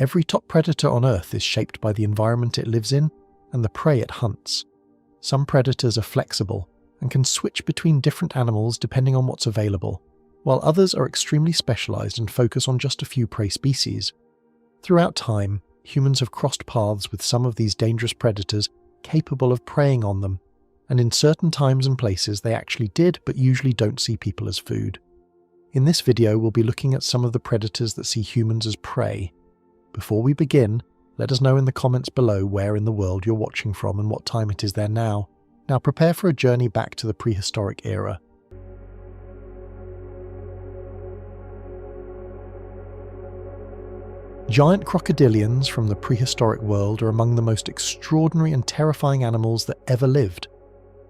Every top predator on Earth is shaped by the environment it lives in and the prey it hunts. Some predators are flexible and can switch between different animals depending on what's available, while others are extremely specialized and focus on just a few prey species. Throughout time, humans have crossed paths with some of these dangerous predators capable of preying on them, and in certain times and places they actually did but usually don't see people as food. In this video we'll be looking at some of the predators that see humans as prey. Before we begin, let us know in the comments below where in the world you're watching from and what time it is there now. Now prepare for a journey back to the prehistoric era. Giant crocodilians from the prehistoric world are among the most extraordinary and terrifying animals that ever lived.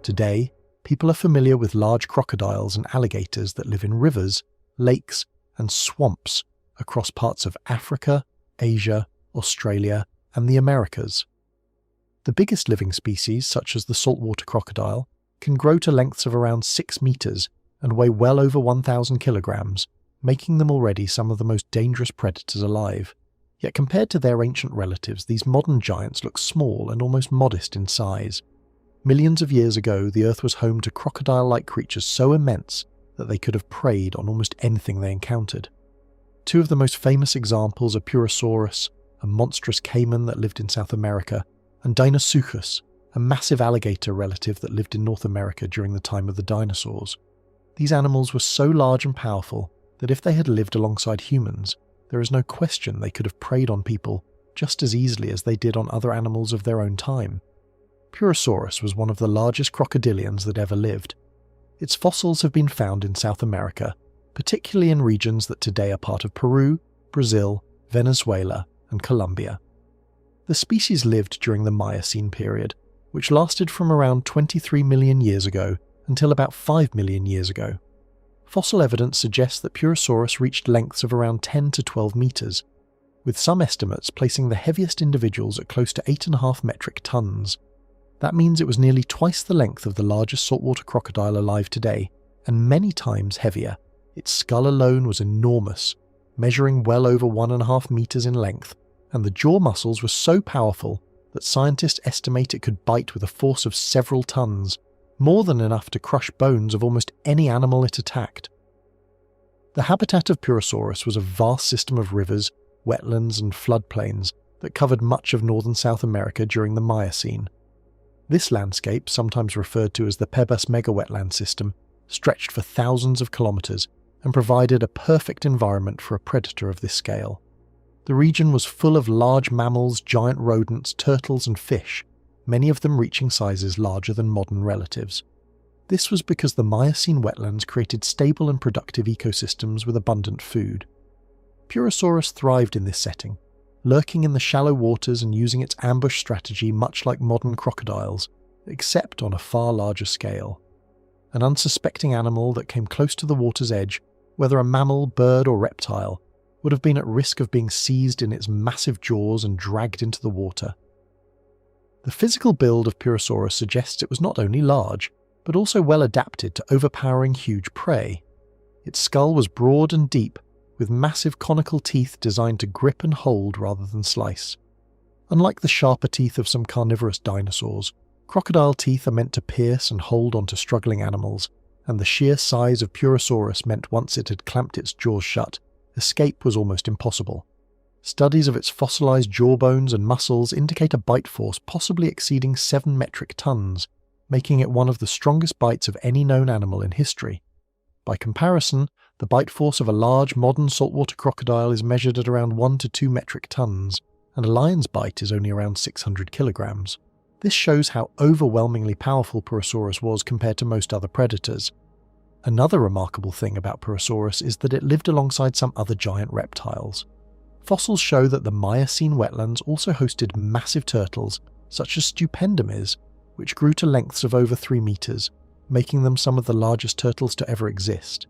Today, people are familiar with large crocodiles and alligators that live in rivers, lakes, and swamps across parts of Africa, Asia, Australia, and the Americas. The biggest living species, such as the saltwater crocodile, can grow to lengths of around 6 meters and weigh well over 1,000 kilograms, making them already some of the most dangerous predators alive. Yet compared to their ancient relatives, these modern giants look small and almost modest in size. Millions of years ago, the Earth was home to crocodile-like creatures so immense that they could have preyed on almost anything they encountered. Two of the most famous examples are Purusaurus, a monstrous caiman that lived in South America, and Deinosuchus, a massive alligator relative that lived in North America during the time of the dinosaurs. These animals were so large and powerful that if they had lived alongside humans, there is no question they could have preyed on people just as easily as they did on other animals of their own time. Purusaurus was one of the largest crocodilians that ever lived. Its fossils have been found in South America, particularly in regions that today are part of Peru, Brazil, Venezuela, and Colombia. The species lived during the Miocene period, which lasted from around 23 million years ago until about 5 million years ago. Fossil evidence suggests that Purusaurus reached lengths of around 10 to 12 meters, with some estimates placing the heaviest individuals at close to 8.5 metric tons. That means it was nearly twice the length of the largest saltwater crocodile alive today, and many times heavier. Its skull alone was enormous, measuring well over 1.5 meters in length, and the jaw muscles were so powerful that scientists estimate it could bite with a force of several tons, more than enough to crush bones of almost any animal it attacked. The habitat of Purusaurus was a vast system of rivers, wetlands, and floodplains that covered much of northern South America during the Miocene. This landscape, sometimes referred to as the Pebas megawetland system, stretched for thousands of kilometers and provided a perfect environment for a predator of this scale. The region was full of large mammals, giant rodents, turtles, and fish, many of them reaching sizes larger than modern relatives. This was because the Miocene wetlands created stable and productive ecosystems with abundant food. Purusaurus thrived in this setting, lurking in the shallow waters and using its ambush strategy much like modern crocodiles, except on a far larger scale. An unsuspecting animal that came close to the water's edge, whether a mammal, bird, or reptile, would have been at risk of being seized in its massive jaws and dragged into the water. The physical build of Purusaurus suggests it was not only large, but also well adapted to overpowering huge prey. Its skull was broad and deep, with massive conical teeth designed to grip and hold rather than slice. Unlike the sharper teeth of some carnivorous dinosaurs, crocodile teeth are meant to pierce and hold onto struggling animals, and the sheer size of Purusaurus meant once it had clamped its jaws shut, escape was almost impossible. Studies of its fossilized jawbones and muscles indicate a bite force possibly exceeding 7 metric tons, making it one of the strongest bites of any known animal in history. By comparison, the bite force of a large modern saltwater crocodile is measured at around 1 to 2 metric tons, and a lion's bite is only around 600 kilograms. This shows how overwhelmingly powerful Purusaurus was compared to most other predators. Another remarkable thing about Purusaurus is that it lived alongside some other giant reptiles. Fossils show that the Miocene wetlands also hosted massive turtles, such as stupendomies, which grew to lengths of over 3 meters, making them some of the largest turtles to ever exist.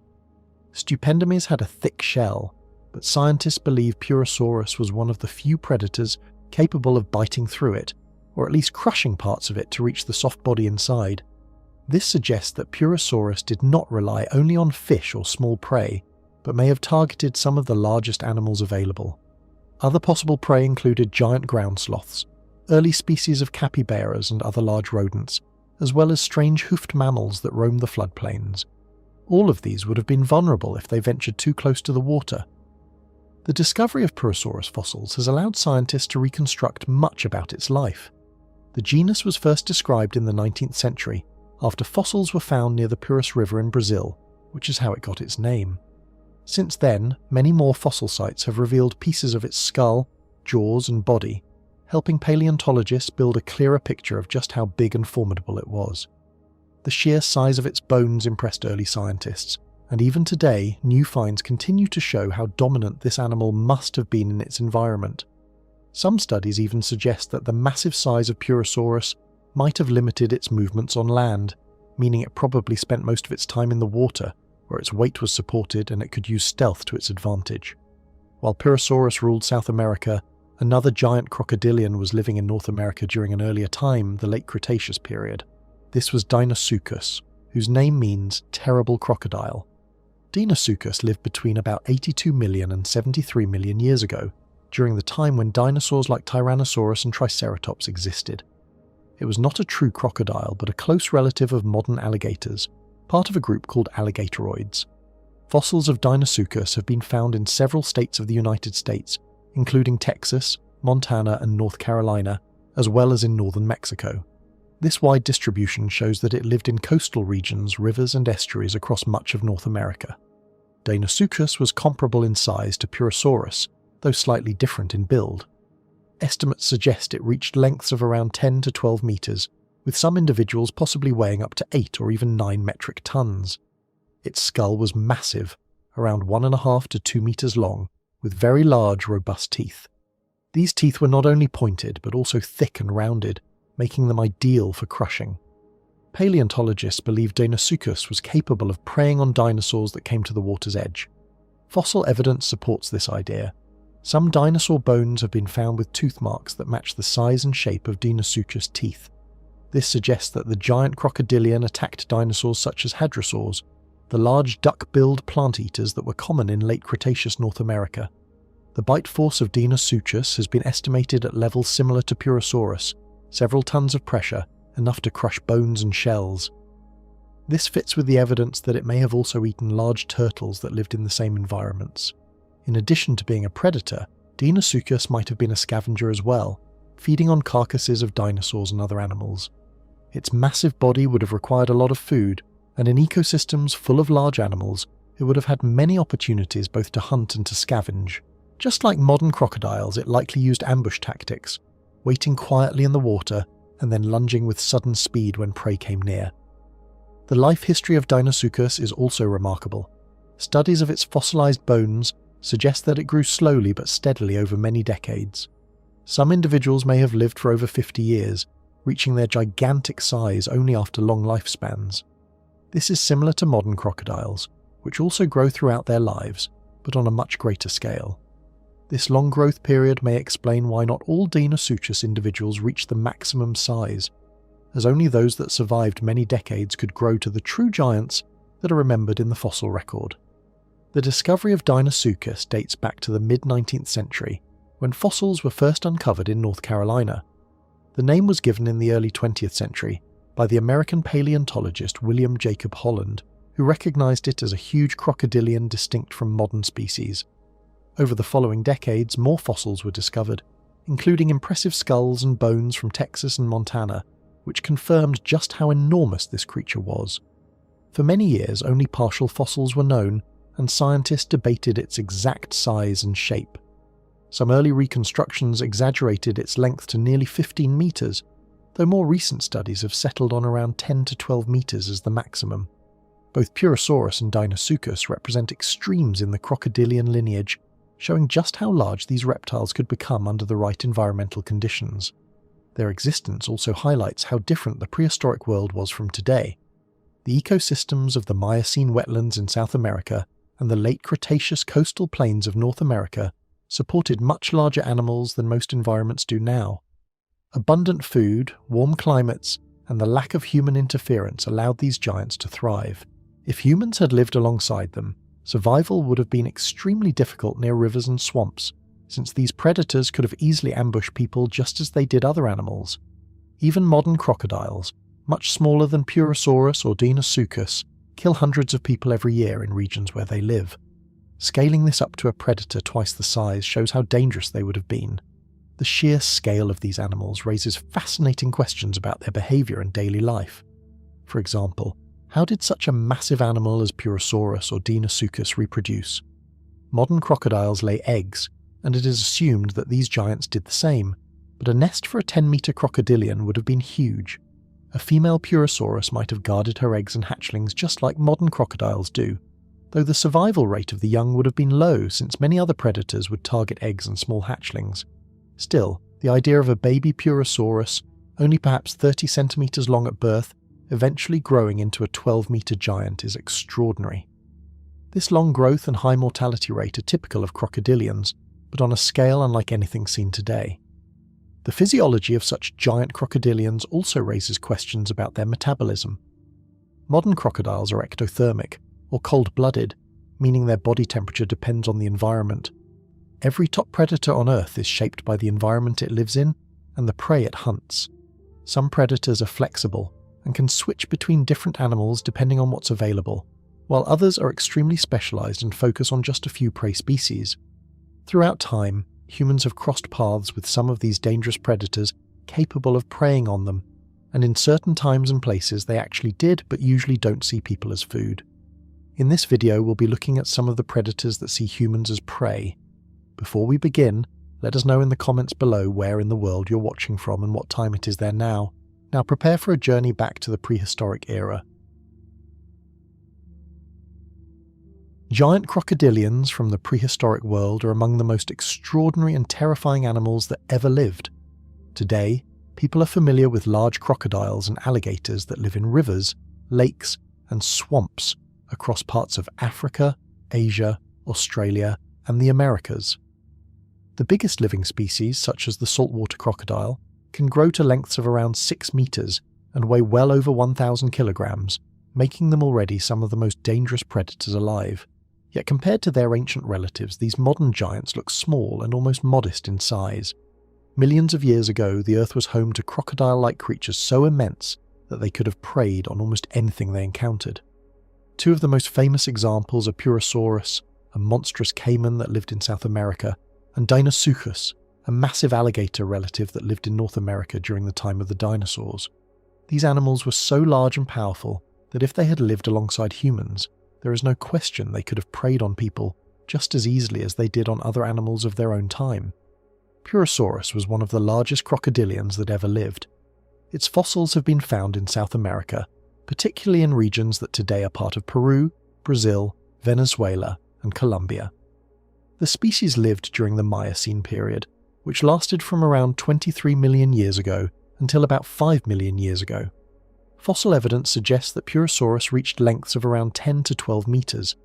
Stupendomies had a thick shell, but scientists believe Purusaurus was one of the few predators capable of biting through it, or at least crushing parts of it to reach the soft body inside. This suggests that Purusaurus did not rely only on fish or small prey, but may have targeted some of the largest animals available. Other possible prey included giant ground sloths, early species of capybaras and other large rodents, as well as strange hoofed mammals that roam the floodplains. All of these would have been vulnerable if they ventured too close to the water. The discovery of Purusaurus fossils has allowed scientists to reconstruct much about its life. The genus was first described in the 19th century after fossils were found near the Purus River in Brazil, which is how it got its name. Since then, many more fossil sites have revealed pieces of its skull, jaws and body, helping paleontologists build a clearer picture of just how big and formidable it was. The sheer size of its bones impressed early scientists, and even today, new finds continue to show how dominant this animal must have been in its environment. Some studies even suggest that the massive size of Purusaurus might have limited its movements on land, meaning it probably spent most of its time in the water, where its weight was supported and it could use stealth to its advantage. While Purusaurus ruled South America, another giant crocodilian was living in North America during an earlier time, the late Cretaceous period. This was Deinosuchus, whose name means terrible crocodile. Deinosuchus lived between about 82 million and 73 million years ago, during the time when dinosaurs like Tyrannosaurus and Triceratops existed. It was not a true crocodile, but a close relative of modern alligators, part of a group called alligatoroids. Fossils of Deinosuchus have been found in several states of the United States, including Texas, Montana and North Carolina, as well as in northern Mexico. This wide distribution shows that it lived in coastal regions, rivers and estuaries across much of North America. Deinosuchus was comparable in size to Purusaurus, though slightly different in build. Estimates suggest it reached lengths of around 10 to 12 meters, with some individuals possibly weighing up to 8 or even 9 metric tons. Its skull was massive, around 1.5 to 2 meters long, with very large, robust teeth. These teeth were not only pointed, but also thick and rounded, making them ideal for crushing. Paleontologists believe Deinosuchus was capable of preying on dinosaurs that came to the water's edge. Fossil evidence supports this idea. Some dinosaur bones have been found with tooth marks that match the size and shape of Deinosuchus' teeth. This suggests that the giant crocodilian attacked dinosaurs such as hadrosaurs, the large duck-billed plant-eaters that were common in late Cretaceous North America. The bite force of Deinosuchus has been estimated at levels similar to Purusaurus, several tons of pressure, enough to crush bones and shells. This fits with the evidence that it may have also eaten large turtles that lived in the same environments. In addition to being a predator, Deinosuchus might have been a scavenger as well, feeding on carcasses of dinosaurs and other animals. Its massive body would have required a lot of food, and in ecosystems full of large animals, it would have had many opportunities both to hunt and to scavenge. Just like modern crocodiles, it likely used ambush tactics, waiting quietly in the water and then lunging with sudden speed when prey came near. The life history of Deinosuchus is also remarkable. Studies of its fossilized bones suggest that it grew slowly but steadily over many decades. Some individuals may have lived for over 50 years, reaching their gigantic size only after long lifespans. This is similar to modern crocodiles, which also grow throughout their lives, but on a much greater scale. This long growth period may explain why not all Deinosuchus individuals reach the maximum size, as only those that survived many decades could grow to the true giants that are remembered in the fossil record. The discovery of Deinosuchus dates back to the mid-19th century, when fossils were first uncovered in North Carolina. The name was given in the early 20th century by the American paleontologist William Jacob Holland, who recognized it as a huge crocodilian distinct from modern species. Over the following decades, more fossils were discovered, including impressive skulls and bones from Texas and Montana, which confirmed just how enormous this creature was. For many years, only partial fossils were known, and scientists debated its exact size and shape. Some early reconstructions exaggerated its length to nearly 15 meters, though more recent studies have settled on around 10 to 12 meters as the maximum. Both Purusaurus and Deinosuchus represent extremes in the crocodilian lineage, showing just how large these reptiles could become under the right environmental conditions. Their existence also highlights how different the prehistoric world was from today. The ecosystems of the Miocene wetlands in South America and the late Cretaceous coastal plains of North America supported much larger animals than most environments do now. Abundant food, warm climates, and the lack of human interference allowed these giants to thrive. If humans had lived alongside them, survival would have been extremely difficult near rivers and swamps, since these predators could have easily ambushed people just as they did other animals. Even modern crocodiles, much smaller than Purusaurus or Deinosuchus, kill hundreds of people every year in regions where they live. Scaling this up to a predator twice the size shows how dangerous they would have been. The sheer scale of these animals raises fascinating questions about their behaviour and daily life. For example, how did such a massive animal as Purusaurus or Deinosuchus reproduce? Modern crocodiles lay eggs, and it is assumed that these giants did the same, but a nest for a 10-metre crocodilian would have been huge. A female Purusaurus might have guarded her eggs and hatchlings just like modern crocodiles do, though the survival rate of the young would have been low since many other predators would target eggs and small hatchlings. Still, the idea of a baby Purusaurus, only perhaps 30 centimetres long at birth, eventually growing into a 12-metre giant is extraordinary. This long growth and high mortality rate are typical of crocodilians, but on a scale unlike anything seen today. The physiology of such giant crocodilians also raises questions about their metabolism. Modern crocodiles are ectothermic, or cold-blooded, meaning their body temperature depends on the environment. Every top predator on Earth is shaped by the environment it lives in and the prey it hunts. Some predators are flexible and can switch between different animals depending on what's available, while others are extremely specialized and focus on just a few prey species. Throughout time, humans have crossed paths with some of these dangerous predators capable of preying on them, and in certain times and places they actually did but usually don't see people as food. In this video we'll be looking at some of the predators that see humans as prey. Before we begin, let us know in the comments below where in the world you're watching from and what time it is there now. Now prepare for a journey back to the prehistoric era. Giant crocodilians from the prehistoric world are among the most extraordinary and terrifying animals that ever lived. Today, people are familiar with large crocodiles and alligators that live in rivers, lakes, and swamps across parts of Africa, Asia, Australia, and the Americas. The biggest living species, such as the saltwater crocodile, can grow to lengths of around 6 meters and weigh well over 1,000 kilograms, making them already some of the most dangerous predators alive. Yet compared to their ancient relatives, these modern giants look small and almost modest in size. Millions of years ago, the Earth was home to crocodile-like creatures so immense that they could have preyed on almost anything they encountered. Two of the most famous examples are Purusaurus, a monstrous caiman that lived in South America, and Deinosuchus, a massive alligator relative that lived in North America during the time of the dinosaurs. These animals were so large and powerful that if they had lived alongside humans, there is no question they could have preyed on people just as easily as they did on other animals of their own time. Purusaurus was one of the largest crocodilians that ever lived. Its fossils have been found in South America, particularly in regions that today are part of Peru, Brazil, Venezuela, and Colombia. The species lived during the Miocene period, which lasted from around 23 million years ago until about 5 million years ago. Fossil evidence suggests that Purusaurus reached lengths of around 10 to 12 meters,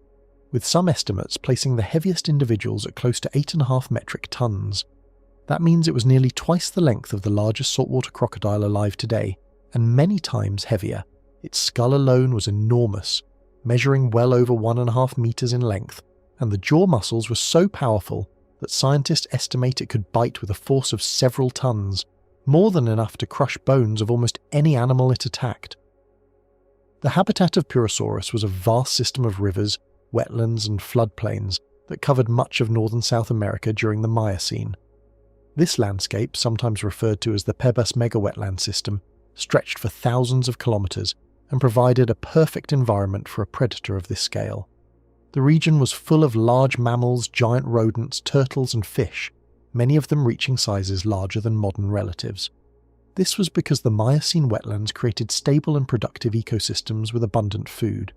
with some estimates placing the heaviest individuals at close to 8.5 metric tons. That means it was nearly twice the length of the largest saltwater crocodile alive today, and many times heavier. Its skull alone was enormous, measuring well over 1.5 meters in length, and the jaw muscles were so powerful that scientists estimate it could bite with a force of several tons, more than enough to crush bones of almost any animal it attacked. The habitat of Purusaurus was a vast system of rivers, wetlands, and floodplains that covered much of northern South America during the Miocene. This landscape, sometimes referred to as the Pebas megawetland system, stretched for thousands of kilometers and provided a perfect environment for a predator of this scale. The region was full of large mammals, giant rodents, turtles, and fish, many of them reaching sizes larger than modern relatives. This was because the Miocene wetlands created stable and productive ecosystems with abundant food.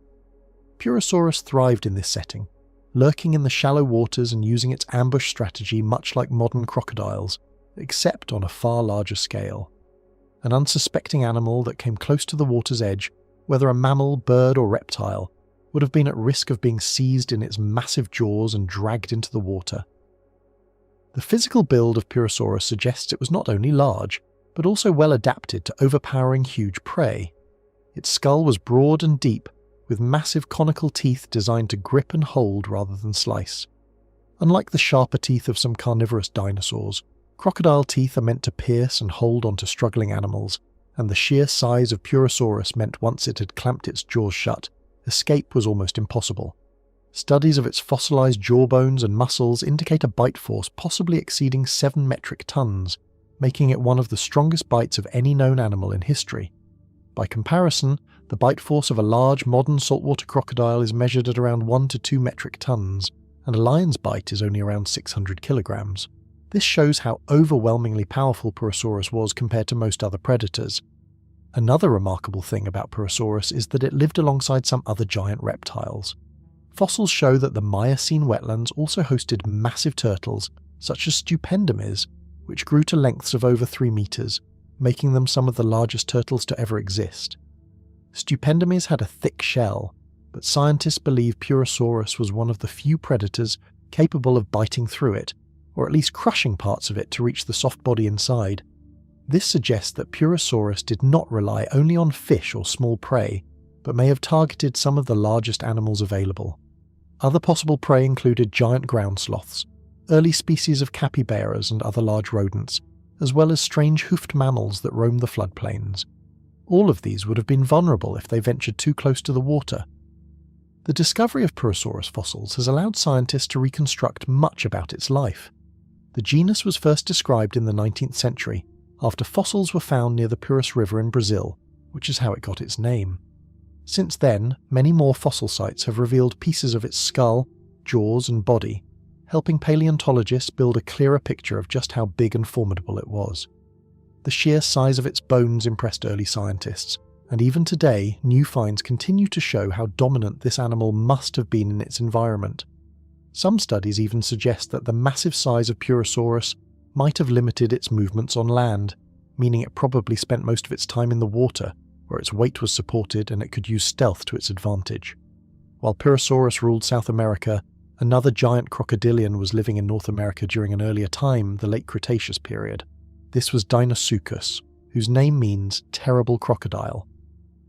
Purusaurus thrived in this setting, lurking in the shallow waters and using its ambush strategy much like modern crocodiles, except on a far larger scale. An unsuspecting animal that came close to the water's edge, whether a mammal, bird, or reptile, would have been at risk of being seized in its massive jaws and dragged into the water. The physical build of Purusaurus suggests it was not only large, but also well adapted to overpowering huge prey. Its skull was broad and deep, with massive conical teeth designed to grip and hold rather than slice. Unlike the sharper teeth of some carnivorous dinosaurs, crocodile teeth are meant to pierce and hold onto struggling animals, and the sheer size of Purusaurus meant once it had clamped its jaws shut, escape was almost impossible. Studies of its fossilized jawbones and muscles indicate a bite force possibly exceeding 7 metric tons, making it one of the strongest bites of any known animal in history. By comparison, the bite force of a large modern saltwater crocodile is measured at around 1 to 2 metric tons, and a lion's bite is only around 600 kilograms. This shows how overwhelmingly powerful Purusaurus was compared to most other predators. Another remarkable thing about Purusaurus is that it lived alongside some other giant reptiles. Fossils show that the Miocene wetlands also hosted massive turtles, such as Stupendomies, which grew to lengths of over 3 meters, making them some of the largest turtles to ever exist. Stupendomies had a thick shell, but scientists believe Purusaurus was one of the few predators capable of biting through it, or at least crushing parts of it to reach the soft body inside. This suggests that Purusaurus did not rely only on fish or small prey, but may have targeted some of the largest animals available. Other possible prey included giant ground sloths, early species of capybaras and other large rodents, as well as strange hoofed mammals that roam the floodplains. All of these would have been vulnerable if they ventured too close to the water. The discovery of Purusaurus fossils has allowed scientists to reconstruct much about its life. The genus was first described in the 19th century, after fossils were found near the Purus River in Brazil, which is how it got its name. Since then, many more fossil sites have revealed pieces of its skull, jaws and body, helping paleontologists build a clearer picture of just how big and formidable it was. The sheer size of its bones impressed early scientists, and even today, new finds continue to show how dominant this animal must have been in its environment. Some studies even suggest that the massive size of Purusaurus might have limited its movements on land, meaning it probably spent most of its time in the water, where its weight was supported and it could use stealth to its advantage. While Purusaurus ruled South America, another giant crocodilian was living in North America during an earlier time, the late Cretaceous period. This was Deinosuchus, whose name means terrible crocodile.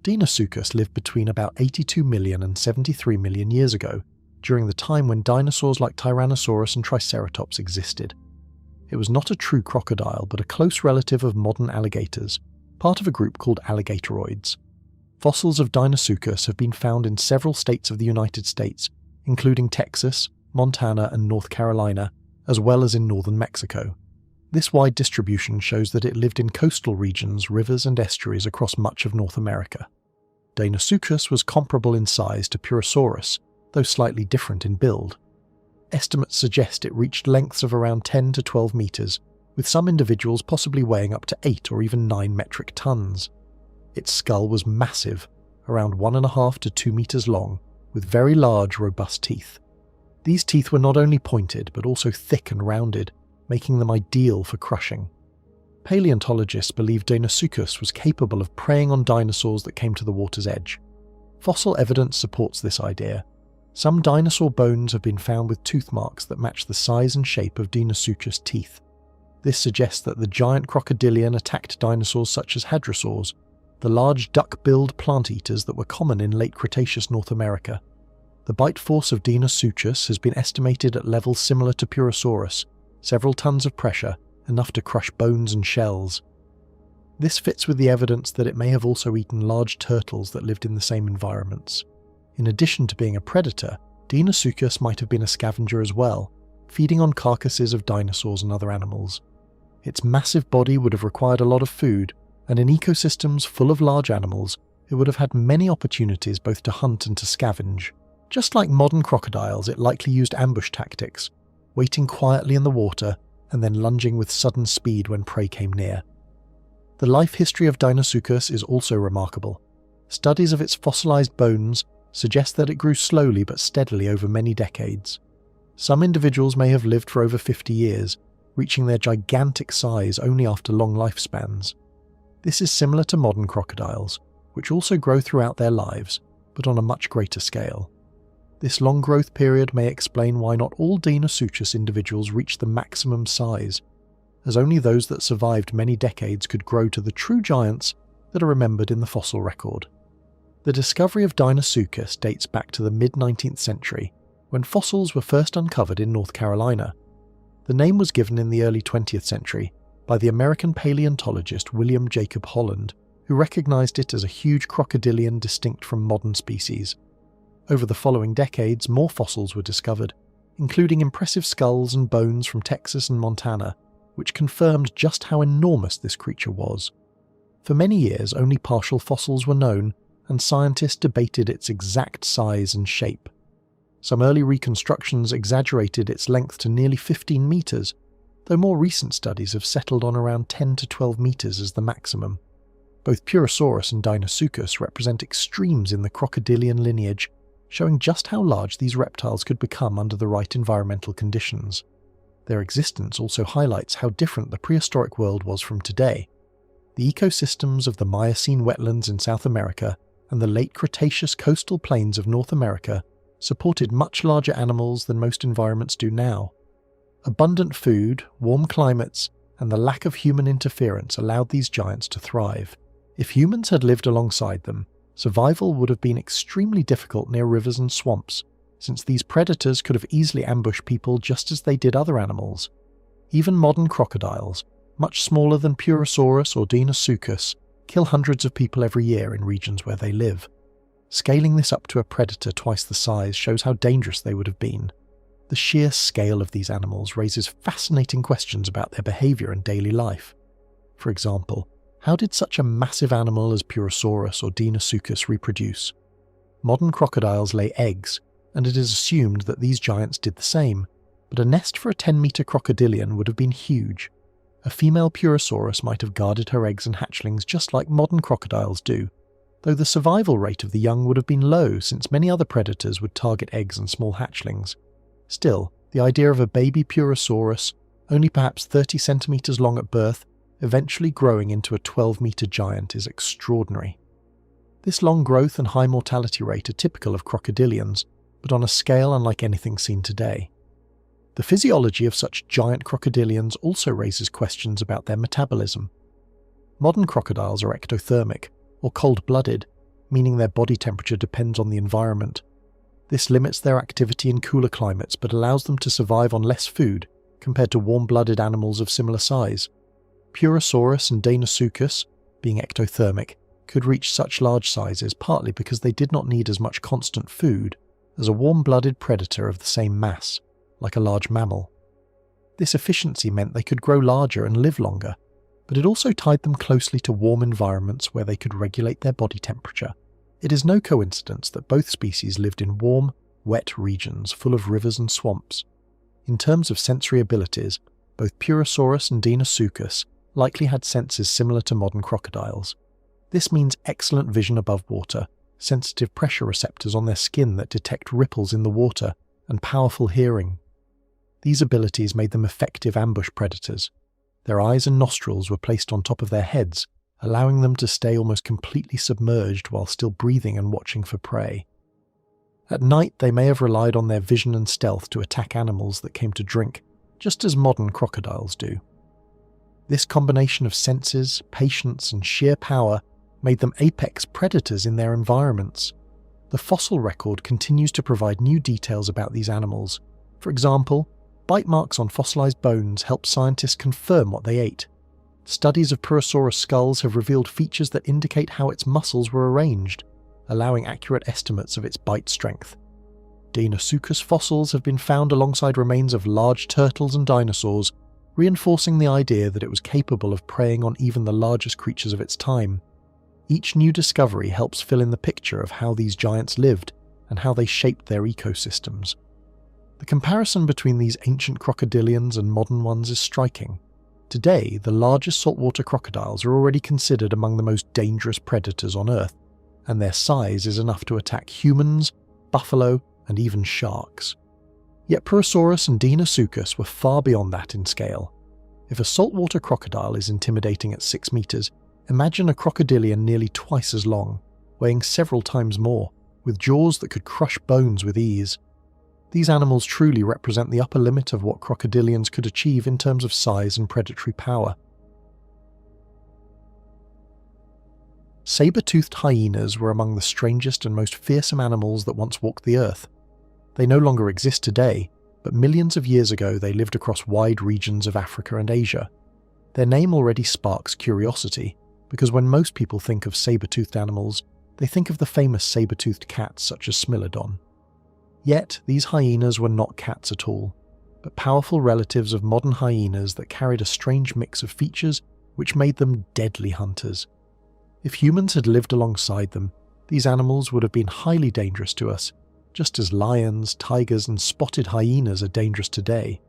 Deinosuchus lived between about 82 million and 73 million years ago, during the time when dinosaurs like Tyrannosaurus and Triceratops existed. It was not a true crocodile, but a close relative of modern alligators, part of a group called alligatoroids. Fossils of Deinosuchus have been found in several states of the United States, including Texas, Montana and North Carolina, as well as in northern Mexico. This wide distribution shows that it lived in coastal regions, rivers and estuaries across much of North America. Deinosuchus was comparable in size to Purusaurus, though slightly different in build. Estimates suggest it reached lengths of around 10 to 12 meters, with some individuals possibly weighing up to 8 or even 9 metric tons. Its skull was massive, around 1.5 to 2 meters long, with very large, robust teeth. These teeth were not only pointed, but also thick and rounded, making them ideal for crushing. Paleontologists believe Deinosuchus was capable of preying on dinosaurs that came to the water's edge. Fossil evidence supports this idea. Some dinosaur bones have been found with tooth marks that match the size and shape of Deinosuchus' teeth. This suggests that the giant crocodilian attacked dinosaurs such as hadrosaurs, the large duck-billed plant-eaters that were common in late Cretaceous North America. The bite force of Deinosuchus has been estimated at levels similar to Purusaurus, several tons of pressure, enough to crush bones and shells. This fits with the evidence that it may have also eaten large turtles that lived in the same environments. In addition to being a predator, Deinosuchus might have been a scavenger as well, feeding on carcasses of dinosaurs and other animals. Its massive body would have required a lot of food, and in ecosystems full of large animals, it would have had many opportunities both to hunt and to scavenge. Just like modern crocodiles, it likely used ambush tactics, waiting quietly in the water and then lunging with sudden speed when prey came near. The life history of Deinosuchus is also remarkable. Studies of its fossilized bones suggest that it grew slowly but steadily over many decades. Some individuals may have lived for over 50 years, reaching their gigantic size only after long lifespans. This is similar to modern crocodiles, which also grow throughout their lives, but on a much greater scale. This long growth period may explain why not all Deinosuchus individuals reach the maximum size, as only those that survived many decades could grow to the true giants that are remembered in the fossil record. The discovery of Deinosuchus dates back to the mid-19th century, when fossils were first uncovered in North Carolina. The name was given in the early 20th century by the American paleontologist William Jacob Holland, who recognized it as a huge crocodilian distinct from modern species. Over the following decades, more fossils were discovered, including impressive skulls and bones from Texas and Montana, which confirmed just how enormous this creature was. For many years, only partial fossils were known, and scientists debated its exact size and shape. Some early reconstructions exaggerated its length to nearly 15 meters, though more recent studies have settled on around 10 to 12 meters as the maximum. Both Purusaurus and Deinosuchus represent extremes in the crocodilian lineage, showing just how large these reptiles could become under the right environmental conditions. Their existence also highlights how different the prehistoric world was from today. The ecosystems of the Miocene wetlands in South America and the late Cretaceous coastal plains of North America supported much larger animals than most environments do now. Abundant food, warm climates, and the lack of human interference allowed these giants to thrive. If humans had lived alongside them, survival would have been extremely difficult near rivers and swamps, since these predators could have easily ambushed people just as they did other animals. Even modern crocodiles, much smaller than Purusaurus or Deinosuchus, kill hundreds of people every year in regions where they live. Scaling this up to a predator twice the size shows how dangerous they would have been. The sheer scale of these animals raises fascinating questions about their behavior and daily life. For example, how did such a massive animal as Purusaurus or Deinosuchus reproduce? Modern crocodiles lay eggs, and it is assumed that these giants did the same, but a nest for a 10-meter crocodilian would have been huge. A female Purusaurus might have guarded her eggs and hatchlings just like modern crocodiles do, though the survival rate of the young would have been low since many other predators would target eggs and small hatchlings. Still, the idea of a baby Purusaurus, only perhaps 30 centimeters long at birth, eventually growing into a 12-meter giant is extraordinary. This long growth and high mortality rate are typical of crocodilians, but on a scale unlike anything seen today. The physiology of such giant crocodilians also raises questions about their metabolism. Modern crocodiles are ectothermic, or cold-blooded, meaning their body temperature depends on the environment. This limits their activity in cooler climates but allows them to survive on less food compared to warm-blooded animals of similar size. Purusaurus and Deinosuchus, being ectothermic, could reach such large sizes partly because they did not need as much constant food as a warm-blooded predator of the same mass, like a large mammal. This efficiency meant they could grow larger and live longer, but it also tied them closely to warm environments where they could regulate their body temperature. It is no coincidence that both species lived in warm, wet regions full of rivers and swamps. In terms of sensory abilities, both Purusaurus and Deinosuchus likely had senses similar to modern crocodiles. This means excellent vision above water, sensitive pressure receptors on their skin that detect ripples in the water, and powerful hearing. These abilities made them effective ambush predators. Their eyes and nostrils were placed on top of their heads, allowing them to stay almost completely submerged while still breathing and watching for prey. At night, they may have relied on their vision and stealth to attack animals that came to drink, just as modern crocodiles do. This combination of senses, patience, and sheer power made them apex predators in their environments. The fossil record continues to provide new details about these animals. For example, bite marks on fossilized bones help scientists confirm what they ate. Studies of Purusaurus skulls have revealed features that indicate how its muscles were arranged, allowing accurate estimates of its bite strength. Deinosuchus fossils have been found alongside remains of large turtles and dinosaurs, reinforcing the idea that it was capable of preying on even the largest creatures of its time. Each new discovery helps fill in the picture of how these giants lived and how they shaped their ecosystems. The comparison between these ancient crocodilians and modern ones is striking. Today, the largest saltwater crocodiles are already considered among the most dangerous predators on Earth, and their size is enough to attack humans, buffalo, and even sharks. Yet Purusaurus and Deinosuchus were far beyond that in scale. If a saltwater crocodile is intimidating at 6 meters, imagine a crocodilian nearly twice as long, weighing several times more, with jaws that could crush bones with ease. These animals truly represent the upper limit of what crocodilians could achieve in terms of size and predatory power. Saber-toothed hyenas were among the strangest and most fearsome animals that once walked the earth. They no longer exist today, but millions of years ago they lived across wide regions of Africa and Asia. Their name already sparks curiosity, because when most people think of saber-toothed animals, they think of the famous saber-toothed cats such as Smilodon. Yet, these hyenas were not cats at all, but powerful relatives of modern hyenas that carried a strange mix of features which made them deadly hunters. If humans had lived alongside them, these animals would have been highly dangerous to us, just as lions, tigers, and spotted hyenas are dangerous today.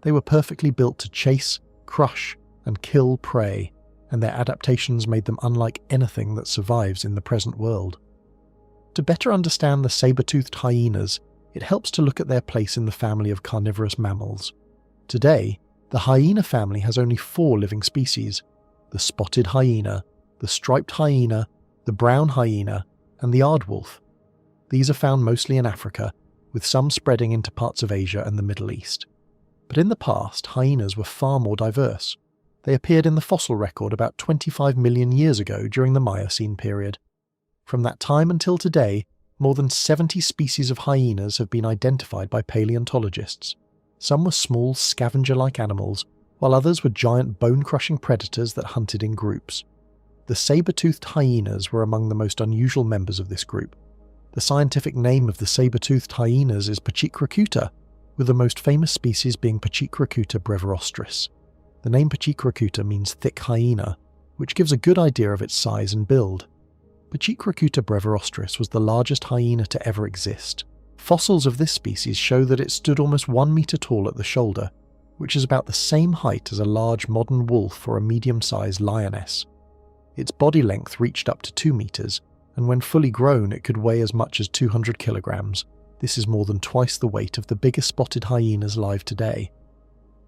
They were perfectly built to chase, crush, and kill prey, and their adaptations made them unlike anything that survives in the present world. To better understand the saber-toothed hyenas, it helps to look at their place in the family of carnivorous mammals. Today, the hyena family has only 4 living species: the spotted hyena, the striped hyena, the brown hyena, and the aardwolf. These are found mostly in Africa, with some spreading into parts of Asia and the Middle East. But in the past, hyenas were far more diverse. They appeared in the fossil record about 25 million years ago during the Miocene period. From that time until today, more than 70 species of hyenas have been identified by paleontologists. Some were small, scavenger-like animals, while others were giant bone-crushing predators that hunted in groups. The saber-toothed hyenas were among the most unusual members of this group. The scientific name of the saber-toothed hyenas is Pachyrhacota, with the most famous species being Pachyrhacota brevirostris. The name Pachyrhacota means thick hyena, which gives a good idea of its size and build. Pachyrhacota brevirostris was the largest hyena to ever exist. Fossils of this species show that it stood almost 1 meter tall at the shoulder, which is about the same height as a large modern wolf or a medium-sized lioness. Its body length reached up to 2 meters, and when fully grown it could weigh as much as 200 kilograms. This is more than twice the weight of the biggest spotted hyenas alive today.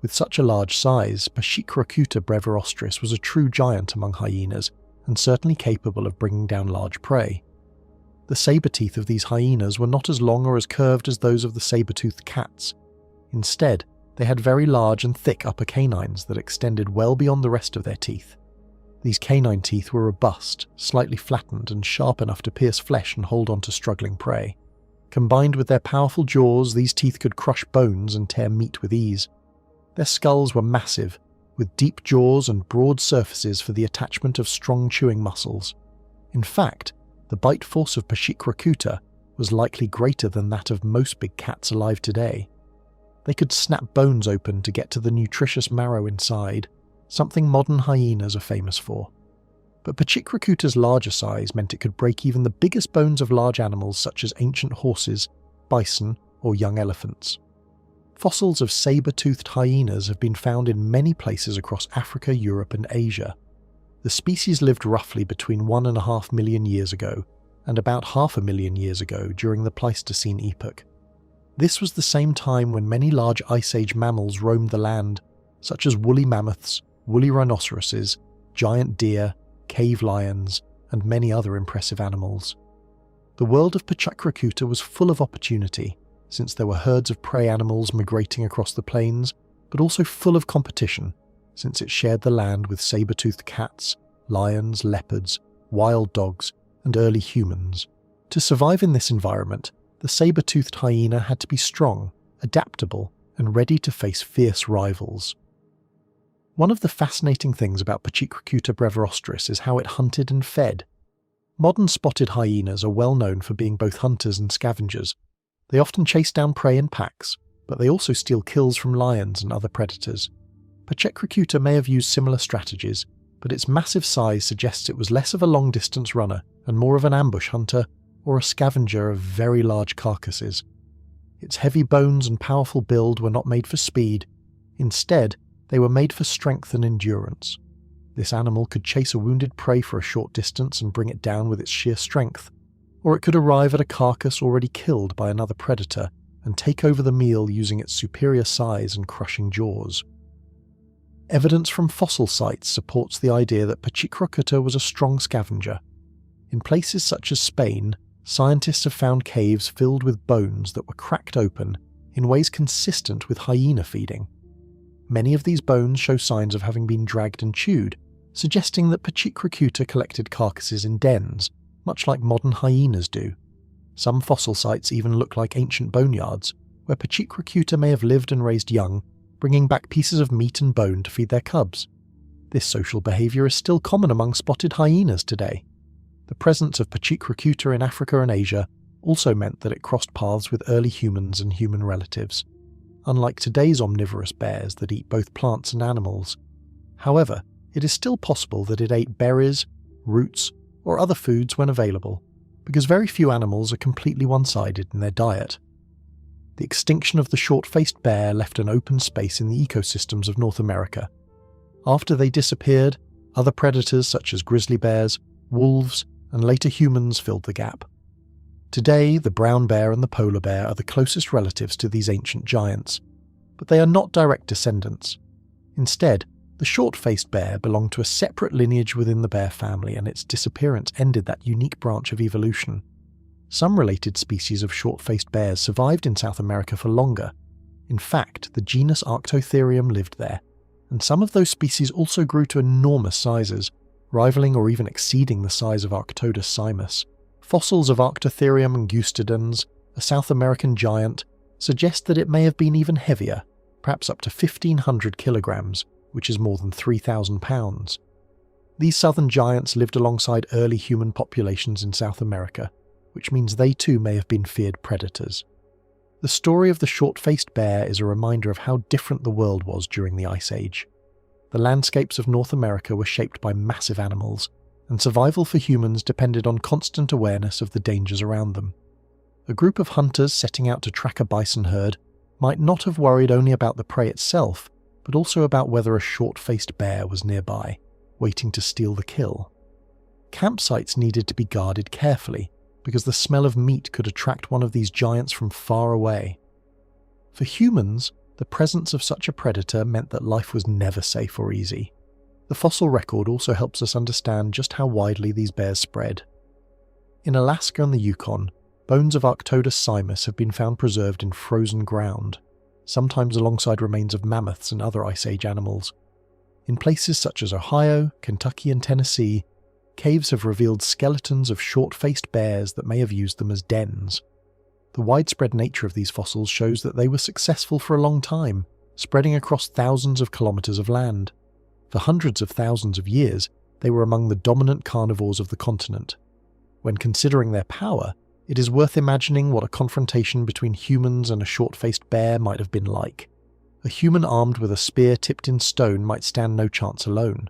With such a large size, Pachyrhacota brevirostris was a true giant among hyenas, and certainly capable of bringing down large prey. The saber teeth of these hyenas were not as long or as curved as those of the saber-toothed cats. Instead, they had very large and thick upper canines that extended well beyond the rest of their teeth. These canine teeth were robust, slightly flattened, and sharp enough to pierce flesh and hold on to struggling prey. Combined with their powerful jaws, these teeth could crush bones and tear meat with ease. Their skulls were massive, with deep jaws and broad surfaces for the attachment of strong chewing muscles. In fact, the bite force of Pachyrhacota was likely greater than that of most big cats alive today. They could snap bones open to get to the nutritious marrow inside, something modern hyenas are famous for. But Pachyrhacota's larger size meant it could break even the biggest bones of large animals such as ancient horses, bison, or young elephants. Fossils of saber-toothed hyenas have been found in many places across Africa, Europe, and Asia. The species lived roughly between 1.5 million years ago and about 500,000 years ago during the Pleistocene epoch. This was the same time when many large Ice Age mammals roamed the land, such as woolly mammoths, woolly rhinoceroses, giant deer, cave lions, and many other impressive animals. The world of Pachyrhacota was full of opportunity, since there were herds of prey animals migrating across the plains, but also full of competition, since it shared the land with saber-toothed cats, lions, leopards, wild dogs, and early humans. To survive in this environment, the saber-toothed hyena had to be strong, adaptable, and ready to face fierce rivals. One of the fascinating things about Pachyrhacota brevirostris is how it hunted and fed. Modern spotted hyenas are well known for being both hunters and scavengers. They often chase down prey in packs, but they also steal kills from lions and other predators. Pachyrhacota may have used similar strategies, but its massive size suggests it was less of a long-distance runner and more of an ambush hunter or a scavenger of very large carcasses. Its heavy bones and powerful build were not made for speed. Instead, they were made for strength and endurance. This animal could chase a wounded prey for a short distance and bring it down with its sheer strength, or it could arrive at a carcass already killed by another predator and take over the meal using its superior size and crushing jaws. Evidence from fossil sites supports the idea that Pachyrhacota was a strong scavenger. In places such as Spain, scientists have found caves filled with bones that were cracked open in ways consistent with hyena feeding. Many of these bones show signs of having been dragged and chewed, suggesting that Pachyrhacota collected carcasses in dens, much like modern hyenas do. Some fossil sites even look like ancient boneyards, where Prehistory may have lived and raised young, bringing back pieces of meat and bone to feed their cubs. This social behaviour is still common among spotted hyenas today. The presence of Prehistory in Africa and Asia also meant that it crossed paths with early humans and human relatives, unlike today's omnivorous bears that eat both plants and animals. However, it is still possible that it ate berries, roots, or other foods when available, because very few animals are completely one-sided in their diet. The extinction of the short-faced bear left an open space in the ecosystems of North America. After they disappeared, other predators such as grizzly bears, wolves, and later humans filled the gap. Today, the brown bear and the polar bear are the closest relatives to these ancient giants, but they are not direct descendants. Instead, the short-faced bear belonged to a separate lineage within the bear family, and its disappearance ended that unique branch of evolution. Some related species of short-faced bears survived in South America for longer. In fact, the genus Arctotherium lived there, and some of those species also grew to enormous sizes, rivaling or even exceeding the size of Arctodus simus. Fossils of Arctotherium angustidens, a South American giant, suggest that it may have been even heavier, perhaps up to 1,500 kilograms, which is more than 3,000 pounds. These southern giants lived alongside early human populations in South America, which means they too may have been feared predators. The story of the short-faced bear is a reminder of how different the world was during the Ice Age. The landscapes of North America were shaped by massive animals, and survival for humans depended on constant awareness of the dangers around them. A group of hunters setting out to track a bison herd might not have worried only about the prey itself, but also about whether a short-faced bear was nearby, waiting to steal the kill. Campsites needed to be guarded carefully, because the smell of meat could attract one of these giants from far away. For humans, the presence of such a predator meant that life was never safe or easy. The fossil record also helps us understand just how widely these bears spread. In Alaska and the Yukon, bones of Arctodus simus have been found preserved in frozen ground, sometimes alongside remains of mammoths and other Ice Age animals. In places such as Ohio, Kentucky, and Tennessee, caves have revealed skeletons of short-faced bears that may have used them as dens. The widespread nature of these fossils shows that they were successful for a long time, spreading across thousands of kilometers of land. For hundreds of thousands of years, they were among the dominant carnivores of the continent. When considering their power, it is worth imagining what a confrontation between humans and a short-faced bear might have been like. A human armed with a spear tipped in stone might stand no chance alone.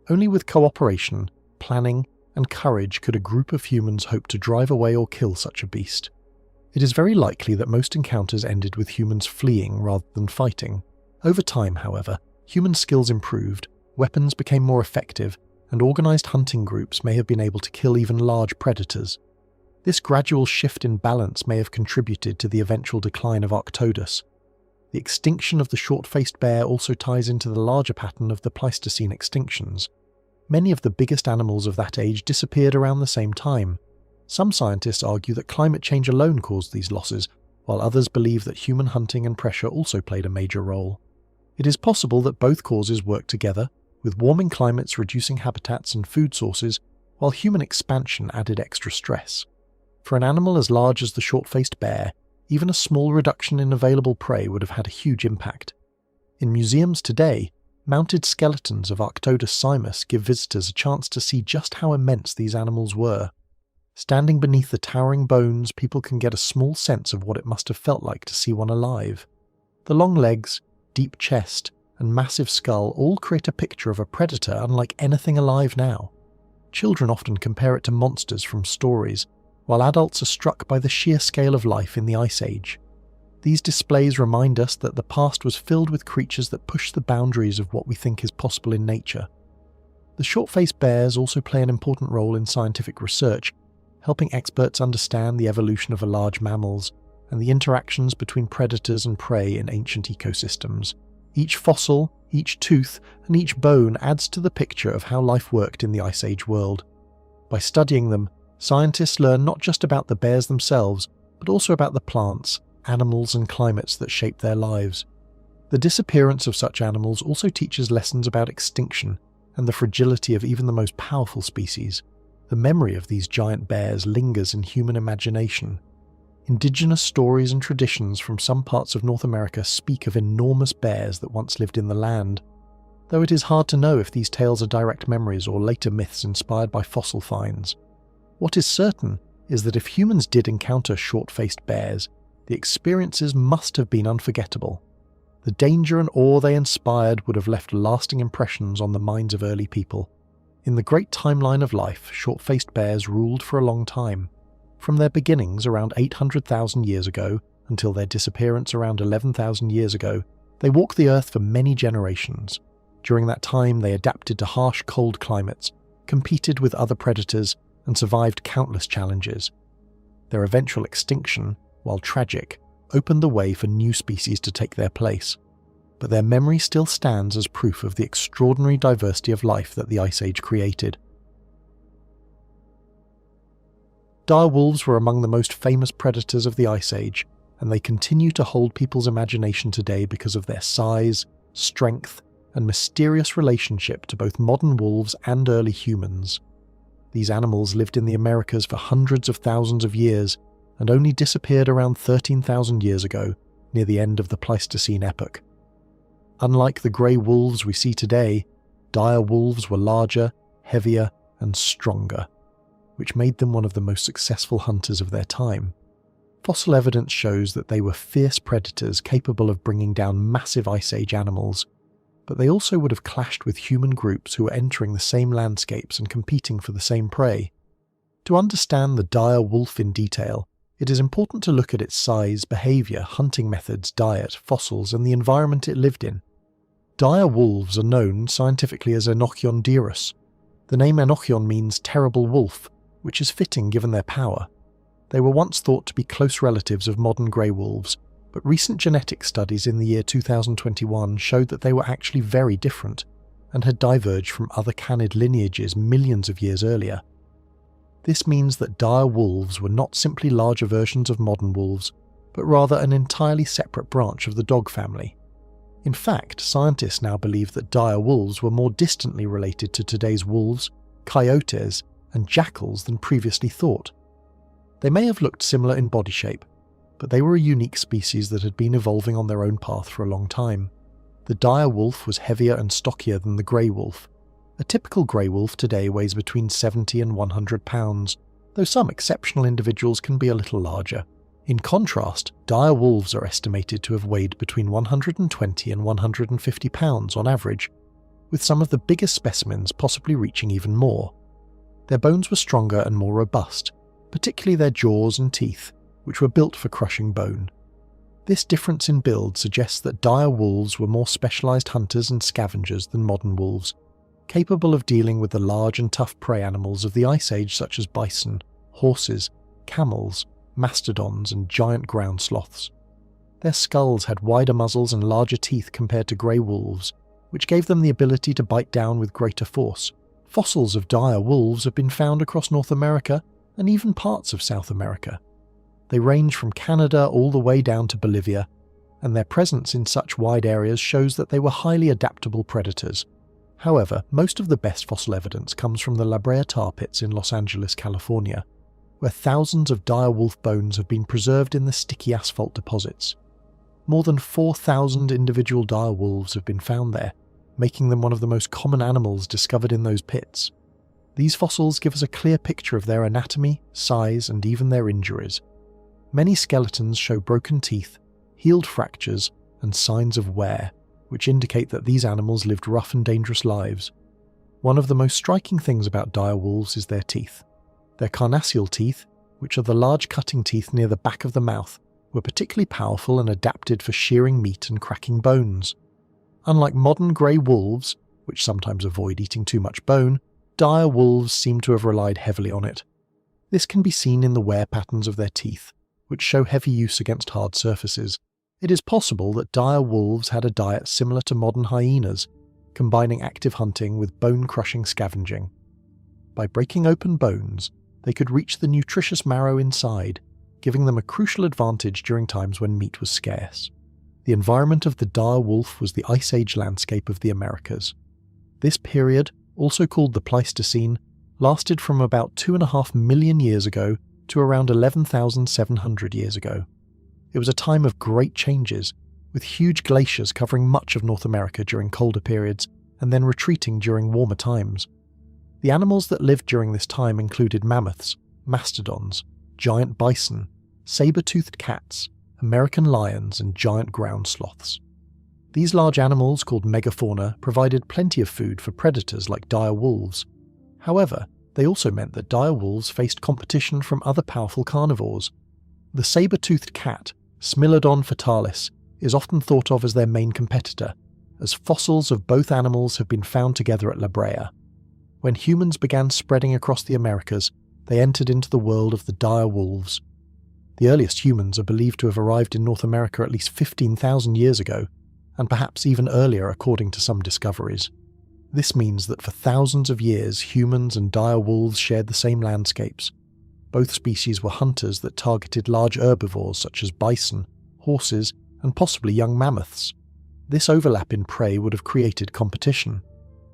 Only with cooperation, planning, and courage could a group of humans hope to drive away or kill such a beast. It is very likely that most encounters ended with humans fleeing rather than fighting. Over time, however, human skills improved, weapons became more effective, and organised hunting groups may have been able to kill even large predators. This gradual shift in balance may have contributed to the eventual decline of Arctodus. The extinction of the short-faced bear also ties into the larger pattern of the Pleistocene extinctions. Many of the biggest animals of that age disappeared around the same time. Some scientists argue that climate change alone caused these losses, while others believe that human hunting and pressure also played a major role. It is possible that both causes work together, with warming climates reducing habitats and food sources, while human expansion added extra stress. For an animal as large as the short-faced bear, even a small reduction in available prey would have had a huge impact. In museums today, mounted skeletons of Arctodus simus give visitors a chance to see just how immense these animals were. Standing beneath the towering bones, people can get a small sense of what it must have felt like to see one alive. The long legs, deep chest, and massive skull all create a picture of a predator unlike anything alive now. Children often compare it to monsters from stories, while adults are struck by the sheer scale of life in the Ice Age. These displays remind us that the past was filled with creatures that pushed the boundaries of what we think is possible in nature. The short-faced bears also play an important role in scientific research, helping experts understand the evolution of large mammals and the interactions between predators and prey in ancient ecosystems. Each fossil, each tooth, and each bone adds to the picture of how life worked in the Ice Age world. By studying them, scientists learn not just about the bears themselves, but also about the plants, animals, and climates that shaped their lives. The disappearance of such animals also teaches lessons about extinction and the fragility of even the most powerful species. The memory of these giant bears lingers in human imagination. Indigenous stories and traditions from some parts of North America speak of enormous bears that once lived in the land, though it is hard to know if these tales are direct memories or later myths inspired by fossil finds. What is certain is that if humans did encounter short-faced bears, the experiences must have been unforgettable. The danger and awe they inspired would have left lasting impressions on the minds of early people. In the great timeline of life, short-faced bears ruled for a long time. From their beginnings around 800,000 years ago until their disappearance around 11,000 years ago, they walked the earth for many generations. During that time, they adapted to harsh, cold climates, competed with other predators, and survived countless challenges. Their eventual extinction, while tragic, opened the way for new species to take their place. But their memory still stands as proof of the extraordinary diversity of life that the Ice Age created. Dire wolves were among the most famous predators of the Ice Age, and they continue to hold people's imagination today because of their size, strength, and mysterious relationship to both modern wolves and early humans. These animals lived in the Americas for hundreds of thousands of years and only disappeared around 13,000 years ago, near the end of the Pleistocene epoch. Unlike the grey wolves we see today, dire wolves were larger, heavier, and stronger, which made them one of the most successful hunters of their time. Fossil evidence shows that they were fierce predators capable of bringing down massive Ice Age animals, but they also would have clashed with human groups who were entering the same landscapes and competing for the same prey. To understand the dire wolf in detail, it is important to look at its size, behaviour, hunting methods, diet, fossils, and the environment it lived in. Dire wolves are known scientifically as Enochion. The name Enochion means terrible wolf, which is fitting given their power. They were once thought to be close relatives of modern grey wolves, but recent genetic studies in the year 2021 showed that they were actually very different, and had diverged from other canid lineages millions of years earlier. This means that dire wolves were not simply larger versions of modern wolves, but rather an entirely separate branch of the dog family. In fact, scientists now believe that dire wolves were more distantly related to today's wolves, coyotes, and jackals than previously thought. They may have looked similar in body shape, but they were a unique species that had been evolving on their own path for a long time. The dire wolf was heavier and stockier than the grey wolf. A typical grey wolf today weighs between 70 and 100 pounds, though some exceptional individuals can be a little larger. In contrast, dire wolves are estimated to have weighed between 120 and 150 pounds on average, with some of the biggest specimens possibly reaching even more. Their bones were stronger and more robust, particularly their jaws and teeth, which were built for crushing bone. This difference in build suggests that dire wolves were more specialised hunters and scavengers than modern wolves, capable of dealing with the large and tough prey animals of the Ice Age such as bison, horses, camels, mastodons, and giant ground sloths. Their skulls had wider muzzles and larger teeth compared to grey wolves, which gave them the ability to bite down with greater force. Fossils of dire wolves have been found across North America and even parts of South America. They range from Canada all the way down to Bolivia, and their presence in such wide areas shows that they were highly adaptable predators. However, most of the best fossil evidence comes from the La Brea tar pits in Los Angeles, California, where thousands of dire wolf bones have been preserved in the sticky asphalt deposits. More than 4,000 individual dire wolves have been found there, making them one of the most common animals discovered in those pits. These fossils give us a clear picture of their anatomy, size, and even their injuries. Many skeletons show broken teeth, healed fractures, and signs of wear, which indicate that these animals lived rough and dangerous lives. One of the most striking things about dire wolves is their teeth. Their carnassial teeth, which are the large cutting teeth near the back of the mouth, were particularly powerful and adapted for shearing meat and cracking bones. Unlike modern grey wolves, which sometimes avoid eating too much bone, dire wolves seem to have relied heavily on it. This can be seen in the wear patterns of their teeth, which show heavy use against hard surfaces. It is possible that dire wolves had a diet similar to modern hyenas, combining active hunting with bone-crushing scavenging. By breaking open bones, they could reach the nutritious marrow inside, giving them a crucial advantage during times when meat was scarce. The environment of the dire wolf was the Ice Age landscape of the Americas. This period, also called the Pleistocene, lasted from about 2.5 million years ago to around 11,700 years ago. It was a time of great changes, with huge glaciers covering much of North America during colder periods and then retreating during warmer times. The animals that lived during this time included mammoths, mastodons, giant bison, saber-toothed cats, American lions, and giant ground sloths. These large animals, called megafauna, provided plenty of food for predators like dire wolves. However, they also meant that dire wolves faced competition from other powerful carnivores. The saber-toothed cat, Smilodon fatalis, is often thought of as their main competitor, as fossils of both animals have been found together at La Brea. When humans began spreading across the Americas, they entered into the world of the dire wolves. The earliest humans are believed to have arrived in North America at least 15,000 years ago, and perhaps even earlier according to some discoveries. This means that for thousands of years humans and dire wolves shared the same landscapes. Both species were hunters that targeted large herbivores such as bison, horses, and possibly young mammoths. This overlap in prey would have created competition.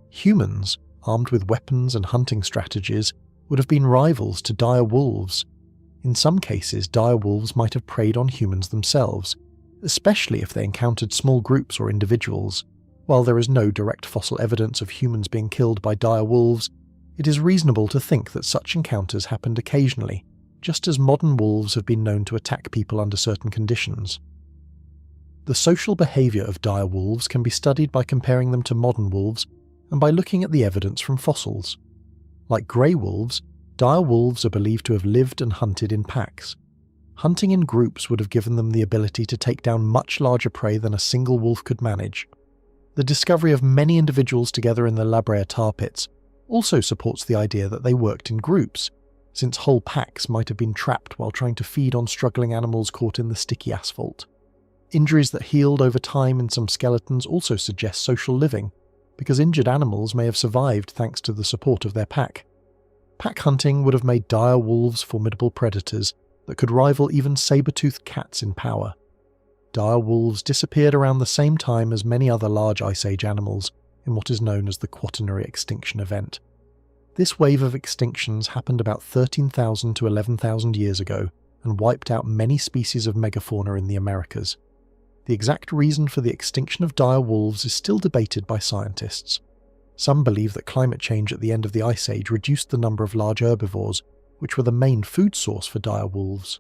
Humans, armed with weapons and hunting strategies, would have been rivals to dire wolves. In some cases, dire wolves might have preyed on humans themselves, especially if they encountered small groups or individuals. While there is no direct fossil evidence of humans being killed by dire wolves, it is reasonable to think that such encounters happened occasionally, just as modern wolves have been known to attack people under certain conditions. The social behaviour of dire wolves can be studied by comparing them to modern wolves and by looking at the evidence from fossils. Like grey wolves, dire wolves are believed to have lived and hunted in packs. Hunting in groups would have given them the ability to take down much larger prey than a single wolf could manage. The discovery of many individuals together in the La Brea tar pits also supports the idea that they worked in groups, since whole packs might have been trapped while trying to feed on struggling animals caught in the sticky asphalt. Injuries that healed over time in some skeletons also suggest social living, because injured animals may have survived thanks to the support of their pack. Pack hunting would have made dire wolves formidable predators that could rival even saber-toothed cats in power. Dire wolves disappeared around the same time as many other large Ice Age animals in what is known as the Quaternary extinction event. This wave of extinctions happened about 13,000 to 11,000 years ago and wiped out many species of megafauna in the Americas. The exact reason for the extinction of dire wolves is still debated by scientists. Some believe that climate change at the end of the Ice Age reduced the number of large herbivores, which were the main food source for dire wolves.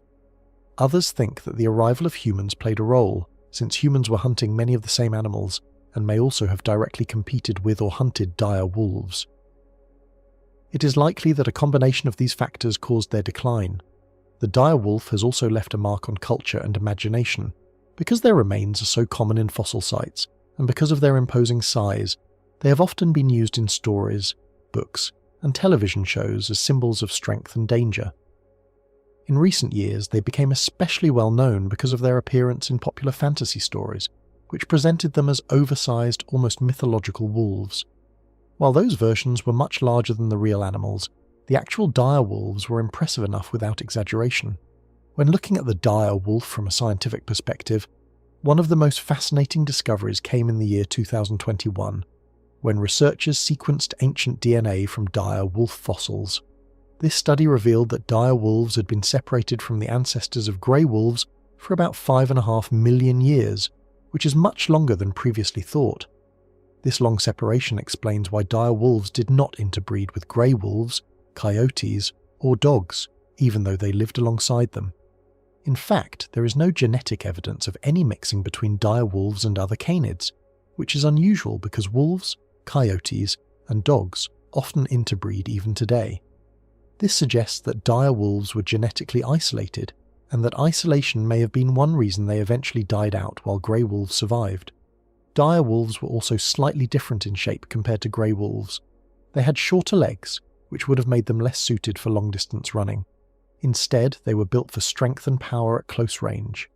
Others think that the arrival of humans played a role, since humans were hunting many of the same animals and may also have directly competed with or hunted dire wolves. It is likely that a combination of these factors caused their decline. The dire wolf has also left a mark on culture and imagination. Because their remains are so common in fossil sites, and because of their imposing size, they have often been used in stories, books, and television shows as symbols of strength and danger. In recent years, they became especially well known because of their appearance in popular fantasy stories, which presented them as oversized, almost mythological wolves. While those versions were much larger than the real animals, the actual dire wolves were impressive enough without exaggeration. When looking at the dire wolf from a scientific perspective, one of the most fascinating discoveries came in the year 2021, when researchers sequenced ancient DNA from dire wolf fossils. This study revealed that dire wolves had been separated from the ancestors of grey wolves for about 5.5 million years, which is much longer than previously thought. This long separation explains why dire wolves did not interbreed with grey wolves, coyotes, or dogs, even though they lived alongside them. In fact, there is no genetic evidence of any mixing between dire wolves and other canids, which is unusual because wolves, coyotes, and dogs often interbreed even today. This suggests that dire wolves were genetically isolated, and that isolation may have been one reason they eventually died out while grey wolves survived. Dire wolves were also slightly different in shape compared to grey wolves. They had shorter legs, which would have made them less suited for long-distance running. Instead, they were built for strength and power at close range.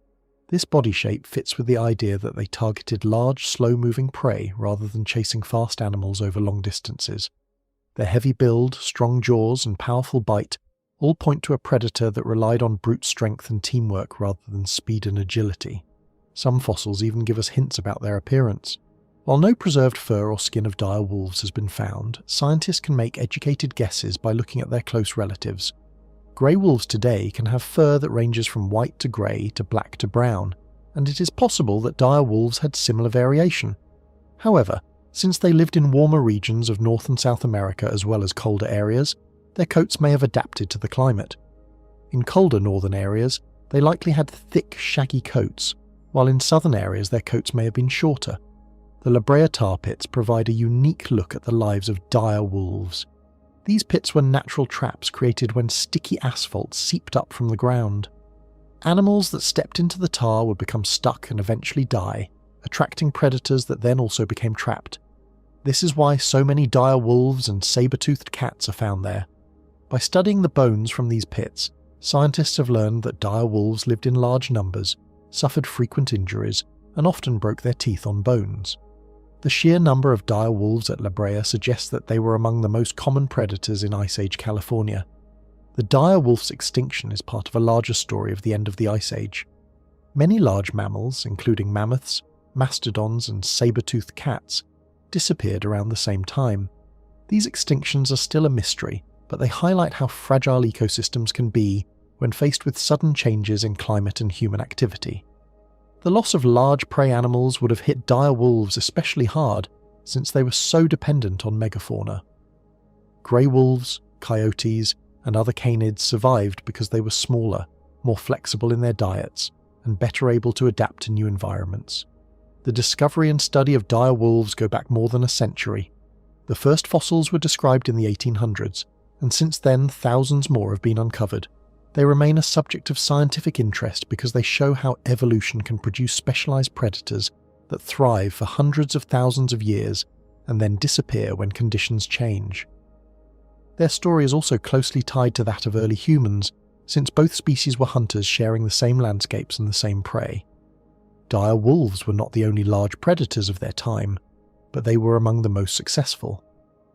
This body shape fits with the idea that they targeted large, slow-moving prey rather than chasing fast animals over long distances. Their heavy build, strong jaws, and powerful bite all point to a predator that relied on brute strength and teamwork rather than speed and agility. Some fossils even give us hints about their appearance. While no preserved fur or skin of dire wolves has been found, scientists can make educated guesses by looking at their close relatives. Grey wolves today can have fur that ranges from white to grey to black to brown, and it is possible that dire wolves had similar variation. However, since they lived in warmer regions of North and South America as well as colder areas, their coats may have adapted to the climate. In colder northern areas, they likely had thick, shaggy coats, while in southern areas their coats may have been shorter. The La Brea tar pits provide a unique look at the lives of dire wolves. These pits were natural traps created when sticky asphalt seeped up from the ground. Animals that stepped into the tar would become stuck and eventually die, attracting predators that then also became trapped. This is why so many dire wolves and saber-toothed cats are found there. By studying the bones from these pits, scientists have learned that dire wolves lived in large numbers, suffered frequent injuries, and often broke their teeth on bones. The sheer number of dire wolves at La Brea suggests that they were among the most common predators in Ice Age California. The dire wolf's extinction is part of a larger story of the end of the Ice Age. Many large mammals, including mammoths, mastodons, and saber-toothed cats, disappeared around the same time. These extinctions are still a mystery, but they highlight how fragile ecosystems can be when faced with sudden changes in climate and human activity. The loss of large prey animals would have hit dire wolves especially hard, since they were so dependent on megafauna. Grey wolves, coyotes, and other canids survived because they were smaller, more flexible in their diets, and better able to adapt to new environments. The discovery and study of dire wolves go back more than a century. The first fossils were described in the 1800s, and since then thousands more have been uncovered. They remain a subject of scientific interest because they show how evolution can produce specialized predators that thrive for hundreds of thousands of years and then disappear when conditions change. Their story is also closely tied to that of early humans, since both species were hunters sharing the same landscapes and the same prey. Dire wolves were not the only large predators of their time, but they were among the most successful.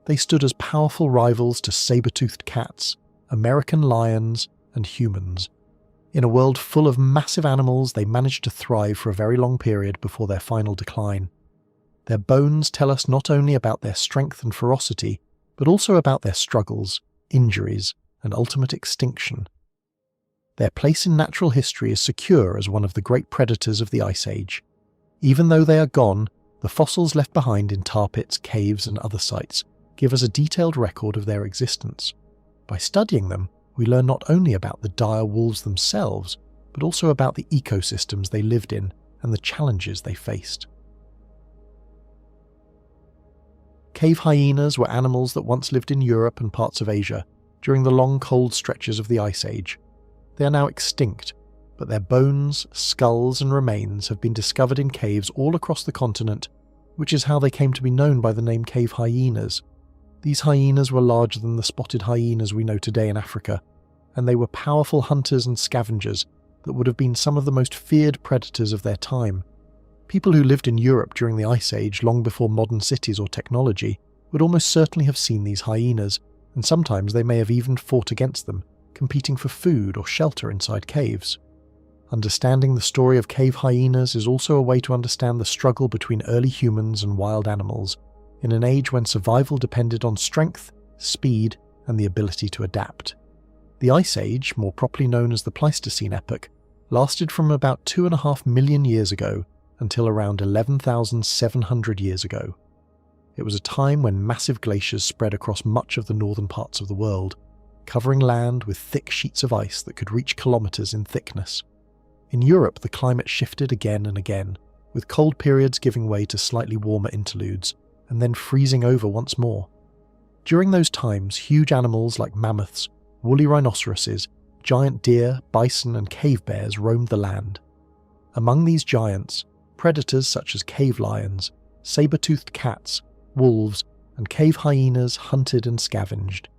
They stood as powerful rivals to saber-toothed cats, American lions, and humans. In a world full of massive animals, they managed to thrive for a very long period before their final decline. Their bones tell us not only about their strength and ferocity, but also about their struggles, injuries, and ultimate extinction. Their place in natural history is secure as one of the great predators of the Ice Age. Even though they are gone, the fossils left behind in tar pits, caves, and other sites give us a detailed record of their existence. By studying them, we learn not only about the dire wolves themselves, but also about the ecosystems they lived in and the challenges they faced. Cave hyenas were animals that once lived in Europe and parts of Asia during the long cold stretches of the Ice Age. They are now extinct, but their bones, skulls, and remains have been discovered in caves all across the continent, which is how they came to be known by the name cave hyenas. These hyenas were larger than the spotted hyenas we know today in Africa, and they were powerful hunters and scavengers that would have been some of the most feared predators of their time. People who lived in Europe during the Ice Age, long before modern cities or technology, would almost certainly have seen these hyenas, and sometimes they may have even fought against them, competing for food or shelter inside caves. Understanding the story of cave hyenas is also a way to understand the struggle between early humans and wild animals, in an age when survival depended on strength, speed, and the ability to adapt. The Ice Age, more properly known as the Pleistocene epoch, lasted from about 2.5 million years ago until around 11,700 years ago. It was a time when massive glaciers spread across much of the northern parts of the world, covering land with thick sheets of ice that could reach kilometers in thickness. In Europe, the climate shifted again and again, with cold periods giving way to slightly warmer interludes, and then freezing over once more. During those times, huge animals like mammoths, woolly rhinoceroses, giant deer, bison, and cave bears roamed the land. Among these giants, predators such as cave lions, saber-toothed cats, wolves, and cave hyenas hunted and scavenged.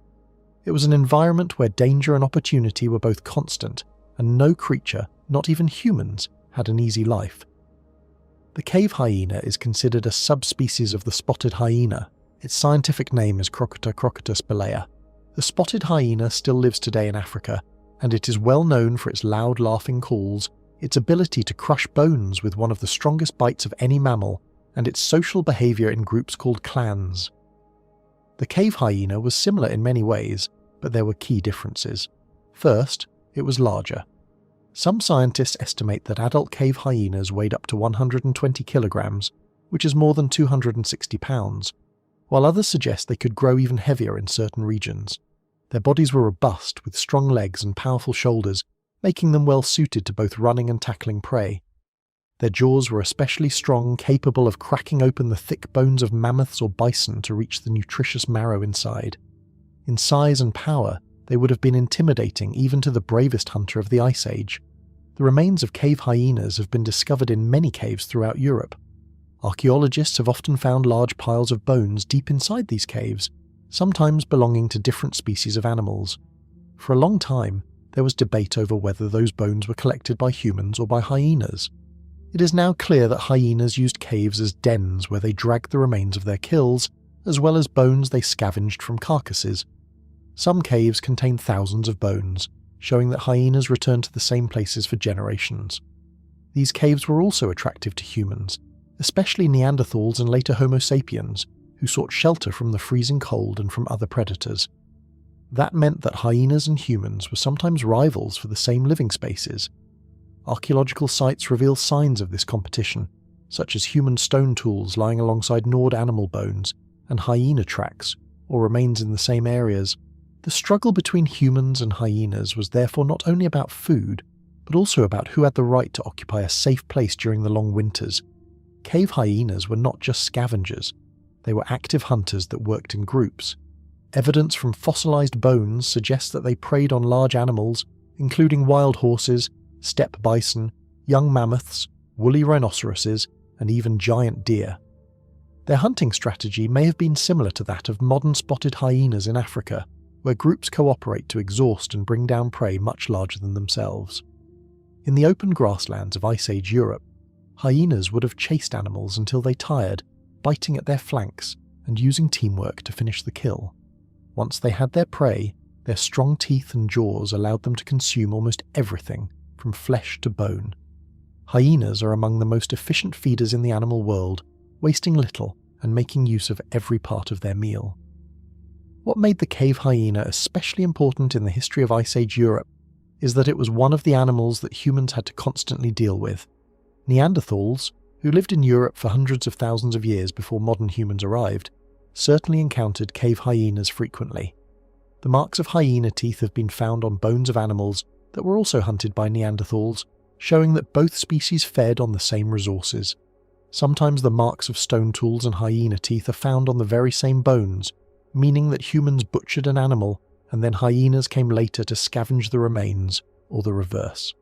It was an environment where danger and opportunity were both constant, and no creature, not even humans, had an easy life. The cave hyena is considered a subspecies of the spotted hyena. Its scientific name is Crocodile spelaea. The spotted hyena still lives today in Africa, and it is well known for its loud laughing calls, its ability to crush bones with one of the strongest bites of any mammal, and its social behaviour in groups called clans. The cave hyena was similar in many ways, but there were key differences. First, it was larger. Some scientists estimate that adult cave hyenas weighed up to 120 kilograms, which is more than 260 pounds, while others suggest they could grow even heavier in certain regions. Their bodies were robust, with strong legs and powerful shoulders, making them well suited to both running and tackling prey. Their jaws were especially strong, capable of cracking open the thick bones of mammoths or bison to reach the nutritious marrow inside. In size and power, they would have been intimidating even to the bravest hunter of the Ice Age. The remains of cave hyenas have been discovered in many caves throughout Europe. Archaeologists have often found large piles of bones deep inside these caves, sometimes belonging to different species of animals. For a long time, there was debate over whether those bones were collected by humans or by hyenas. It is now clear that hyenas used caves as dens where they dragged the remains of their kills, as well as bones they scavenged from carcasses. Some caves contain thousands of bones, showing that hyenas returned to the same places for generations. These caves were also attractive to humans, especially Neanderthals and later Homo sapiens, who sought shelter from the freezing cold and from other predators. That meant that hyenas and humans were sometimes rivals for the same living spaces. Archaeological sites reveal signs of this competition, such as human stone tools lying alongside gnawed animal bones and hyena tracks, or remains in the same areas. The struggle between humans and hyenas was therefore not only about food, but also about who had the right to occupy a safe place during the long winters. Cave hyenas were not just scavengers, they were active hunters that worked in groups. Evidence from fossilized bones suggests that they preyed on large animals, including wild horses, steppe bison, young mammoths, woolly rhinoceroses, and even giant deer. Their hunting strategy may have been similar to that of modern spotted hyenas in Africa, where groups cooperate to exhaust and bring down prey much larger than themselves. In the open grasslands of Ice Age Europe, hyenas would have chased animals until they tired, biting at their flanks and using teamwork to finish the kill. Once they had their prey, their strong teeth and jaws allowed them to consume almost everything, from flesh to bone. Hyenas are among the most efficient feeders in the animal world, wasting little and making use of every part of their meal. What made the cave hyena especially important in the history of Ice Age Europe is that it was one of the animals that humans had to constantly deal with. Neanderthals, who lived in Europe for hundreds of thousands of years before modern humans arrived, certainly encountered cave hyenas frequently. The marks of hyena teeth have been found on bones of animals that were also hunted by Neanderthals, showing that both species fed on the same resources. Sometimes the marks of stone tools and hyena teeth are found on the very same bones, meaning that humans butchered an animal and then hyenas came later to scavenge the remains, or the reverse.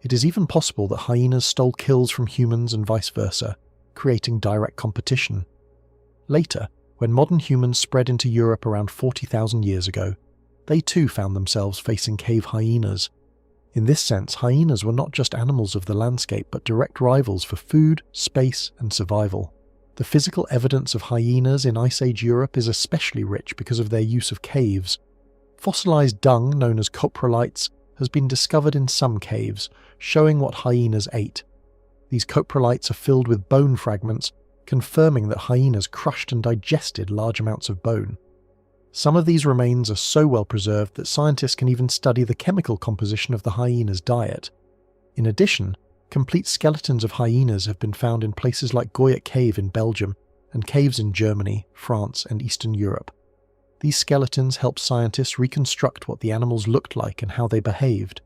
It is even possible that hyenas stole kills from humans and vice versa, creating direct competition. Later, when modern humans spread into Europe around 40,000 years ago, they too found themselves facing cave hyenas. In this sense, hyenas were not just animals of the landscape but direct rivals for food, space, and survival. The physical evidence of hyenas in Ice Age Europe is especially rich because of their use of caves. Fossilized dung, known as coprolites, has been discovered in some caves, showing what hyenas ate. These coprolites are filled with bone fragments, confirming that hyenas crushed and digested large amounts of bone. Some of these remains are so well preserved that scientists can even study the chemical composition of the hyena's diet. In addition, complete skeletons of hyenas have been found in places like Goyet Cave in Belgium and caves in Germany, France, and Eastern Europe. These skeletons help scientists reconstruct what the animals looked like and how they behaved.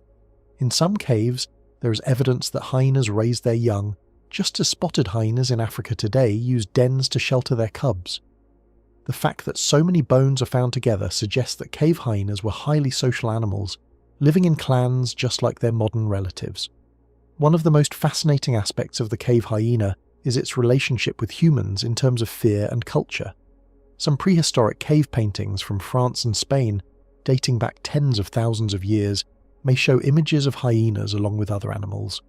In some caves, there is evidence that hyenas raised their young, just as spotted hyenas in Africa today use dens to shelter their cubs. The fact that so many bones are found together suggests that cave hyenas were highly social animals, living in clans just like their modern relatives. One of the most fascinating aspects of the cave hyena is its relationship with humans in terms of fear and culture. Some prehistoric cave paintings from France and Spain, dating back tens of thousands of years, may show images of hyenas along with other animals.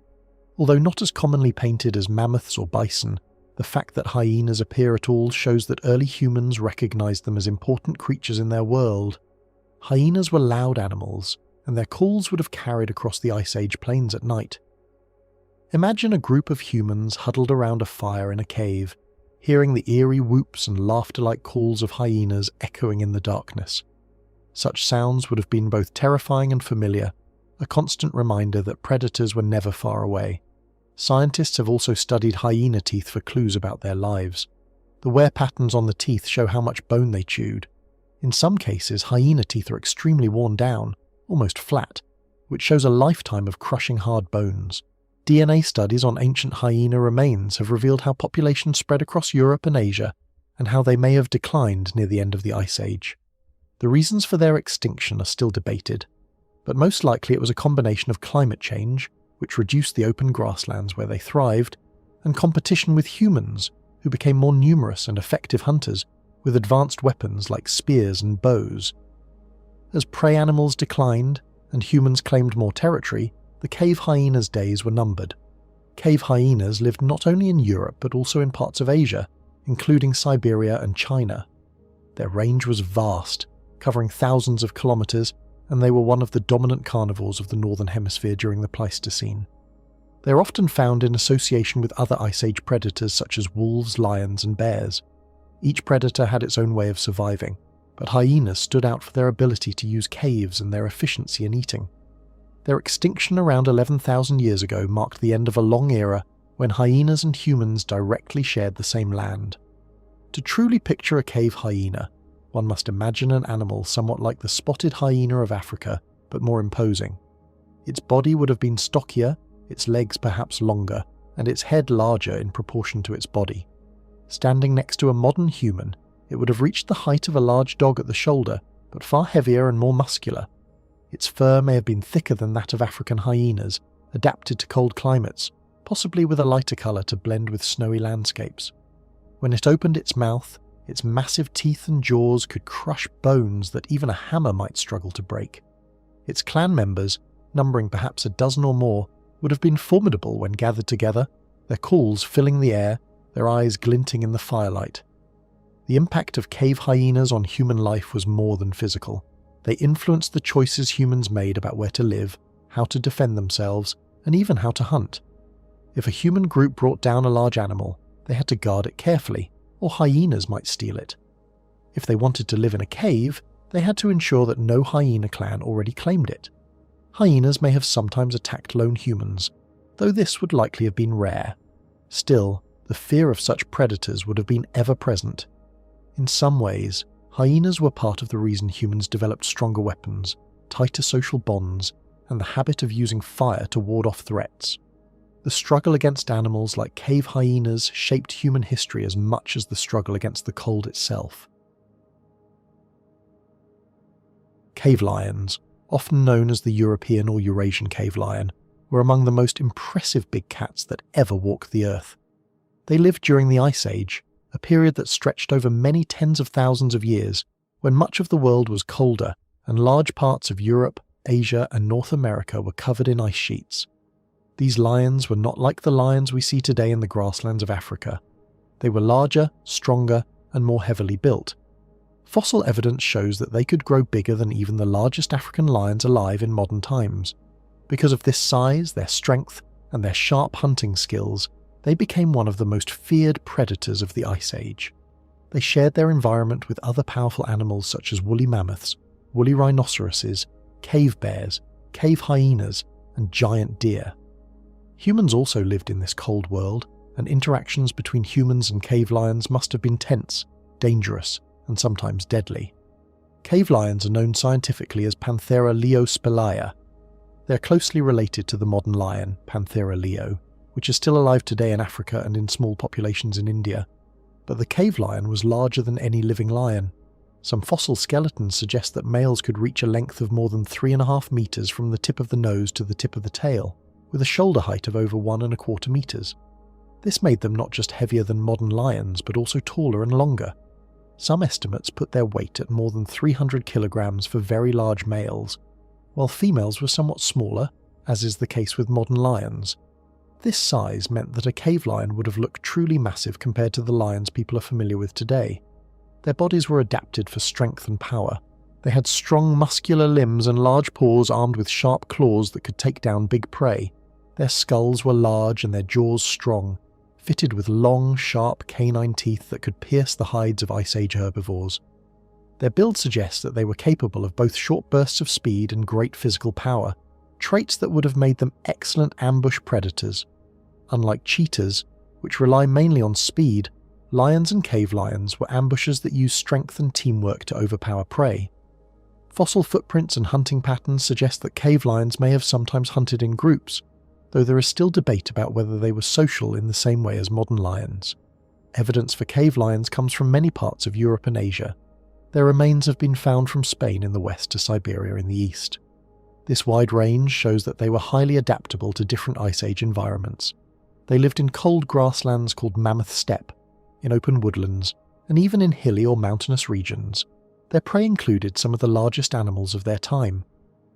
Although not as commonly painted as mammoths or bison, the fact that hyenas appear at all shows that early humans recognized them as important creatures in their world. Hyenas were loud animals, and their calls would have carried across the Ice Age plains at night. Imagine a group of humans huddled around a fire in a cave. hearing the eerie whoops and laughter-like calls of hyenas echoing in the darkness. Such sounds would have been both terrifying and familiar, a constant reminder that predators were never far away. Scientists have also studied hyena teeth for clues about their lives. The wear patterns on the teeth show how much bone they chewed. In some cases, hyena teeth are extremely worn down, almost flat, which shows a lifetime of crushing hard bones. DNA studies on ancient hyena remains have revealed how populations spread across Europe and Asia, and how they may have declined near the end of the Ice Age. The reasons for their extinction are still debated, but most likely it was a combination of climate change, which reduced the open grasslands where they thrived, and competition with humans, who became more numerous and effective hunters with advanced weapons like spears and bows. As prey animals declined and humans claimed more territory, the cave hyenas' days were numbered. Cave hyenas lived not only in Europe but also in parts of Asia, including Siberia and China. Their range was vast, covering thousands of kilometers, and they were one of the dominant carnivores of the Northern Hemisphere during the Pleistocene. They are often found in association with other Ice Age predators such as wolves, lions, and bears. Each predator had its own way of surviving, but hyenas stood out for their ability to use caves and their efficiency in eating. Their extinction around 11,000 years ago marked the end of a long era when hyenas and humans directly shared the same land. To truly picture a cave hyena, one must imagine an animal somewhat like the spotted hyena of Africa, but more imposing. Its body would have been stockier, its legs perhaps longer, and its head larger in proportion to its body. Standing next to a modern human, it would have reached the height of a large dog at the shoulder, but far heavier and more muscular. Its fur may have been thicker than that of African hyenas, adapted to cold climates, possibly with a lighter colour to blend with snowy landscapes. When it opened its mouth, its massive teeth and jaws could crush bones that even a hammer might struggle to break. Its clan members, numbering perhaps a dozen or more, would have been formidable when gathered together, their calls filling the air, their eyes glinting in the firelight. The impact of cave hyenas on human life was more than physical. They influenced the choices humans made about where to live, how to defend themselves, and even how to hunt. If a human group brought down a large animal, they had to guard it carefully, or hyenas might steal it. If they wanted to live in a cave, they had to ensure that no hyena clan already claimed it. Hyenas may have sometimes attacked lone humans, though this would likely have been rare. Still, the fear of such predators would have been ever present. In some ways, hyenas were part of the reason humans developed stronger weapons, tighter social bonds, and the habit of using fire to ward off threats. The struggle against animals like cave hyenas shaped human history as much as the struggle against the cold itself. Cave lions, often known as the European or Eurasian cave lion, were among the most impressive big cats that ever walked the earth. They lived during the Ice Age, a period that stretched over many tens of thousands of years, when much of the world was colder and large parts of Europe, Asia, and North America were covered in ice sheets. These lions were not like the lions we see today in the grasslands of Africa. They were larger, stronger, and more heavily built. Fossil evidence shows that they could grow bigger than even the largest African lions alive in modern times. Because of this size, their strength, and their sharp hunting skills, they became one of the most feared predators of the Ice Age. They shared their environment with other powerful animals such as woolly mammoths, woolly rhinoceroses, cave bears, cave hyenas, and giant deer. Humans also lived in this cold world, and interactions between humans and cave lions must have been tense, dangerous, and sometimes deadly. Cave lions are known scientifically as Panthera leo-spelaea. They are closely related to the modern lion, Panthera leo, which is still alive today in Africa and in small populations in India. But the cave lion was larger than any living lion. Some fossil skeletons suggest that males could reach a length of more than 3.5 meters from the tip of the nose to the tip of the tail, with a shoulder height of over 1.25 meters. This made them not just heavier than modern lions, but also taller and longer. Some estimates put their weight at more than 300 kilograms for very large males, while females were somewhat smaller, as is the case with modern lions. This size meant that a cave lion would have looked truly massive compared to the lions people are familiar with today. Their bodies were adapted for strength and power. They had strong muscular limbs and large paws armed with sharp claws that could take down big prey. Their skulls were large and their jaws strong. fitted with long, sharp canine teeth that could pierce the hides of Ice Age herbivores. Their build suggests that they were capable of both short bursts of speed and great physical power, traits that would have made them excellent ambush predators. Unlike cheetahs, which rely mainly on speed, lions and cave lions were ambushers that used strength and teamwork to overpower prey. Fossil footprints and hunting patterns suggest that cave lions may have sometimes hunted in groups, though there is still debate about whether they were social in the same way as modern lions. Evidence for cave lions comes from many parts of Europe and Asia. Their remains have been found from Spain in the west to Siberia in the east. This wide range shows that they were highly adaptable to different Ice Age environments. They lived in cold grasslands called Mammoth Steppe, in open woodlands, and even in hilly or mountainous regions. Their prey included some of the largest animals of their time: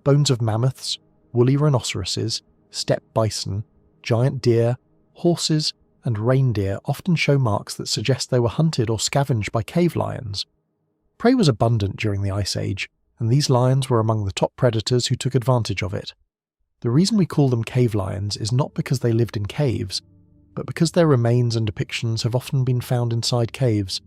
bones of mammoths, woolly rhinoceroses, steppe bison, giant deer, horses, and reindeer often show marks that suggest they were hunted or scavenged by cave lions. Prey was abundant during the Ice Age, and these lions were among the top predators who took advantage of it. The reason we call them cave lions is not because they lived in caves, but because their remains and depictions have often been found inside caves.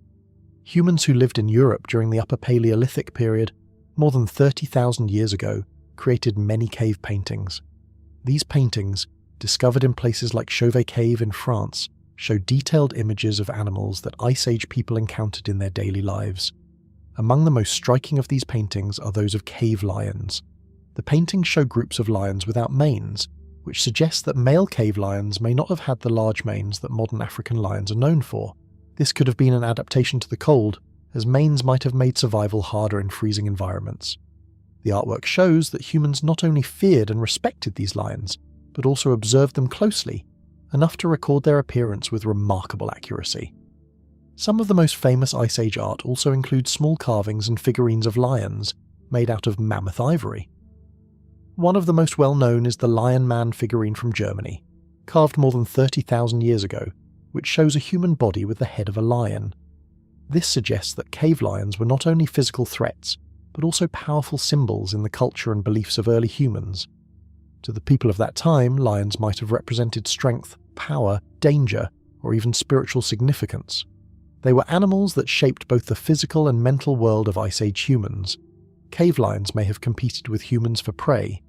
Humans who lived in Europe during the Upper Paleolithic period, more than 30,000 years ago, created many cave paintings. These paintings, discovered in places like Chauvet Cave in France, show detailed images of animals that Ice Age people encountered in their daily lives. Among the most striking of these paintings are those of cave lions. The paintings show groups of lions without manes, which suggests that male cave lions may not have had the large manes that modern African lions are known for. This could have been an adaptation to the cold, as manes might have made survival harder in freezing environments. The artwork shows that humans not only feared and respected these lions, but also observed them closely, enough to record their appearance with remarkable accuracy. Some of the most famous Ice Age art also include small carvings and figurines of lions, made out of mammoth ivory. One of the most well-known is the Lion Man figurine from Germany, carved more than 30,000 years ago, which shows a human body with the head of a lion. This suggests that cave lions were not only physical threats, but also powerful symbols in the culture and beliefs of early humans. To the people of that time, lions might have represented strength, power, danger, or even spiritual significance. They were animals that shaped both the physical and mental world of Ice Age humans. Cave lions may have competed with humans for prey.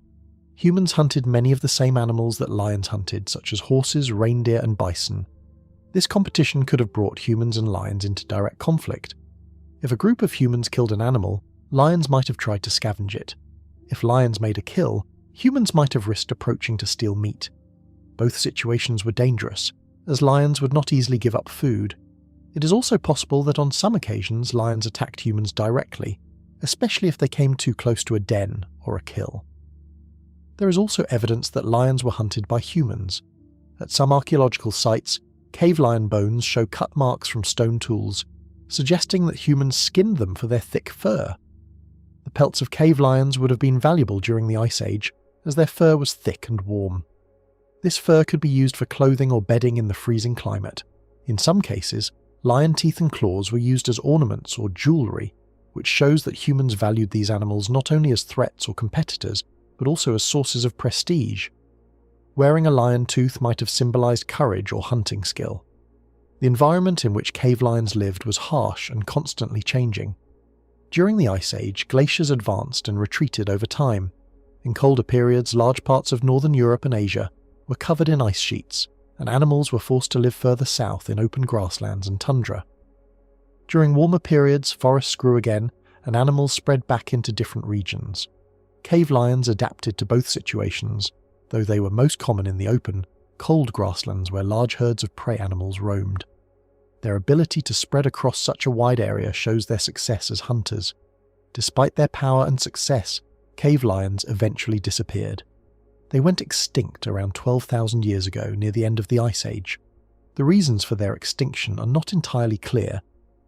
Humans hunted many of the same animals that lions hunted, such as horses, reindeer, and bison. This competition could have brought humans and lions into direct conflict. If a group of humans killed an animal, lions might have tried to scavenge it. If lions made a kill, humans might have risked approaching to steal meat. Both situations were dangerous, as lions would not easily give up food. It is also possible that on some occasions lions attacked humans directly, especially if they came too close to a den or a kill. There is also evidence that lions were hunted by humans. At some archaeological sites, cave lion bones show cut marks from stone tools, suggesting that humans skinned them for their thick fur. The pelts of cave lions would have been valuable during the Ice Age, as their fur was thick and warm. This fur could be used for clothing or bedding in the freezing climate. In some cases, lion teeth and claws were used as ornaments or jewellery, which shows that humans valued these animals not only as threats or competitors, but also as sources of prestige. Wearing a lion tooth might have symbolised courage or hunting skill. The environment in which cave lions lived was harsh and constantly changing. During the Ice Age, glaciers advanced and retreated over time. In colder periods, large parts of northern Europe and Asia were covered in ice sheets, and animals were forced to live further south in open grasslands and tundra. During warmer periods, forests grew again, and animals spread back into different regions. Cave lions adapted to both situations, though they were most common in the open, cold grasslands where large herds of prey animals roamed. Their ability to spread across such a wide area shows their success as hunters. Despite their power and success, cave lions eventually disappeared. They went extinct around 12,000 years ago near the end of the Ice Age. The reasons for their extinction are not entirely clear,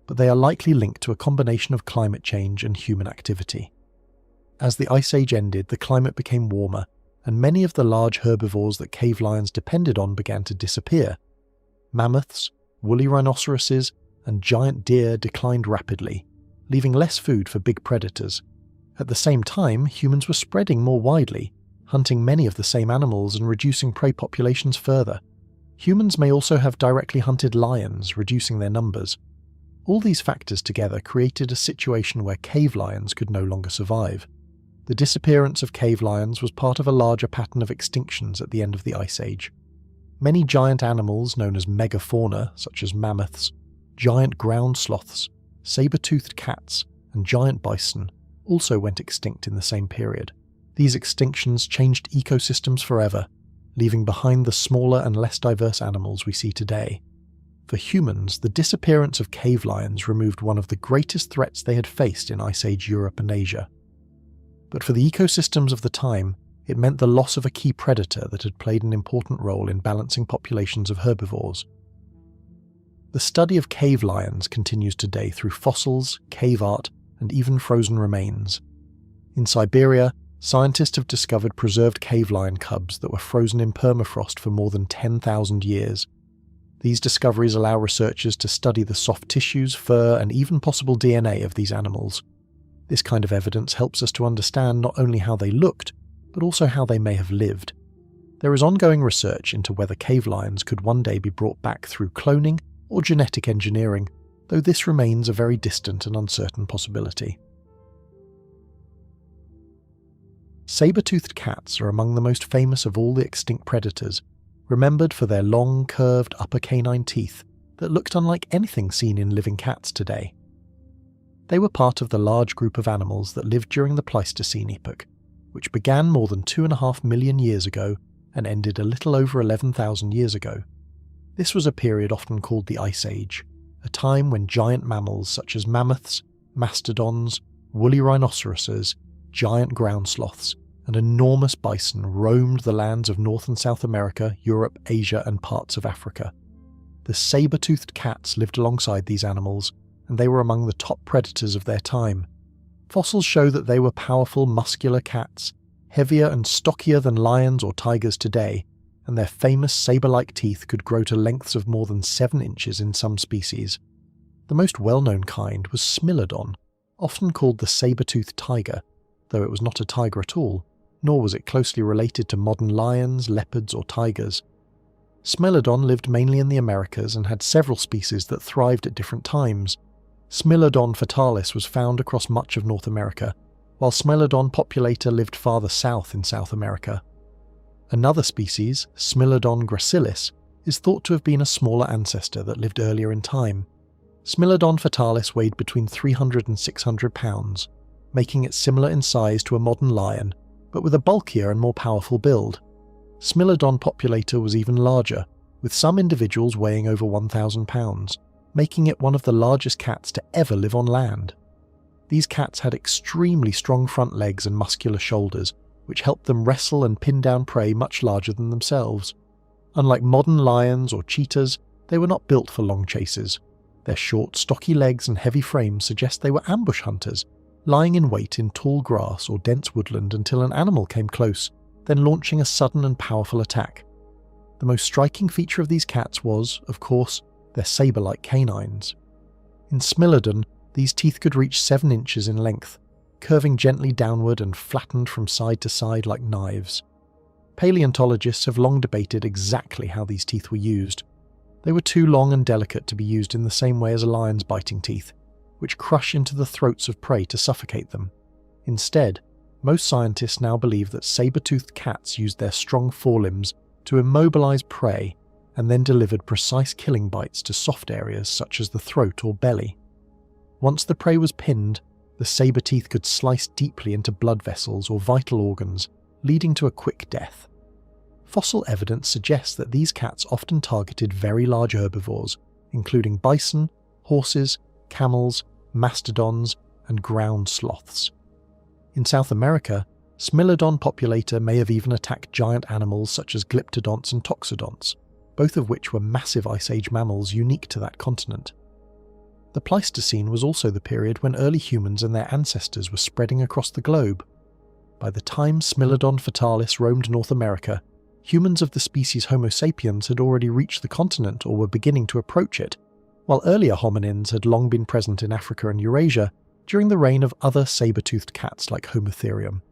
but they are likely linked to a combination of climate change and human activity. As the Ice Age ended, the climate became warmer, and many of the large herbivores that cave lions depended on began to disappear. Mammoths, woolly rhinoceroses, and giant deer declined rapidly, leaving less food for big predators. At the same time, humans were spreading more widely, hunting many of the same animals and reducing prey populations further. Humans may also have directly hunted lions, reducing their numbers. All these factors together created a situation where cave lions could no longer survive. The disappearance of cave lions was part of a larger pattern of extinctions at the end of the Ice Age. Many giant animals known as megafauna, such as mammoths, giant ground sloths, saber-toothed cats, and giant bison, also went extinct in the same period. These extinctions changed ecosystems forever, leaving behind the smaller and less diverse animals we see today. For humans, the disappearance of cave lions removed one of the greatest threats they had faced in Ice Age Europe and Asia. But for the ecosystems of the time, it meant the loss of a key predator that had played an important role in balancing populations of herbivores. The study of cave lions continues today through fossils, cave art, and even frozen remains. In Siberia, scientists have discovered preserved cave lion cubs that were frozen in permafrost for more than 10,000 years. These discoveries allow researchers to study the soft tissues, fur, and even possible DNA of these animals. This kind of evidence helps us to understand not only how they looked, but also how they may have lived. There is ongoing research into whether cave lions could one day be brought back through cloning or genetic engineering, though this remains a very distant and uncertain possibility. Saber-toothed cats are among the most famous of all the extinct predators, remembered for their long, curved upper canine teeth that looked unlike anything seen in living cats today. They were part of the large group of animals that lived during the Pleistocene epoch, which began more than 2.5 million years ago and ended a little over 11,000 years ago. This was a period often called the Ice Age, a time when giant mammals such as mammoths, mastodons, woolly rhinoceroses, giant ground sloths, and enormous bison roamed the lands of North and South America, Europe, Asia, and parts of Africa. The saber-toothed cats lived alongside these animals, and they were among the top predators of their time. Fossils show that they were powerful, muscular cats, heavier and stockier than lions or tigers today, and their famous saber-like teeth could grow to lengths of more than 7 inches in some species. The most well-known kind was Smilodon, often called the saber-toothed tiger, though it was not a tiger at all, nor was it closely related to modern lions, leopards, or tigers. Smilodon lived mainly in the Americas and had several species that thrived at different times. Smilodon fatalis was found across much of North America, while Smilodon populator lived farther south in South America. Another species, Smilodon gracilis, is thought to have been a smaller ancestor that lived earlier in time. Smilodon fatalis weighed between 300 and 600 pounds, making it similar in size to a modern lion, but with a bulkier and more powerful build. Smilodon populator was even larger, with some individuals weighing over 1,000 pounds, making it one of the largest cats to ever live on land. These cats had extremely strong front legs and muscular shoulders, which helped them wrestle and pin down prey much larger than themselves. Unlike modern lions or cheetahs, they were not built for long chases. Their short, stocky legs and heavy frames suggest they were ambush hunters, lying in wait in tall grass or dense woodland until an animal came close, then launching a sudden and powerful attack. The most striking feature of these cats was, of course, their saber-like canines. In Smilodon, these teeth could reach 7 inches in length, curving gently downward and flattened from side to side like knives. Paleontologists have long debated exactly how these teeth were used. They were too long and delicate to be used in the same way as a lion's biting teeth, which crush into the throats of prey to suffocate them. Instead, most scientists now believe that saber-toothed cats used their strong forelimbs to immobilize prey and then delivered precise killing bites to soft areas such as the throat or belly. Once the prey was pinned, the saber teeth could slice deeply into blood vessels or vital organs, leading to a quick death. Fossil evidence suggests that these cats often targeted very large herbivores, including bison, horses, camels, mastodons, and ground sloths. In South America, Smilodon populator may have even attacked giant animals such as glyptodonts and toxodonts, both of which were massive Ice Age mammals unique to that continent. The Pleistocene was also the period when early humans and their ancestors were spreading across the globe. By the time Smilodon fatalis roamed North America, humans of the species Homo sapiens had already reached the continent or were beginning to approach it, while earlier hominins had long been present in Africa and Eurasia during the reign of other saber-toothed cats like Homotherium.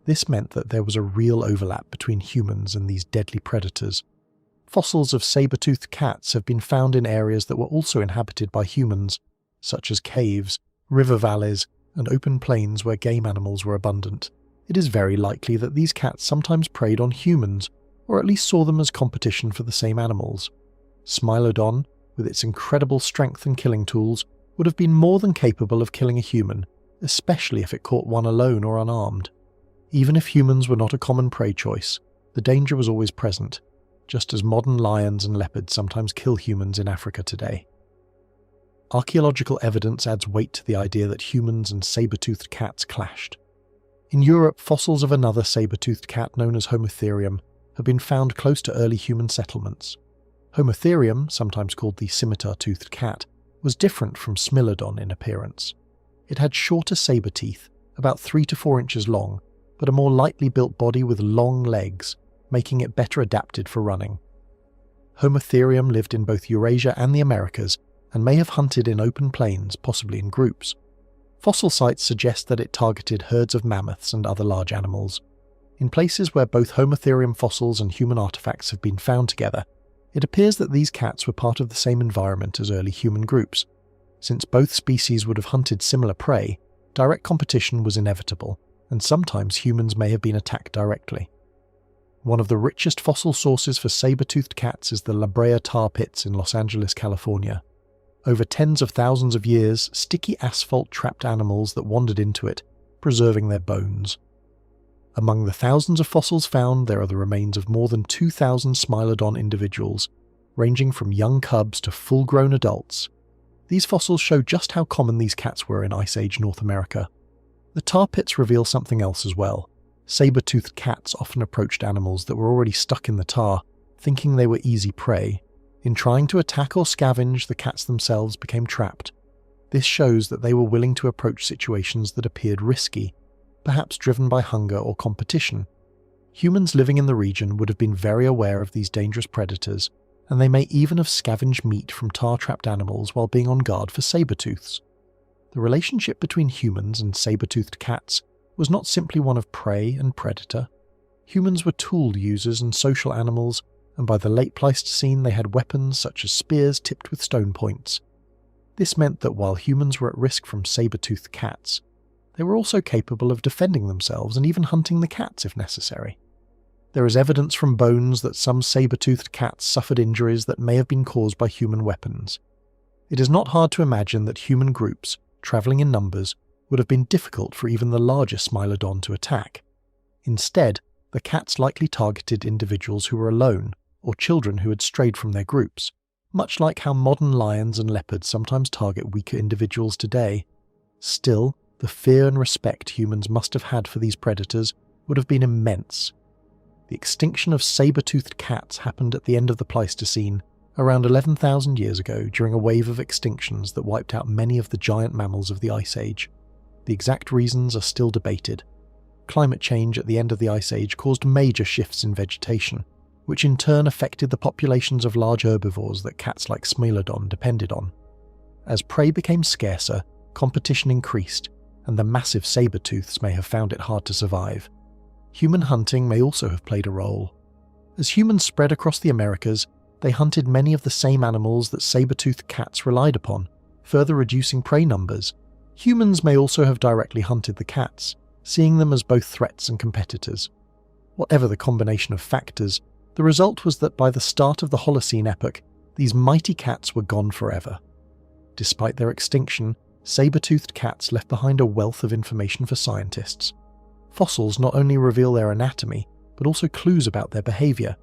This meant that there was a real overlap between humans and these deadly predators. Fossils of saber-toothed cats have been found in areas that were also inhabited by humans, such as caves, river valleys, and open plains where game animals were abundant. It is very likely that these cats sometimes preyed on humans, or at least saw them as competition for the same animals. Smilodon, with its incredible strength and killing tools, would have been more than capable of killing a human, especially if it caught one alone or unarmed. Even if humans were not a common prey choice, the danger was always present, just as modern lions and leopards sometimes kill humans in Africa today. Archaeological evidence adds weight to the idea that humans and saber-toothed cats clashed. In Europe, fossils of another saber-toothed cat known as Homotherium have been found close to early human settlements. Homotherium, sometimes called the scimitar-toothed cat, was different from Smilodon in appearance. It had shorter saber teeth, about 3 to 4 inches long, but a more lightly built body with long legs, making it better adapted for running. Homotherium lived in both Eurasia and the Americas, and may have hunted in open plains, possibly in groups. Fossil sites suggest that it targeted herds of mammoths and other large animals. In places where both Homotherium fossils and human artifacts have been found together, it appears that these cats were part of the same environment as early human groups. Since both species would have hunted similar prey, direct competition was inevitable, and sometimes humans may have been attacked directly. One of the richest fossil sources for saber-toothed cats is the La Brea tar pits in Los Angeles, California. Over tens of thousands of years, sticky asphalt trapped animals that wandered into it, preserving their bones. Among the thousands of fossils found, there are the remains of more than 2,000 Smilodon individuals, ranging from young cubs to full-grown adults. These fossils show just how common these cats were in Ice Age North America. The tar pits reveal something else as well. Saber-toothed cats often approached animals that were already stuck in the tar, thinking they were easy prey. In trying to attack or scavenge, the cats themselves became trapped. This shows that they were willing to approach situations that appeared risky, perhaps driven by hunger or competition. Humans living in the region would have been very aware of these dangerous predators, and they may even have scavenged meat from tar-trapped animals while being on guard for saber-tooths. The relationship between humans and saber-toothed cats was not simply one of prey and predator. Humans were tool users and social animals, and by the late Pleistocene they had weapons such as spears tipped with stone points. This meant that while humans were at risk from saber-toothed cats, they were also capable of defending themselves and even hunting the cats if necessary. There is evidence from bones that some saber-toothed cats suffered injuries that may have been caused by human weapons. It is not hard to imagine that human groups, travelling in numbers, would have been difficult for even the largest Smilodon to attack. Instead, the cats likely targeted individuals who were alone, or children who had strayed from their groups, much like how modern lions and leopards sometimes target weaker individuals today. Still, the fear and respect humans must have had for these predators would have been immense. The extinction of saber-toothed cats happened at the end of the Pleistocene, around 11,000 years ago, during a wave of extinctions that wiped out many of the giant mammals of the Ice Age. The exact reasons are still debated. Climate change at the end of the Ice Age caused major shifts in vegetation, which in turn affected the populations of large herbivores that cats like Smilodon depended on. As prey became scarcer, competition increased, and the massive saber-tooths may have found it hard to survive. Human hunting may also have played a role. As humans spread across the Americas, they hunted many of the same animals that saber-toothed cats relied upon, further reducing prey numbers. Humans may also have directly hunted the cats, seeing them as both threats and competitors. Whatever the combination of factors, the result was that by the start of the Holocene epoch, these mighty cats were gone forever. Despite their extinction, saber-toothed cats left behind a wealth of information for scientists. Fossils not only reveal their anatomy, but also clues about their behaviour.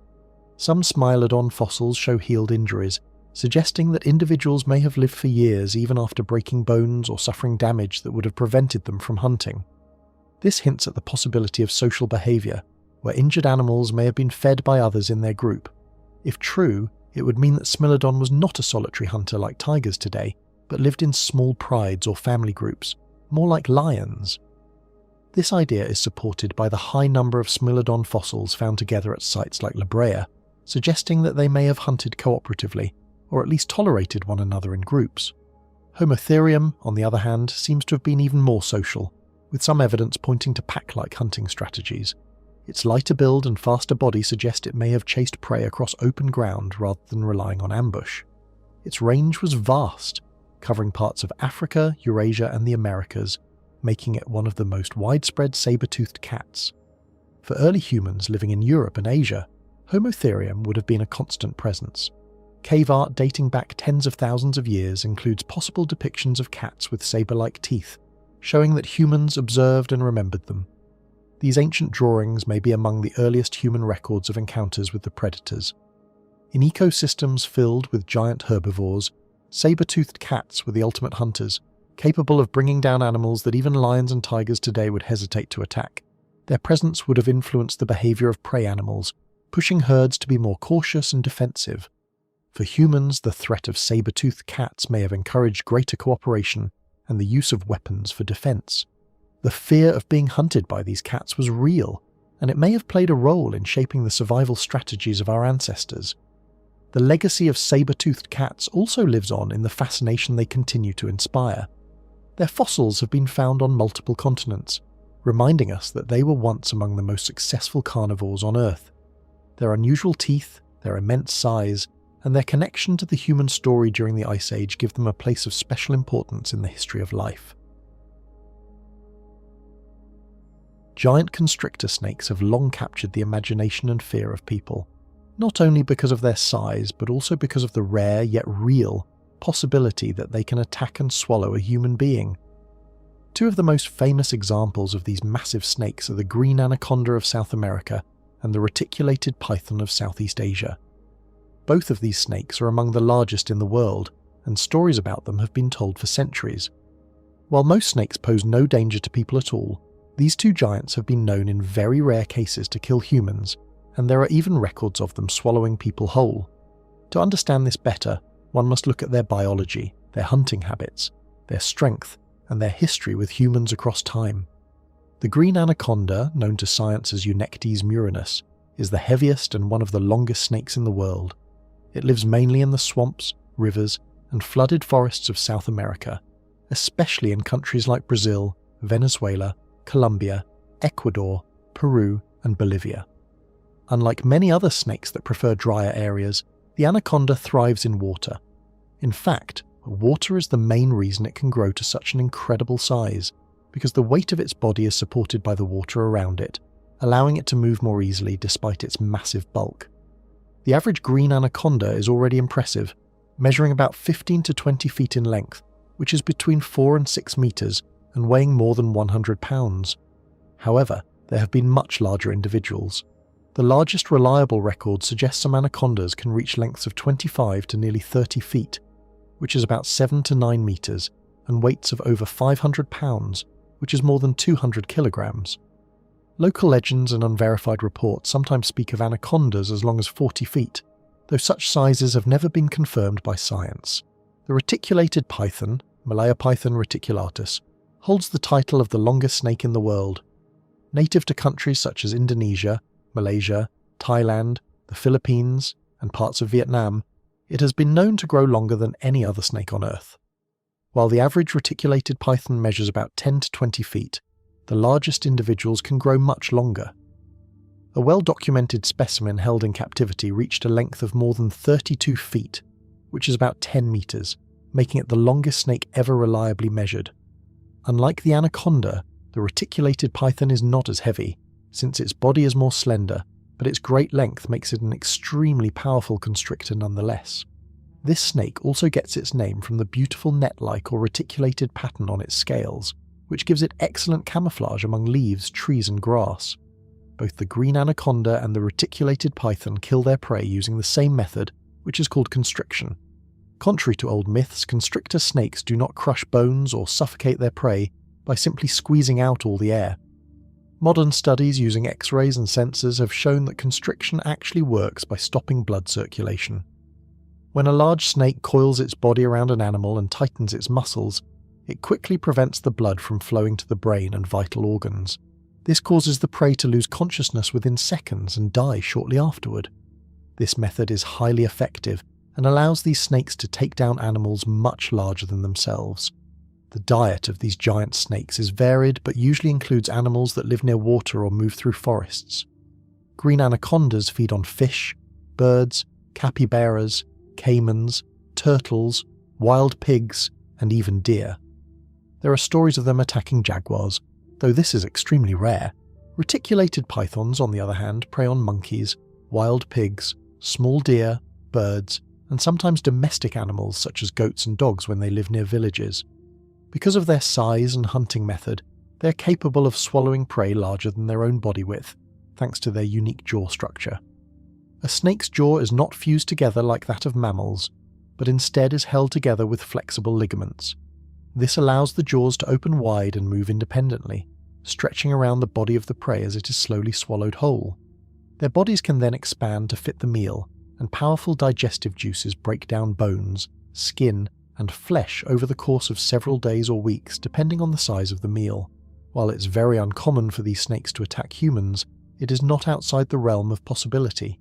Some Smilodon fossils show healed injuries, suggesting that individuals may have lived for years even after breaking bones or suffering damage that would have prevented them from hunting. This hints at the possibility of social behaviour, where injured animals may have been fed by others in their group. If true, it would mean that Smilodon was not a solitary hunter like tigers today, but lived in small prides or family groups, more like lions. This idea is supported by the high number of Smilodon fossils found together at sites like La Brea, suggesting that they may have hunted cooperatively, or at least tolerated one another in groups. Homotherium, on the other hand, seems to have been even more social, with some evidence pointing to pack-like hunting strategies. Its lighter build and faster body suggest it may have chased prey across open ground rather than relying on ambush. Its range was vast, covering parts of Africa, Eurasia and the Americas, making it one of the most widespread saber-toothed cats. For early humans living in Europe and Asia, Homotherium would have been a constant presence. Cave art dating back tens of thousands of years includes possible depictions of cats with saber-like teeth, showing that humans observed and remembered them. These ancient drawings may be among the earliest human records of encounters with the predators. In ecosystems filled with giant herbivores, saber-toothed cats were the ultimate hunters, capable of bringing down animals that even lions and tigers today would hesitate to attack. Their presence would have influenced the behavior of prey animals, pushing herds to be more cautious and defensive. For humans, the threat of saber-toothed cats may have encouraged greater cooperation and the use of weapons for defense. The fear of being hunted by these cats was real, and it may have played a role in shaping the survival strategies of our ancestors. The legacy of saber-toothed cats also lives on in the fascination they continue to inspire. Their fossils have been found on multiple continents, reminding us that they were once among the most successful carnivores on Earth. Their unusual teeth, their immense size, and their connection to the human story during the Ice Age give them a place of special importance in the history of life. Giant constrictor snakes have long captured the imagination and fear of people, not only because of their size, but also because of the rare yet real possibility that they can attack and swallow a human being. Two of the most famous examples of these massive snakes are the green anaconda of South America and the reticulated python of Southeast Asia. Both of these snakes are among the largest in the world, and stories about them have been told for centuries. While most snakes pose no danger to people at all, these two giants have been known in very rare cases to kill humans, and there are even records of them swallowing people whole. To understand this better, one must look at their biology, their hunting habits, their strength, and their history with humans across time. The green anaconda, known to science as Eunectes murinus, is the heaviest and one of the longest snakes in the world. It lives mainly in the swamps, rivers, and flooded forests of South America, especially in countries like Brazil, Venezuela, Colombia, Ecuador, Peru, and Bolivia. Unlike many other snakes that prefer drier areas, the anaconda thrives in water. In fact, water is the main reason it can grow to such an incredible size, because the weight of its body is supported by the water around it, allowing it to move more easily despite its massive bulk. The average green anaconda is already impressive, measuring about 15 to 20 feet in length, which is between 4 and 6 meters, and weighing more than 100 pounds. However, there have been much larger individuals. The largest reliable record suggests some anacondas can reach lengths of 25 to nearly 30 feet, which is about 7 to 9 meters, and weights of over 500 pounds, which is more than 200 kilograms. Local legends and unverified reports sometimes speak of anacondas as long as 40 feet, though such sizes have never been confirmed by science. The reticulated python, Python reticulatus, holds the title of the longest snake in the world. Native to countries such as Indonesia, Malaysia, Thailand, the Philippines, and parts of Vietnam, it has been known to grow longer than any other snake on Earth. While the average reticulated python measures about 10 to 20 feet, the largest individuals can grow much longer. A well-documented specimen held in captivity reached a length of more than 32 feet, which is about 10 meters, making it the longest snake ever reliably measured. Unlike the anaconda, the reticulated python is not as heavy, since its body is more slender, but its great length makes it an extremely powerful constrictor nonetheless. This snake also gets its name from the beautiful net-like or reticulated pattern on its scales, which gives it excellent camouflage among leaves, trees and grass. Both the green anaconda and the reticulated python kill their prey using the same method, which is called constriction. Contrary to old myths, constrictor snakes do not crush bones or suffocate their prey by simply squeezing out all the air. Modern studies using X-rays and sensors have shown that constriction actually works by stopping blood circulation. When a large snake coils its body around an animal and tightens its muscles, it quickly prevents the blood from flowing to the brain and vital organs. This causes the prey to lose consciousness within seconds and die shortly afterward. This method is highly effective and allows these snakes to take down animals much larger than themselves. The diet of these giant snakes is varied but usually includes animals that live near water or move through forests. green anacondas feed on fish, birds, capybaras, caimans, turtles, wild pigs, and even deer. There are stories of them attacking jaguars, though this is extremely rare. Reticulated pythons, on the other hand, prey on monkeys, wild pigs, small deer, birds, and sometimes domestic animals such as goats and dogs when they live near villages. Because of their size and hunting method, they are capable of swallowing prey larger than their own body width, thanks to their unique jaw structure. A snake's jaw is not fused together like that of mammals, but instead is held together with flexible ligaments. This allows the jaws to open wide and move independently, stretching around the body of the prey as it is slowly swallowed whole. Their bodies can then expand to fit the meal, and powerful digestive juices break down bones, skin, and flesh over the course of several days or weeks depending on the size of the meal. While it's very uncommon for these snakes to attack humans, it is not outside the realm of possibility.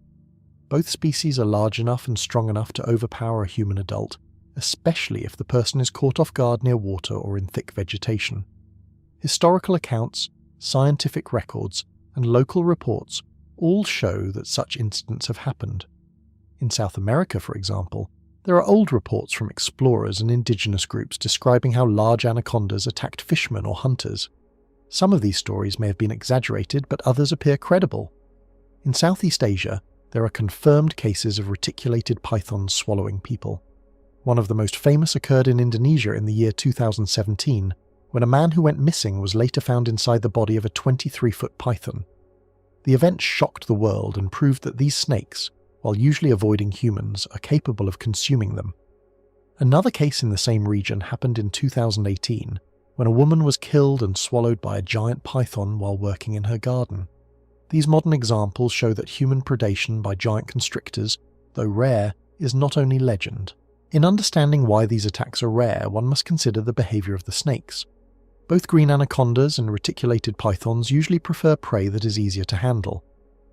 Both species are large enough and strong enough to overpower a human adult, especially if the person is caught off guard near water or in thick vegetation. Historical accounts, scientific records, and local reports all show that such incidents have happened. In South America, for example, there are old reports from explorers and indigenous groups describing how large anacondas attacked fishermen or hunters. Some of these stories may have been exaggerated, but others appear credible. In Southeast Asia, there are confirmed cases of reticulated pythons swallowing people. One of the most famous occurred in Indonesia in the year 2017, when a man who went missing was later found inside the body of a 23-foot python. The event shocked the world and proved that these snakes, while usually avoiding humans, are capable of consuming them. Another case in the same region happened in 2018, when a woman was killed and swallowed by a giant python while working in her garden. These modern examples show that human predation by giant constrictors, though rare, is not only legend. In understanding why these attacks are rare, one must consider the behavior of the snakes. Both green anacondas and reticulated pythons usually prefer prey that is easier to handle.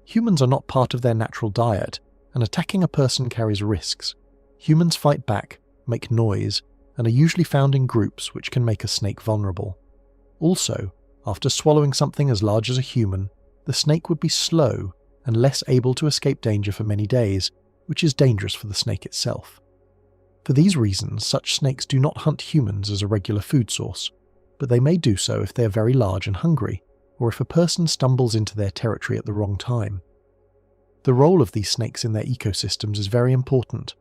Humans are not part of their natural diet, and attacking a person carries risks. Humans fight back, make noise, and are usually found in groups, which can make a snake vulnerable. Also, after swallowing something as large as a human, the snake would be slow and less able to escape danger for many days, which is dangerous for the snake itself. For these reasons, such snakes do not hunt humans as a regular food source, but they may do so if they are very large and hungry, or if a person stumbles into their territory at the wrong time. The role of these snakes in their ecosystems is very important.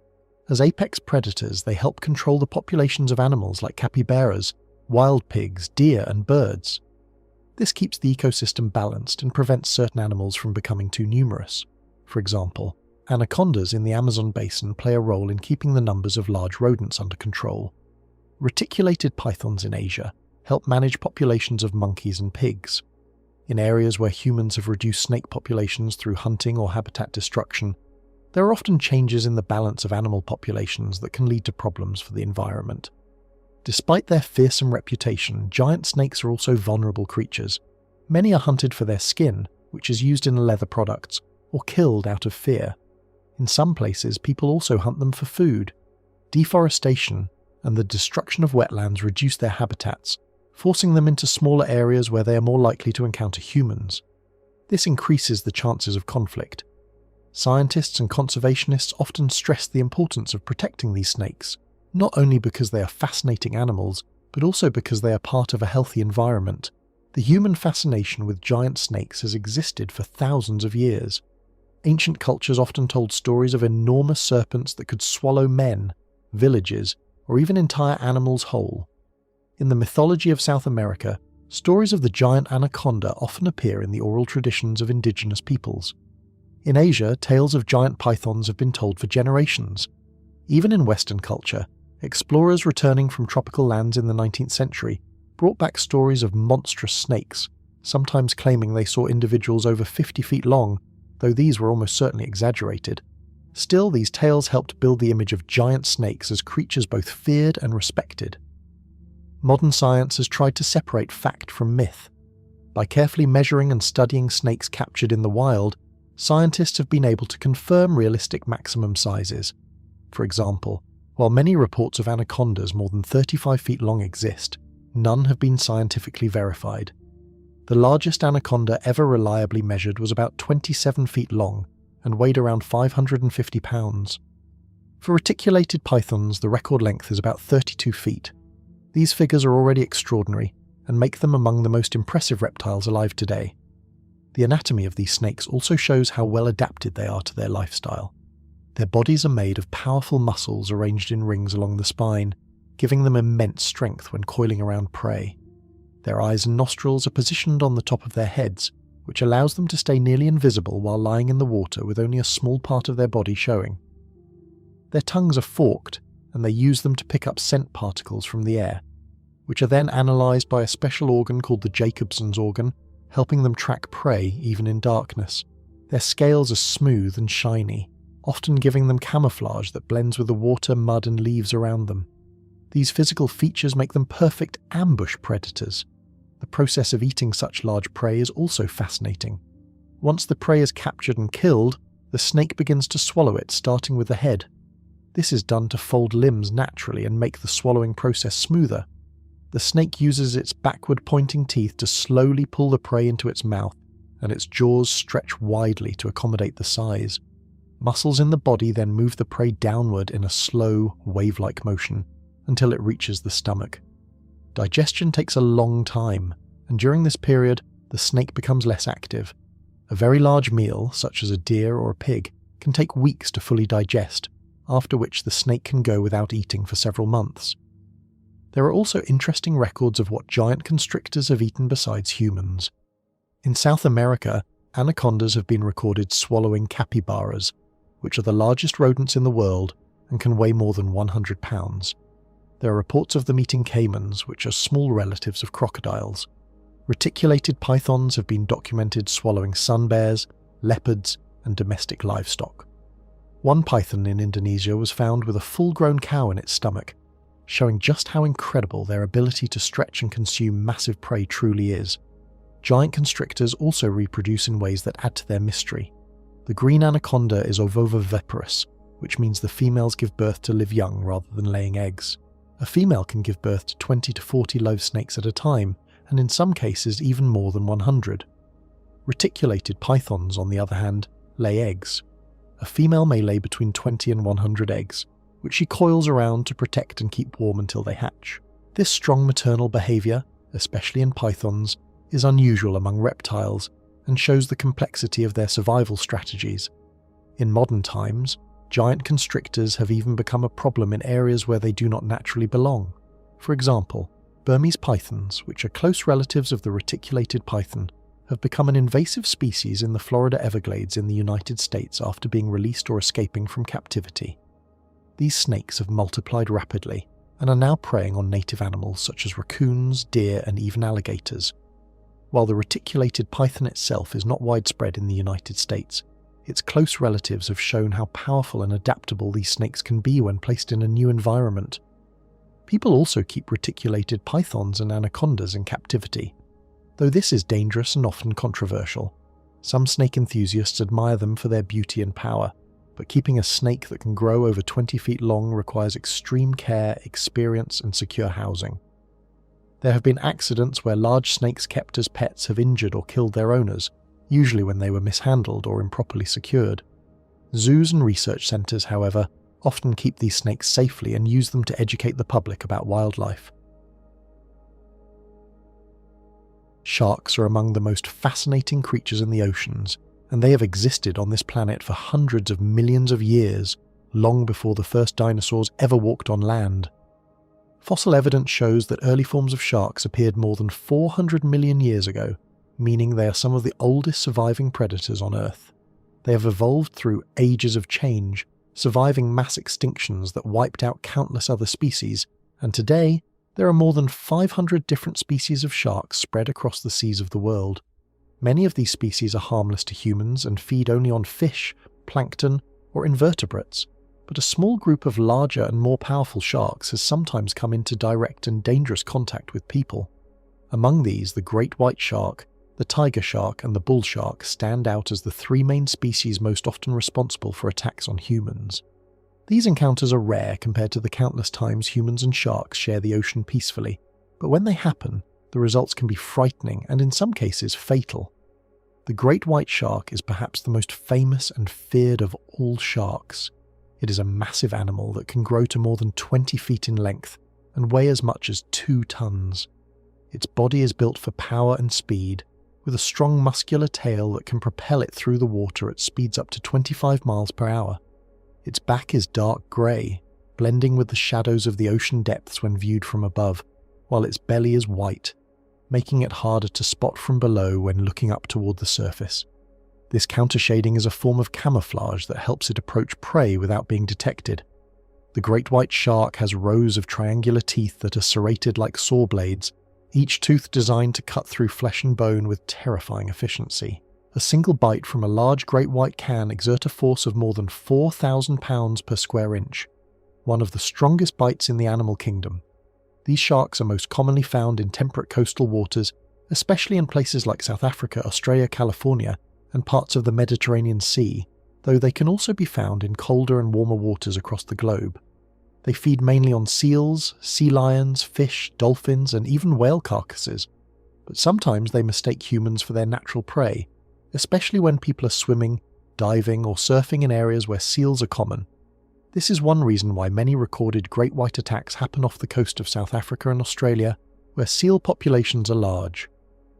As apex predators, they help control the populations of animals like capybaras, wild pigs, deer, and birds. This keeps the ecosystem balanced and prevents certain animals from becoming too numerous. For example, anacondas in the Amazon basin play a role in keeping the numbers of large rodents under control. Reticulated pythons in Asia help manage populations of monkeys and pigs. In areas where humans have reduced snake populations through hunting or habitat destruction, there are often changes in the balance of animal populations that can lead to problems for the environment. Despite their fearsome reputation, giant snakes are also vulnerable creatures. Many are hunted for their skin, which is used in leather products, or killed out of fear. In some places, people also hunt them for food. Deforestation and the destruction of wetlands reduce their habitats, forcing them into smaller areas where they are more likely to encounter humans. This increases the chances of conflict. Scientists and conservationists often stress the importance of protecting these snakes, not only because they are fascinating animals, but also because they are part of a healthy environment. The human fascination with giant snakes has existed for thousands of years. Ancient cultures often told stories of enormous serpents that could swallow men, villages, or even entire animals whole. In the mythology of South America, stories of the giant anaconda often appear in the oral traditions of indigenous peoples. In Asia, tales of giant pythons have been told for generations. Even in Western culture, explorers returning from tropical lands in the 19th century brought back stories of monstrous snakes, sometimes claiming they saw individuals over 50 feet long, though these were almost certainly exaggerated. Still, these tales helped build the image of giant snakes as creatures both feared and respected. Modern science has tried to separate fact from myth. By carefully measuring and studying snakes captured in the wild, scientists have been able to confirm realistic maximum sizes. For example, while many reports of anacondas more than 35 feet long exist, none have been scientifically verified. The largest anaconda ever reliably measured was about 27 feet long and weighed around 550 pounds. For reticulated pythons, the record length is about 32 feet. These figures are already extraordinary and make them among the most impressive reptiles alive today. The anatomy of these snakes also shows how well adapted they are to their lifestyle. Their bodies are made of powerful muscles arranged in rings along the spine, giving them immense strength when coiling around prey. Their eyes and nostrils are positioned on the top of their heads, which allows them to stay nearly invisible while lying in the water with only a small part of their body showing. Their tongues are forked, and they use them to pick up scent particles from the air, which are then analysed by a special organ called the Jacobson's organ, helping them track prey even in darkness. Their scales are smooth and shiny, often giving them camouflage that blends with the water, mud and leaves around them. These physical features make them perfect ambush predators. The process of eating such large prey is also fascinating. Once the prey is captured and killed, the snake begins to swallow it, starting with the head. This is done to fold limbs naturally and make the swallowing process smoother. The snake uses its backward-pointing teeth to slowly pull the prey into its mouth, and its jaws stretch widely to accommodate the size. Muscles in the body then move the prey downward in a slow, wave-like motion until it reaches the stomach. Digestion takes a long time, and during this period, the snake becomes less active. A very large meal, such as a deer or a pig, can take weeks to fully digest, after which the snake can go without eating for several months. There are also interesting records of what giant constrictors have eaten besides humans. In South America, anacondas have been recorded swallowing capybaras, which are the largest rodents in the world and can weigh more than 100 pounds. There are reports of them eating caimans, which are small relatives of crocodiles. Reticulated pythons have been documented swallowing sun bears, leopards, and domestic livestock. One python in Indonesia was found with a full-grown cow in its stomach, showing just how incredible their ability to stretch and consume massive prey truly is. Giant constrictors also reproduce in ways that add to their mystery. The green anaconda is ovoviviparous, which means the females give birth to live young rather than laying eggs. A female can give birth to 20 to 40 live snakes at a time, and in some cases even more than 100. Reticulated pythons, on the other hand, lay eggs. A female may lay between 20 and 100 eggs, which she coils around to protect and keep warm until they hatch. This strong maternal behaviour, especially in pythons, is unusual among reptiles and shows the complexity of their survival strategies. In modern times, giant constrictors have even become a problem in areas where they do not naturally belong. For example, Burmese pythons, which are close relatives of the reticulated python, have become an invasive species in the Florida Everglades in the United States after being released or escaping from captivity. These snakes have multiplied rapidly and are now preying on native animals such as raccoons, deer, and even alligators. While the reticulated python itself is not widespread in the United States, its close relatives have shown how powerful and adaptable these snakes can be when placed in a new environment. People also keep reticulated pythons and anacondas in captivity, though this is dangerous and often controversial. Some snake enthusiasts admire them for their beauty and power, but keeping a snake that can grow over 20 feet long requires extreme care, experience, and secure housing. There have been accidents where large snakes kept as pets have injured or killed their owners, usually when they were mishandled or improperly secured. Zoos and research centres, however, often keep these snakes safely and use them to educate the public about wildlife. Sharks are among the most fascinating creatures in the oceans, and they have existed on this planet for hundreds of millions of years, long before the first dinosaurs ever walked on land. Fossil evidence shows that early forms of sharks appeared more than 400 million years ago, meaning they are some of the oldest surviving predators on Earth. They have evolved through ages of change, surviving mass extinctions that wiped out countless other species, and today there are more than 500 different species of sharks spread across the seas of the world. Many of these species are harmless to humans and feed only on fish, plankton, or invertebrates, but a small group of larger and more powerful sharks has sometimes come into direct and dangerous contact with people. Among these, the great white shark, the tiger shark, and the bull shark stand out as the three main species most often responsible for attacks on humans. These encounters are rare compared to the countless times humans and sharks share the ocean peacefully, but when they happen, The results can be frightening and in some cases fatal. The great white shark is perhaps the most famous and feared of all sharks. It is a massive animal that can grow to more than 20 feet in length and weigh as much as 2 tons. Its body is built for power and speed, with a strong muscular tail that can propel it through the water at speeds up to 25 miles per hour. Its back is dark grey, blending with the shadows of the ocean depths when viewed from above, while its belly is white, making it harder to spot from below when looking up toward the surface. This countershading is a form of camouflage that helps it approach prey without being detected. The great white shark has rows of triangular teeth that are serrated like saw blades, each tooth designed to cut through flesh and bone with terrifying efficiency. A single bite from a large great white can exert a force of more than 4,000 pounds per square inch, one of the strongest bites in the animal kingdom. These sharks are most commonly found in temperate coastal waters, especially in places like South Africa, Australia, California, and parts of the Mediterranean Sea, though they can also be found in colder and warmer waters across the globe. They feed mainly on seals, sea lions, fish, dolphins, and even whale carcasses, but sometimes they mistake humans for their natural prey, especially when people are swimming, diving, or surfing in areas where seals are common. This is one reason why many recorded great white attacks happen off the coast of South Africa and Australia, where seal populations are large.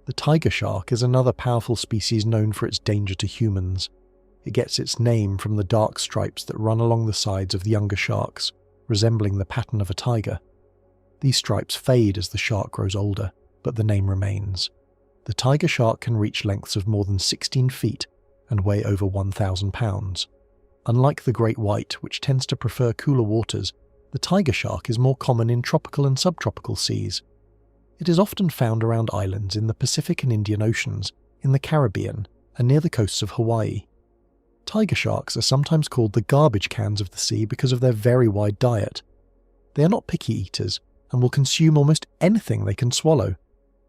The tiger shark is another powerful species known for its danger to humans. It gets its name from the dark stripes that run along the sides of the younger sharks, resembling the pattern of a tiger. These stripes fade as the shark grows older, but the name remains. The tiger shark can reach lengths of more than 16 feet and weigh over 1,000 pounds. Unlike the great white, which tends to prefer cooler waters, the tiger shark is more common in tropical and subtropical seas. It is often found around islands in the Pacific and Indian Oceans, in the Caribbean, and near the coasts of Hawaii. Tiger sharks are sometimes called the garbage cans of the sea because of their very wide diet. They are not picky eaters and will consume almost anything they can swallow.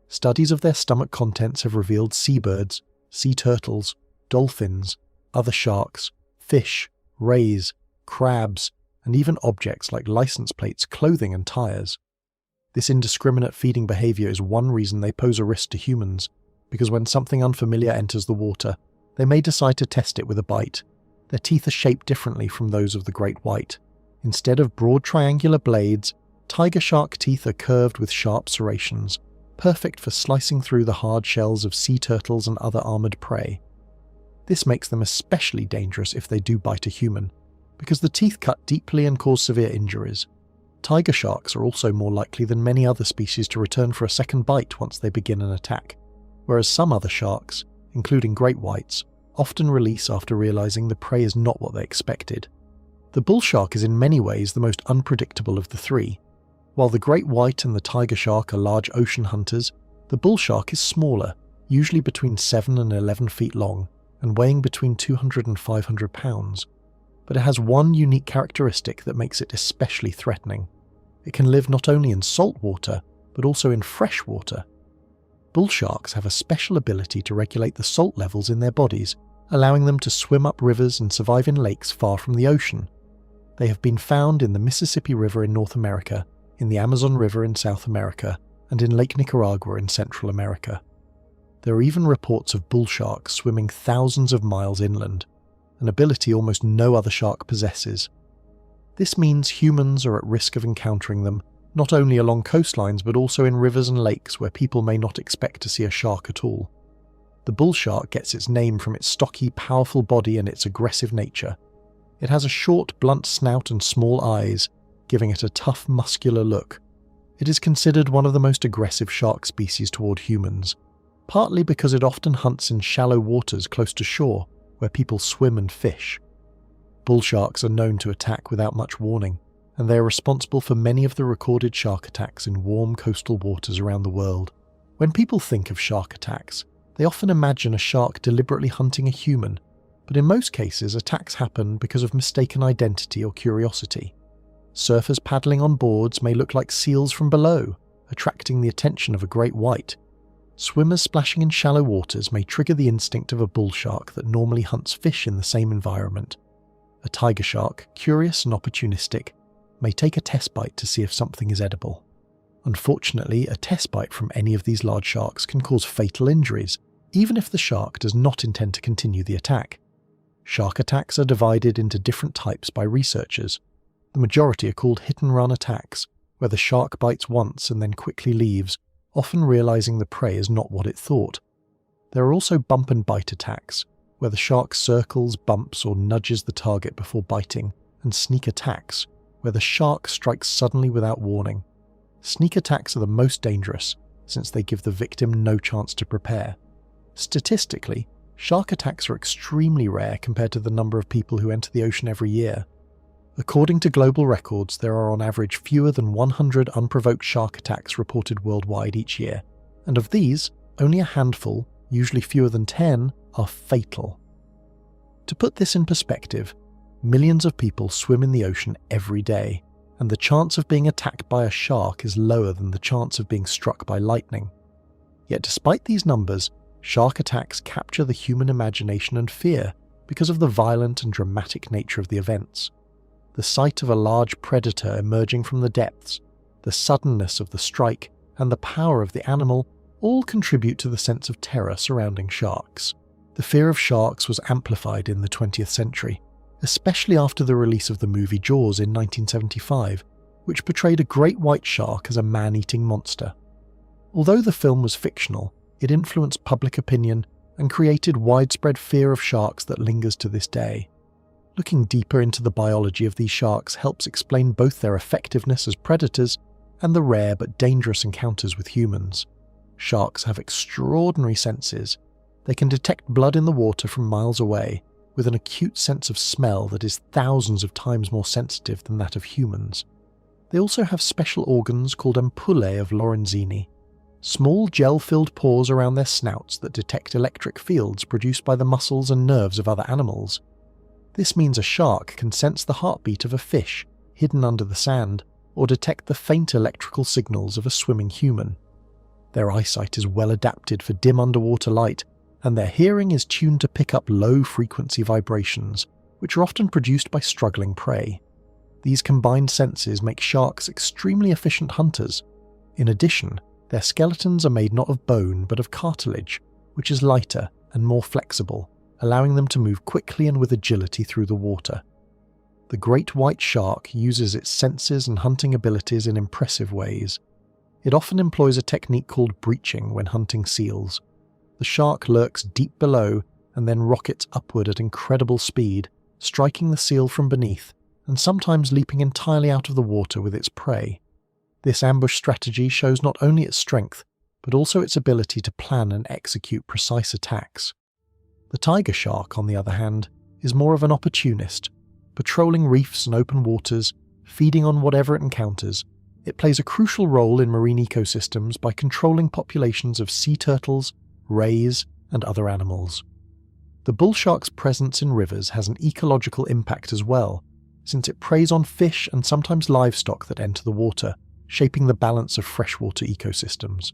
Studies of their stomach contents have revealed seabirds, sea turtles, dolphins, other sharks, fish, rays, crabs, and even objects like license plates, clothing, and tires. This indiscriminate feeding behavior is one reason they pose a risk to humans, because when something unfamiliar enters the water, they may decide to test it with a bite. Their teeth are shaped differently from those of the great white. Instead of broad triangular blades, tiger shark teeth are curved with sharp serrations, perfect for slicing through the hard shells of sea turtles and other armored prey. This makes them especially dangerous if they do bite a human, because the teeth cut deeply and cause severe injuries. Tiger sharks are also more likely than many other species to return for a second bite once they begin an attack, whereas some other sharks, including great whites, often release after realizing the prey is not what they expected. The bull shark is in many ways the most unpredictable of the three. While the great white and the tiger shark are large ocean hunters, the bull shark is smaller, usually between 7 and 11 feet long, and weighing between 200 and 500 pounds. But it has one unique characteristic that makes it especially threatening. It can live not only in salt water, but also in fresh water. Bull sharks have a special ability to regulate the salt levels in their bodies, allowing them to swim up rivers and survive in lakes far from the ocean. They have been found in the Mississippi River in North America, in the Amazon River in South America, and in Lake Nicaragua in Central America. There are even reports of bull sharks swimming thousands of miles inland, an ability almost no other shark possesses. This means humans are at risk of encountering them, not only along coastlines but also in rivers and lakes where people may not expect to see a shark at all. The bull shark gets its name from its stocky, powerful body and its aggressive nature. It has a short, blunt snout and small eyes, giving it a tough, muscular look. It is considered one of the most aggressive shark species toward humans, partly because it often hunts in shallow waters close to shore, where people swim and fish. Bull sharks are known to attack without much warning, and they are responsible for many of the recorded shark attacks in warm coastal waters around the world. When people think of shark attacks, they often imagine a shark deliberately hunting a human, but in most cases attacks happen because of mistaken identity or curiosity. Surfers paddling on boards may look like seals from below, attracting the attention of a great white. Swimmers splashing in shallow waters may trigger the instinct of a bull shark that normally hunts fish in the same environment. A tiger shark, curious and opportunistic, may take a test bite to see if something is edible. Unfortunately, a test bite from any of these large sharks can cause fatal injuries, even if the shark does not intend to continue the attack. Shark attacks are divided into different types by researchers. The majority are called hit-and-run attacks, where the shark bites once and then quickly leaves, often realizing the prey is not what it thought. There are also bump-and-bite attacks, where the shark circles, bumps, or nudges the target before biting, and sneak attacks, where the shark strikes suddenly without warning. Sneak attacks are the most dangerous, since they give the victim no chance to prepare. Statistically, shark attacks are extremely rare compared to the number of people who enter the ocean every year. According to global records, there are on average fewer than 100 unprovoked shark attacks reported worldwide each year, and of these, only a handful, usually fewer than 10, are fatal. To put this in perspective, millions of people swim in the ocean every day, and the chance of being attacked by a shark is lower than the chance of being struck by lightning. Yet despite these numbers, shark attacks capture the human imagination and fear because of the violent and dramatic nature of the events. The sight of a large predator emerging from the depths, the suddenness of the strike, and the power of the animal all contribute to the sense of terror surrounding sharks. The fear of sharks was amplified in the 20th century, especially after the release of the movie Jaws in 1975, which portrayed a great white shark as a man-eating monster. Although the film was fictional, it influenced public opinion and created widespread fear of sharks that lingers to this day. Looking deeper into the biology of these sharks helps explain both their effectiveness as predators and the rare but dangerous encounters with humans. Sharks have extraordinary senses. They can detect blood in the water from miles away, with an acute sense of smell that is thousands of times more sensitive than that of humans. They also have special organs called ampullae of Lorenzini, small gel-filled pores around their snouts that detect electric fields produced by the muscles and nerves of other animals. This means a shark can sense the heartbeat of a fish hidden under the sand, or detect the faint electrical signals of a swimming human. Their eyesight is well adapted for dim underwater light, and their hearing is tuned to pick up low-frequency vibrations, which are often produced by struggling prey. These combined senses make sharks extremely efficient hunters. In addition, their skeletons are made not of bone but of cartilage, which is lighter and more flexible, allowing them to move quickly and with agility through the water. The great white shark uses its senses and hunting abilities in impressive ways. It often employs a technique called breaching when hunting seals. The shark lurks deep below and then rockets upward at incredible speed, striking the seal from beneath and sometimes leaping entirely out of the water with its prey. This ambush strategy shows not only its strength, but also its ability to plan and execute precise attacks. The tiger shark, on the other hand, is more of an opportunist. Patrolling reefs and open waters, feeding on whatever it encounters, it plays a crucial role in marine ecosystems by controlling populations of sea turtles, rays, and other animals. The bull shark's presence in rivers has an ecological impact as well, since it preys on fish and sometimes livestock that enter the water, shaping the balance of freshwater ecosystems.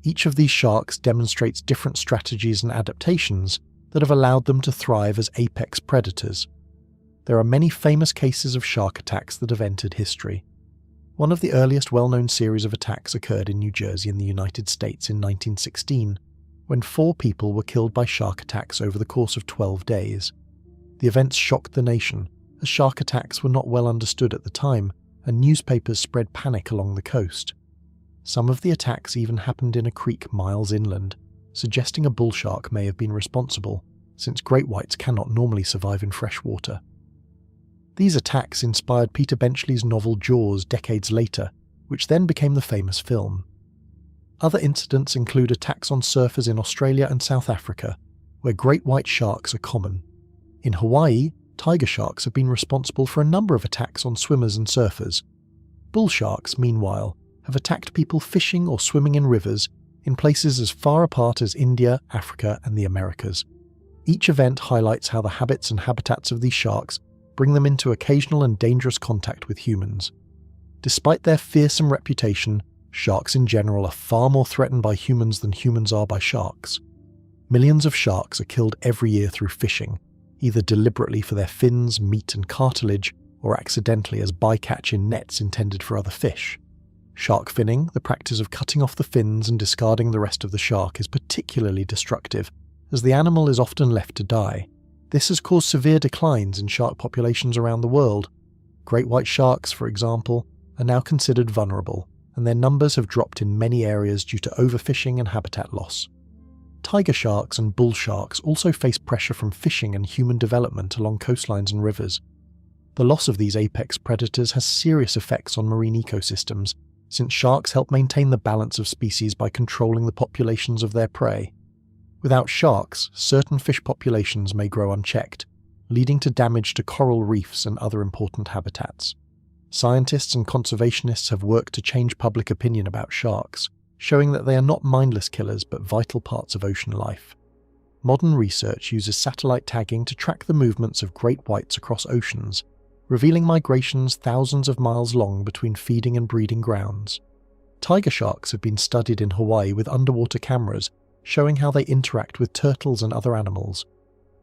Each of these sharks demonstrates different strategies and adaptations that have allowed them to thrive as apex predators. There are many famous cases of shark attacks that have entered history. One of the earliest well-known series of attacks occurred in New Jersey in the United States in 1916, when 4 people were killed by shark attacks over the course of 12 days. The events shocked the nation, as shark attacks were not well understood at the time, and newspapers spread panic along the coast. Some of the attacks even happened in a creek miles inland, suggesting a bull shark may have been responsible, since great whites cannot normally survive in fresh water. These attacks inspired Peter Benchley's novel Jaws decades later, which then became the famous film. Other incidents include attacks on surfers in Australia and South Africa, where great white sharks are common. In Hawaii, tiger sharks have been responsible for a number of attacks on swimmers and surfers. Bull sharks, meanwhile, have attacked people fishing or swimming in rivers in places as far apart as India, Africa, and the Americas. Each event highlights how the habits and habitats of these sharks bring them into occasional and dangerous contact with humans. Despite their fearsome reputation, sharks in general are far more threatened by humans than humans are by sharks. Millions of sharks are killed every year through fishing, either deliberately for their fins, meat, and cartilage, or accidentally as bycatch in nets intended for other fish. Shark finning, the practice of cutting off the fins and discarding the rest of the shark, is particularly destructive, as the animal is often left to die. This has caused severe declines in shark populations around the world. Great white sharks, for example, are now considered vulnerable, and their numbers have dropped in many areas due to overfishing and habitat loss. Tiger sharks and bull sharks also face pressure from fishing and human development along coastlines and rivers. The loss of these apex predators has serious effects on marine ecosystems, since sharks help maintain the balance of species by controlling the populations of their prey. Without sharks, certain fish populations may grow unchecked, leading to damage to coral reefs and other important habitats. Scientists and conservationists have worked to change public opinion about sharks, showing that they are not mindless killers but vital parts of ocean life. Modern research uses satellite tagging to track the movements of great whites across oceans, revealing migrations thousands of miles long between feeding and breeding grounds. Tiger sharks have been studied in Hawaii with underwater cameras, showing how they interact with turtles and other animals.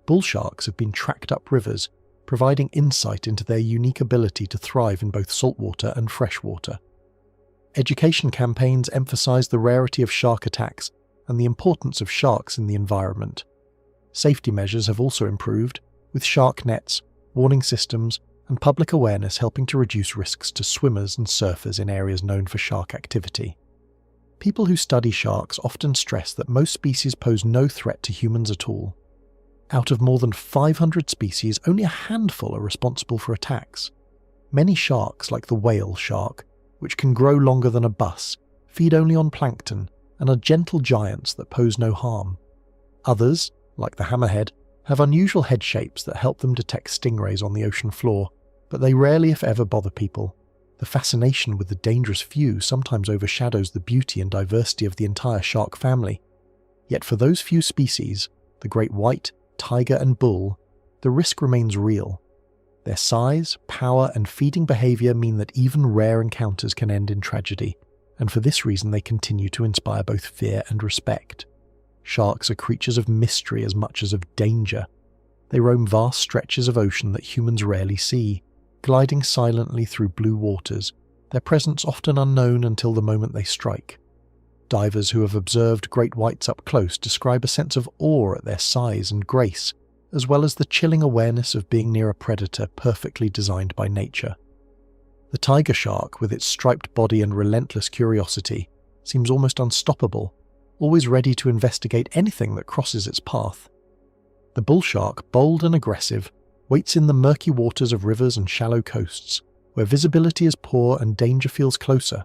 Bull sharks have been tracked up rivers, providing insight into their unique ability to thrive in both saltwater and freshwater. Education campaigns emphasize the rarity of shark attacks and the importance of sharks in the environment. Safety measures have also improved, with shark nets, warning systems, and public awareness helping to reduce risks to swimmers and surfers in areas known for shark activity. People who study sharks often stress that most species pose no threat to humans at all. Out of more than 500 species, only a handful are responsible for attacks. Many sharks, like the whale shark, which can grow longer than a bus, feed only on plankton and are gentle giants that pose no harm. Others, like the hammerhead, have unusual head shapes that help them detect stingrays on the ocean floor, but they rarely if ever bother people. The fascination with the dangerous few sometimes overshadows the beauty and diversity of the entire shark family. Yet for those few species, the great white, tiger and bull, the risk remains real. Their size, power and feeding behaviour mean that even rare encounters can end in tragedy, and for this reason they continue to inspire both fear and respect. Sharks are creatures of mystery as much as of danger. They roam vast stretches of ocean that humans rarely see, gliding silently through blue waters, their presence often unknown until the moment they strike. Divers who have observed great whites up close describe a sense of awe at their size and grace, as well as the chilling awareness of being near a predator perfectly designed by nature. The tiger shark, with its striped body and relentless curiosity, seems almost unstoppable, always ready to investigate anything that crosses its path. The bull shark, bold and aggressive, waits in the murky waters of rivers and shallow coasts, where visibility is poor and danger feels closer.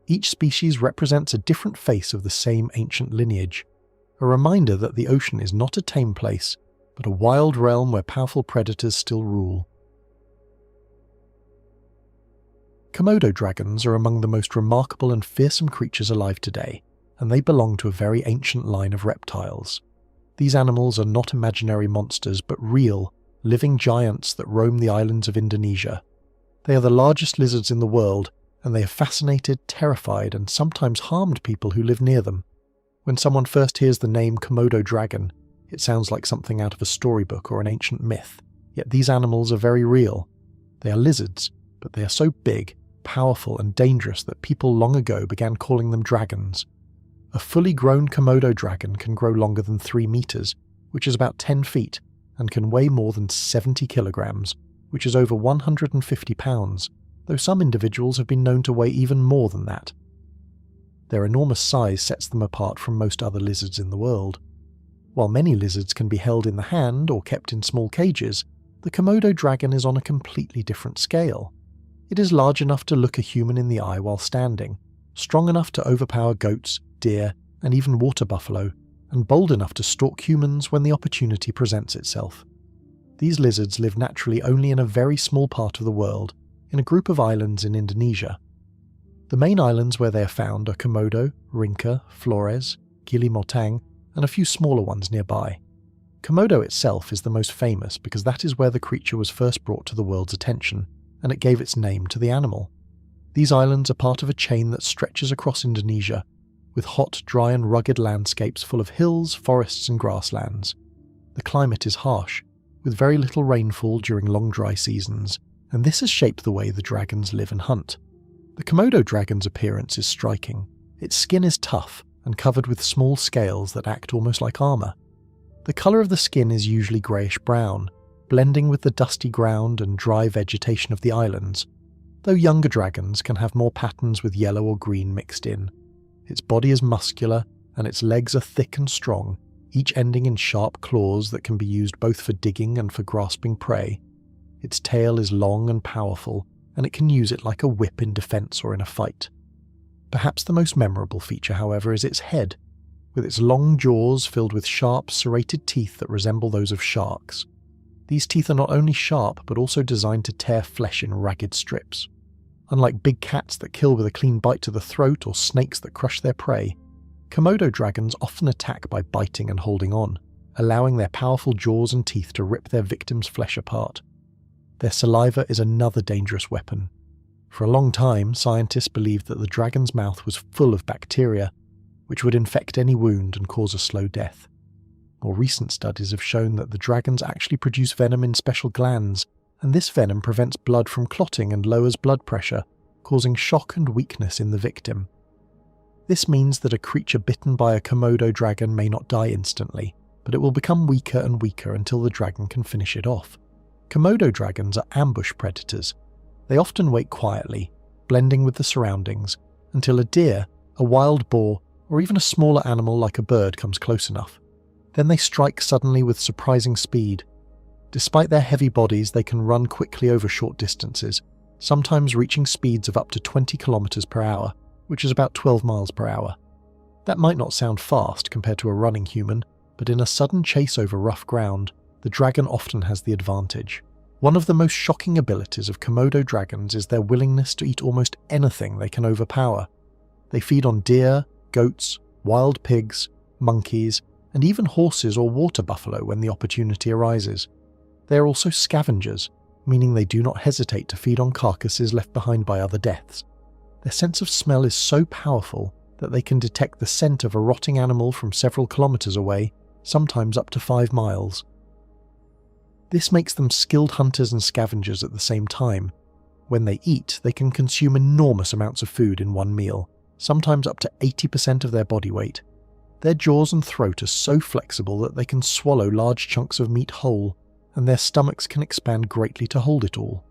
Each species represents a different face of the same ancient lineage, a reminder that the ocean is not a tame place, but a wild realm where powerful predators still rule. Komodo dragons are among the most remarkable and fearsome creatures alive today, and they belong to a very ancient line of reptiles. These animals are not imaginary monsters, but real, living giants that roam the islands of Indonesia. They are the largest lizards in the world, and they have fascinated, terrified, and sometimes harmed people who live near them. When someone first hears the name Komodo dragon, it sounds like something out of a storybook or an ancient myth, yet these animals are very real. They are lizards, but they are so big, powerful, and dangerous that people long ago began calling them dragons. A fully grown Komodo dragon can grow longer than 3 meters, which is about 10 feet, and can weigh more than 70 kilograms, which is over 150 pounds, though some individuals have been known to weigh even more than that. Their enormous size sets them apart from most other lizards in the world. While many lizards can be held in the hand or kept in small cages, the Komodo dragon is on a completely different scale. It is large enough to look a human in the eye while standing, strong enough to overpower goats, deer, and even water buffalo, and bold enough to stalk humans when the opportunity presents itself. These lizards live naturally only in a very small part of the world, in a group of islands in Indonesia. The main islands where they are found are Komodo, Rinca, Flores, Gili Motang, and a few smaller ones nearby. Komodo itself is the most famous because that is where the creature was first brought to the world's attention, and it gave its name to the animal. These islands are part of a chain that stretches across Indonesia, with hot, dry and rugged landscapes full of hills, forests and grasslands. The climate is harsh, with very little rainfall during long dry seasons, and this has shaped the way the dragons live and hunt. The Komodo dragon's appearance is striking. Its skin is tough and covered with small scales that act almost like armour. The colour of the skin is usually greyish-brown, blending with the dusty ground and dry vegetation of the islands, though younger dragons can have more patterns with yellow or green mixed in. Its body is muscular, and its legs are thick and strong, each ending in sharp claws that can be used both for digging and for grasping prey. Its tail is long and powerful, and it can use it like a whip in defence or in a fight. Perhaps the most memorable feature, however, is its head, with its long jaws filled with sharp, serrated teeth that resemble those of sharks. These teeth are not only sharp, but also designed to tear flesh in ragged strips. Unlike big cats that kill with a clean bite to the throat or snakes that crush their prey, Komodo dragons often attack by biting and holding on, allowing their powerful jaws and teeth to rip their victims' flesh apart. Their saliva is another dangerous weapon. For a long time, scientists believed that the dragon's mouth was full of bacteria, which would infect any wound and cause a slow death. More recent studies have shown that the dragons actually produce venom in special glands, and this venom prevents blood from clotting and lowers blood pressure, causing shock and weakness in the victim. This means that a creature bitten by a Komodo dragon may not die instantly, but it will become weaker and weaker until the dragon can finish it off. Komodo dragons are ambush predators. They often wait quietly, blending with the surroundings, until a deer, a wild boar, or even a smaller animal like a bird comes close enough. Then they strike suddenly with surprising speed. Despite their heavy bodies, they can run quickly over short distances, sometimes reaching speeds of up to 20 kilometers per hour, which is about 12 miles per hour. That might not sound fast compared to a running human, but in a sudden chase over rough ground, the dragon often has the advantage. One of the most shocking abilities of Komodo dragons is their willingness to eat almost anything they can overpower. They feed on deer, goats, wild pigs, monkeys, and even horses or water buffalo when the opportunity arises. They are also scavengers, meaning they do not hesitate to feed on carcasses left behind by other deaths. Their sense of smell is so powerful that they can detect the scent of a rotting animal from several kilometers away, sometimes up to 5 miles. This makes them skilled hunters and scavengers at the same time. When they eat, they can consume enormous amounts of food in one meal, sometimes up to 80% of their body weight. Their jaws and throat are so flexible that they can swallow large chunks of meat whole, and their stomachs can expand greatly to hold it all.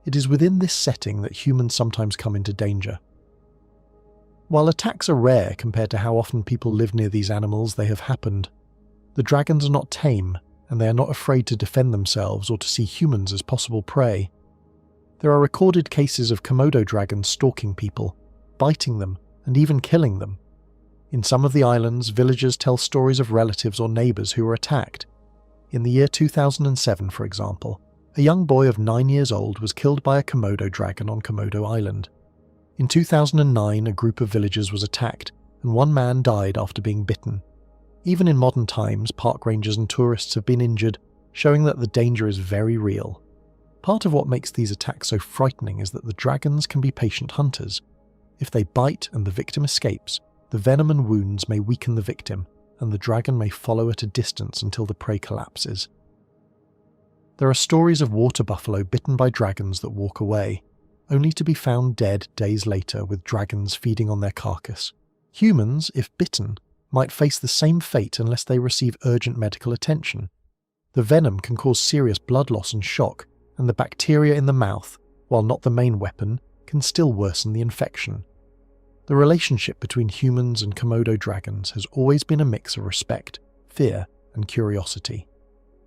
It is within this setting that humans sometimes come into danger. While attacks are rare compared to how often people live near these animals, they have happened. The dragons are not tame, and they are not afraid to defend themselves or to see humans as possible prey. There are recorded cases of Komodo dragons stalking people, biting them, and even killing them. In some of the islands, villagers tell stories of relatives or neighbours who were attacked. In the year 2007, for example, a young boy of 9 years old was killed by a Komodo dragon on Komodo Island. In 2009, a group of villagers was attacked, and one man died after being bitten. Even in modern times, park rangers and tourists have been injured, showing that the danger is very real. Part of what makes these attacks so frightening is that the dragons can be patient hunters. If they bite and the victim escapes, the venom and wounds may weaken the victim, and the dragon may follow at a distance until the prey collapses. There are stories of water buffalo bitten by dragons that walk away, only to be found dead days later with dragons feeding on their carcass. Humans, if bitten, might face the same fate unless they receive urgent medical attention. The venom can cause serious blood loss and shock, and the bacteria in the mouth, while not the main weapon, can still worsen the infection. The relationship between humans and Komodo dragons has always been a mix of respect, fear, and curiosity.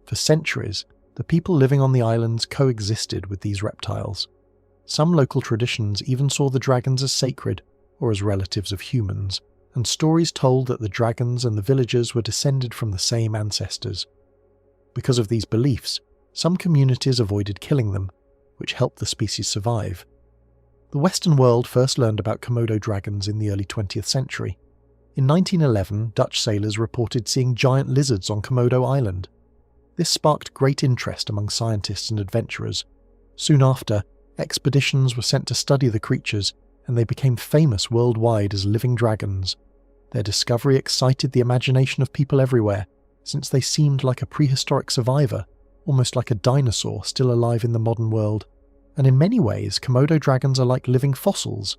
For centuries, the people living on the islands coexisted with these reptiles. Some local traditions even saw the dragons as sacred, or as relatives of humans, and stories told that the dragons and the villagers were descended from the same ancestors. Because of these beliefs, some communities avoided killing them, which helped the species survive. The Western world first learned about Komodo dragons in the early 20th century. In 1911, Dutch sailors reported seeing giant lizards on Komodo Island. This sparked great interest among scientists and adventurers. Soon after, expeditions were sent to study the creatures, and they became famous worldwide as living dragons. Their discovery excited the imagination of people everywhere, since they seemed like a prehistoric survivor, almost like a dinosaur still alive in the modern world, and in many ways Komodo dragons are like living fossils.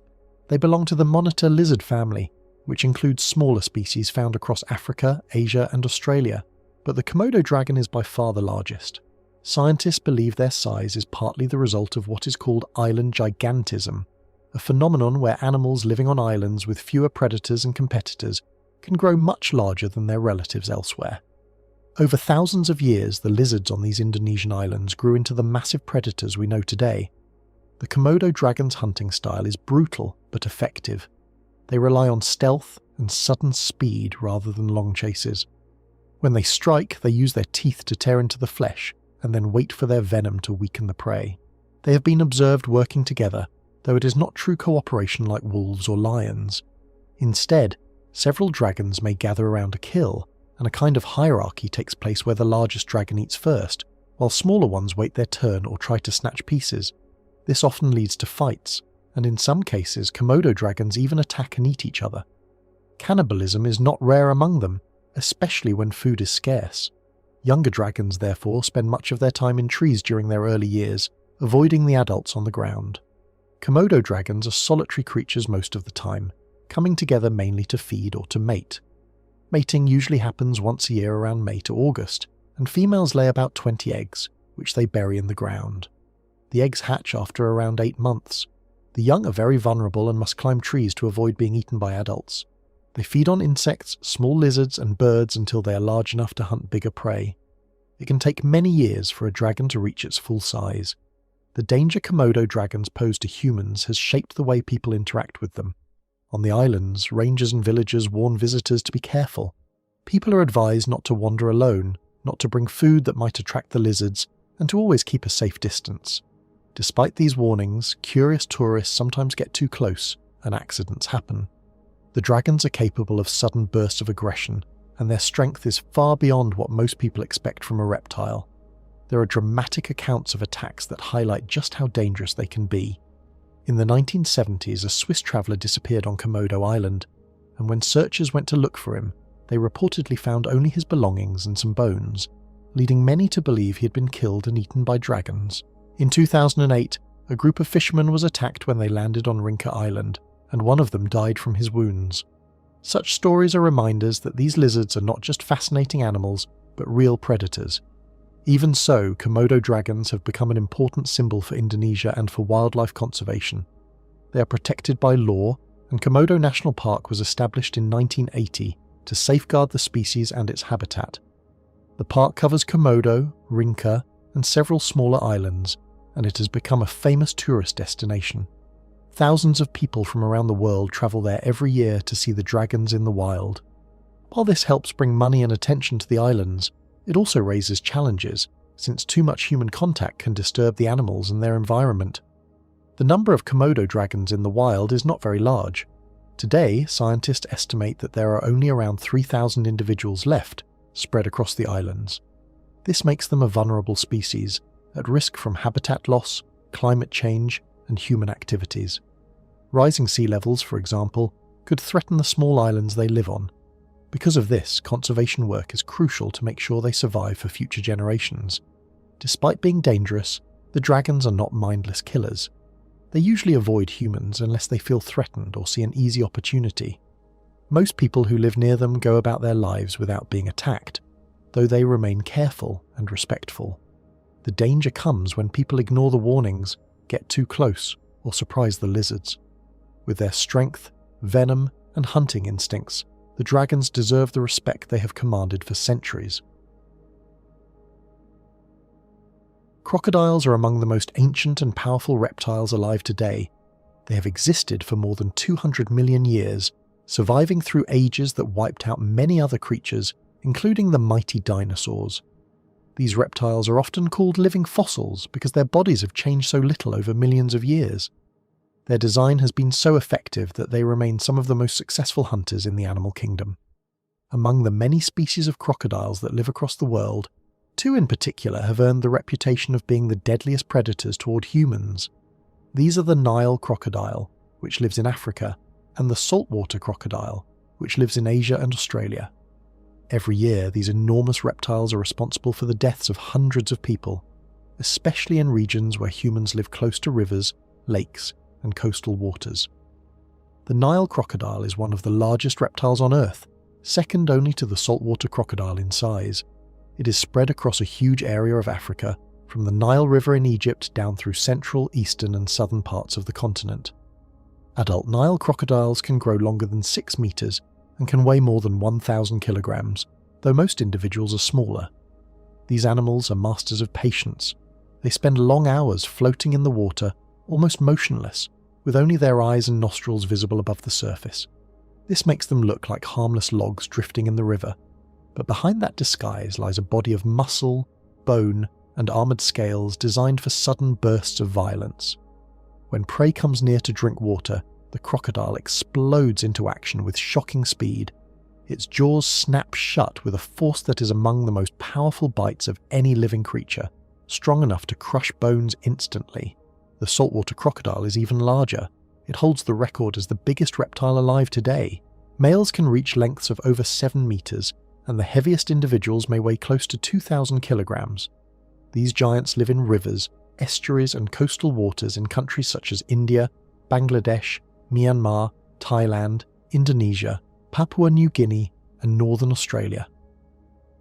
They belong to the monitor lizard family, which includes smaller species found across Africa, Asia and Australia, but the Komodo dragon is by far the largest. Scientists believe their size is partly the result of what is called island gigantism, a phenomenon where animals living on islands with fewer predators and competitors can grow much larger than their relatives elsewhere. Over thousands of years, the lizards on these Indonesian islands grew into the massive predators we know today. The Komodo dragon's hunting style is brutal but effective. They rely on stealth and sudden speed rather than long chases. When they strike, they use their teeth to tear into the flesh and then wait for their venom to weaken the prey. They have been observed working together, though it is not true cooperation like wolves or lions. Instead, several dragons may gather around a kill, and a kind of hierarchy takes place where the largest dragon eats first, while smaller ones wait their turn or try to snatch pieces. This often leads to fights, and in some cases Komodo dragons even attack and eat each other. Cannibalism is not rare among them, especially when food is scarce. Younger dragons, therefore, spend much of their time in trees during their early years, avoiding the adults on the ground. Komodo dragons are solitary creatures most of the time, coming together mainly to feed or to mate. Mating usually happens once a year around May to August, and females lay about 20 eggs, which they bury in the ground. The eggs hatch after around 8 months. The young are very vulnerable and must climb trees to avoid being eaten by adults. They feed on insects, small lizards and birds until they are large enough to hunt bigger prey. It can take many years for a dragon to reach its full size. The danger Komodo dragons pose to humans has shaped the way people interact with them. On the islands, rangers and villagers warn visitors to be careful. People are advised not to wander alone, not to bring food that might attract the lizards, and to always keep a safe distance. Despite these warnings, curious tourists sometimes get too close, and accidents happen. The dragons are capable of sudden bursts of aggression, and their strength is far beyond what most people expect from a reptile. There are dramatic accounts of attacks that highlight just how dangerous they can be. In the 1970s, a Swiss traveller disappeared on Komodo Island, and when searchers went to look for him, they reportedly found only his belongings and some bones, leading many to believe he had been killed and eaten by dragons. In 2008, a group of fishermen was attacked when they landed on Rinca Island, and one of them died from his wounds. Such stories are reminders that these lizards are not just fascinating animals, but real predators. Even so, Komodo dragons have become an important symbol for Indonesia and for wildlife conservation. They are protected by law, and Komodo National Park was established in 1980 to safeguard the species and its habitat. The park covers Komodo, Rinca, and several smaller islands, and it has become a famous tourist destination. Thousands of people from around the world travel there every year to see the dragons in the wild. While this helps bring money and attention to the islands, it also raises challenges, since too much human contact can disturb the animals and their environment. The number of Komodo dragons in the wild is not very large. Today, scientists estimate that there are only around 3,000 individuals left, spread across the islands. This makes them a vulnerable species, at risk from habitat loss, climate change, and human activities. Rising sea levels, for example, could threaten the small islands they live on. Because of this, conservation work is crucial to make sure they survive for future generations. Despite being dangerous, the dragons are not mindless killers. They usually avoid humans unless they feel threatened or see an easy opportunity. Most people who live near them go about their lives without being attacked, though they remain careful and respectful. The danger comes when people ignore the warnings, get too close, or surprise the lizards. With their strength, venom, and hunting instincts, the dragons deserve the respect they have commanded for centuries. Crocodiles are among the most ancient and powerful reptiles alive today. They have existed for more than 200 million years, surviving through ages that wiped out many other creatures, including the mighty dinosaurs. These reptiles are often called living fossils because their bodies have changed so little over millions of years. Their design has been so effective that they remain some of the most successful hunters in the animal kingdom. Among the many species of crocodiles that live across the world, 2 in particular have earned the reputation of being the deadliest predators toward humans. These are the Nile crocodile, which lives in Africa, and the saltwater crocodile, which lives in Asia and Australia. Every year, these enormous reptiles are responsible for the deaths of hundreds of people. especially in regions where humans live close to rivers, lakes, and coastal waters. The Nile crocodile is one of the largest reptiles on Earth, second only to the saltwater crocodile in size. It is spread across a huge area of Africa, from the Nile River in Egypt down through central, eastern, and southern parts of the continent. Adult Nile crocodiles can grow longer than 6 meters and can weigh more than 1,000 kilograms, though most individuals are smaller. These animals are masters of patience. They spend long hours floating in the water, almost motionless, with only their eyes and nostrils visible above the surface. This makes them look like harmless logs drifting in the river, but behind that disguise lies a body of muscle, bone, and armoured scales designed for sudden bursts of violence. When prey comes near to drink water, the crocodile explodes into action with shocking speed. Its jaws snap shut with a force that is among the most powerful bites of any living creature, strong enough to crush bones instantly. The saltwater crocodile is even larger. It holds the record as the biggest reptile alive today. Males can reach lengths of over 7 meters, and the heaviest individuals may weigh close to 2,000 kilograms. These giants live in rivers, estuaries, and coastal waters in countries such as India, Bangladesh, Myanmar, Thailand, Indonesia, Papua New Guinea, and northern Australia.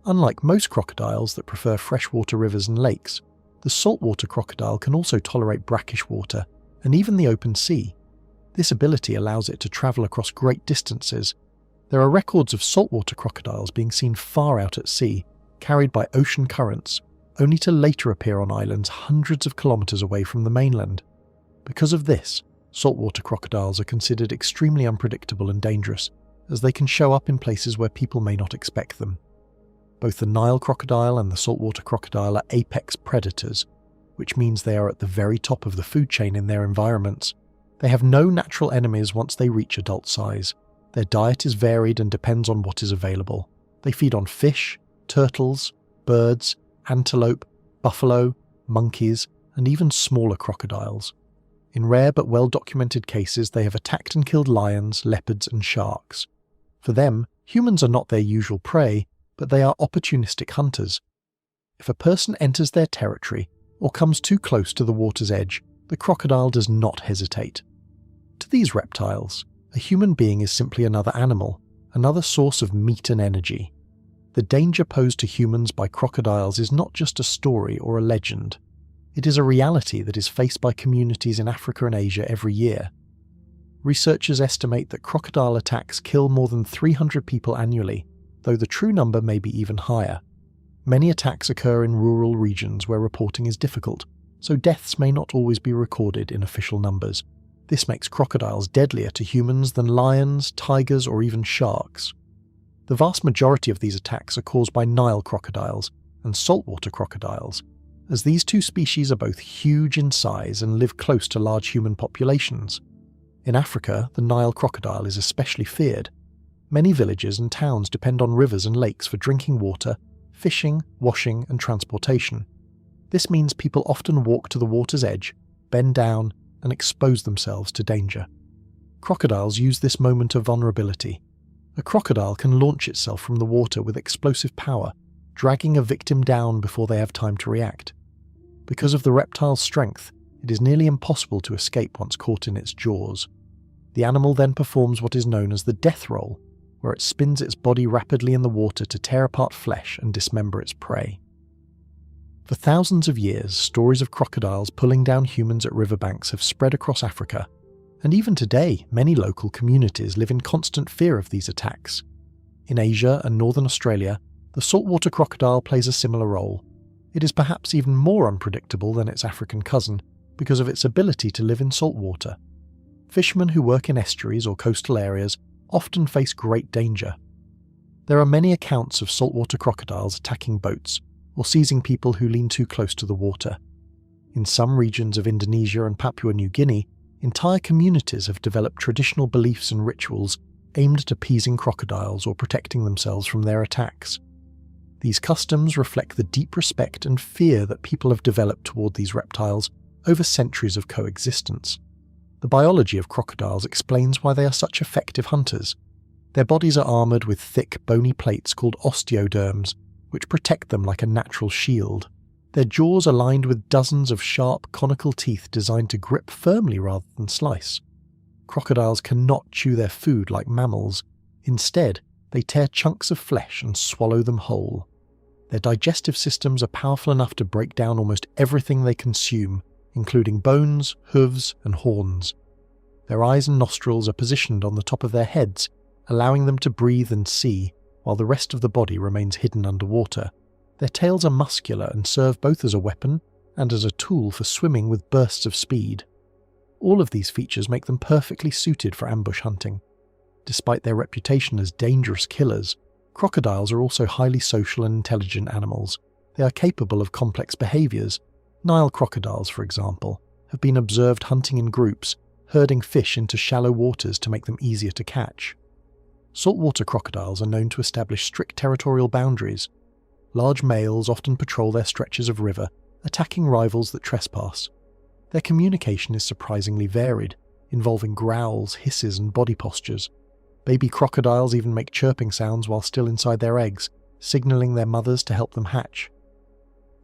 Unlike most crocodiles that prefer freshwater rivers and lakes, the saltwater crocodile can also tolerate brackish water and even the open sea. This ability allows it to travel across great distances. There are records of saltwater crocodiles being seen far out at sea, carried by ocean currents, only to later appear on islands hundreds of kilometers away from the mainland. Because of this, saltwater crocodiles are considered extremely unpredictable and dangerous, as they can show up in places where people may not expect them. Both the Nile crocodile and the saltwater crocodile are apex predators, which means they are at the very top of the food chain in their environments. They have no natural enemies once they reach adult size. Their diet is varied and depends on what is available. They feed on fish, turtles, birds, antelope, buffalo, monkeys, and even smaller crocodiles. In rare but well-documented cases, they have attacked and killed lions, leopards, and sharks. For them, humans are not their usual prey, but they are opportunistic hunters. If a person enters their territory or comes too close to the water's edge, the crocodile does not hesitate. To these reptiles, a human being is simply another animal, another source of meat and energy. The danger posed to humans by crocodiles is not just a story or a legend. It is a reality that is faced by communities in Africa and Asia every year. Researchers estimate that crocodile attacks kill more than 300 people annually, though the true number may be even higher. Many attacks occur in rural regions where reporting is difficult, so deaths may not always be recorded in official numbers. This makes crocodiles deadlier to humans than lions, tigers, or even sharks. The vast majority of these attacks are caused by Nile crocodiles and saltwater crocodiles, as these two species are both huge in size and live close to large human populations. In Africa, the Nile crocodile is especially feared. Many villages and towns depend on rivers and lakes for drinking water, fishing, washing, and transportation. This means people often walk to the water's edge, bend down, and expose themselves to danger. Crocodiles use this moment of vulnerability. A crocodile can launch itself from the water with explosive power, dragging a victim down before they have time to react. Because of the reptile's strength, it is nearly impossible to escape once caught in its jaws. The animal then performs what is known as the death roll, where it spins its body rapidly in the water to tear apart flesh and dismember its prey. For thousands of years, stories of crocodiles pulling down humans at riverbanks have spread across Africa, and even today, many local communities live in constant fear of these attacks. In Asia and northern Australia, the saltwater crocodile plays a similar role. It is perhaps even more unpredictable than its African cousin because of its ability to live in saltwater. Fishermen who work in estuaries or coastal areas often face great danger. There are many accounts of saltwater crocodiles attacking boats or seizing people who lean too close to the water. In some regions of Indonesia and Papua New Guinea, entire communities have developed traditional beliefs and rituals aimed at appeasing crocodiles or protecting themselves from their attacks. These customs reflect the deep respect and fear that people have developed toward these reptiles over centuries of coexistence. The biology of crocodiles explains why they are such effective hunters. Their bodies are armoured with thick, bony plates called osteoderms, which protect them like a natural shield. Their jaws are lined with dozens of sharp, conical teeth designed to grip firmly rather than slice. Crocodiles cannot chew their food like mammals. Instead, they tear chunks of flesh and swallow them whole. Their digestive systems are powerful enough to break down almost everything they consume, including bones, hooves, and horns. Their eyes and nostrils are positioned on the top of their heads, allowing them to breathe and see, while the rest of the body remains hidden underwater. Their tails are muscular and serve both as a weapon and as a tool for swimming with bursts of speed. All of these features make them perfectly suited for ambush hunting. Despite their reputation as dangerous killers, crocodiles are also highly social and intelligent animals. They are capable of complex behaviours. Nile crocodiles, for example, have been observed hunting in groups, herding fish into shallow waters to make them easier to catch. Saltwater crocodiles are known to establish strict territorial boundaries. Large males often patrol their stretches of river, attacking rivals that trespass. Their communication is surprisingly varied, involving growls, hisses, and body postures. Baby crocodiles even make chirping sounds while still inside their eggs, signaling their mothers to help them hatch.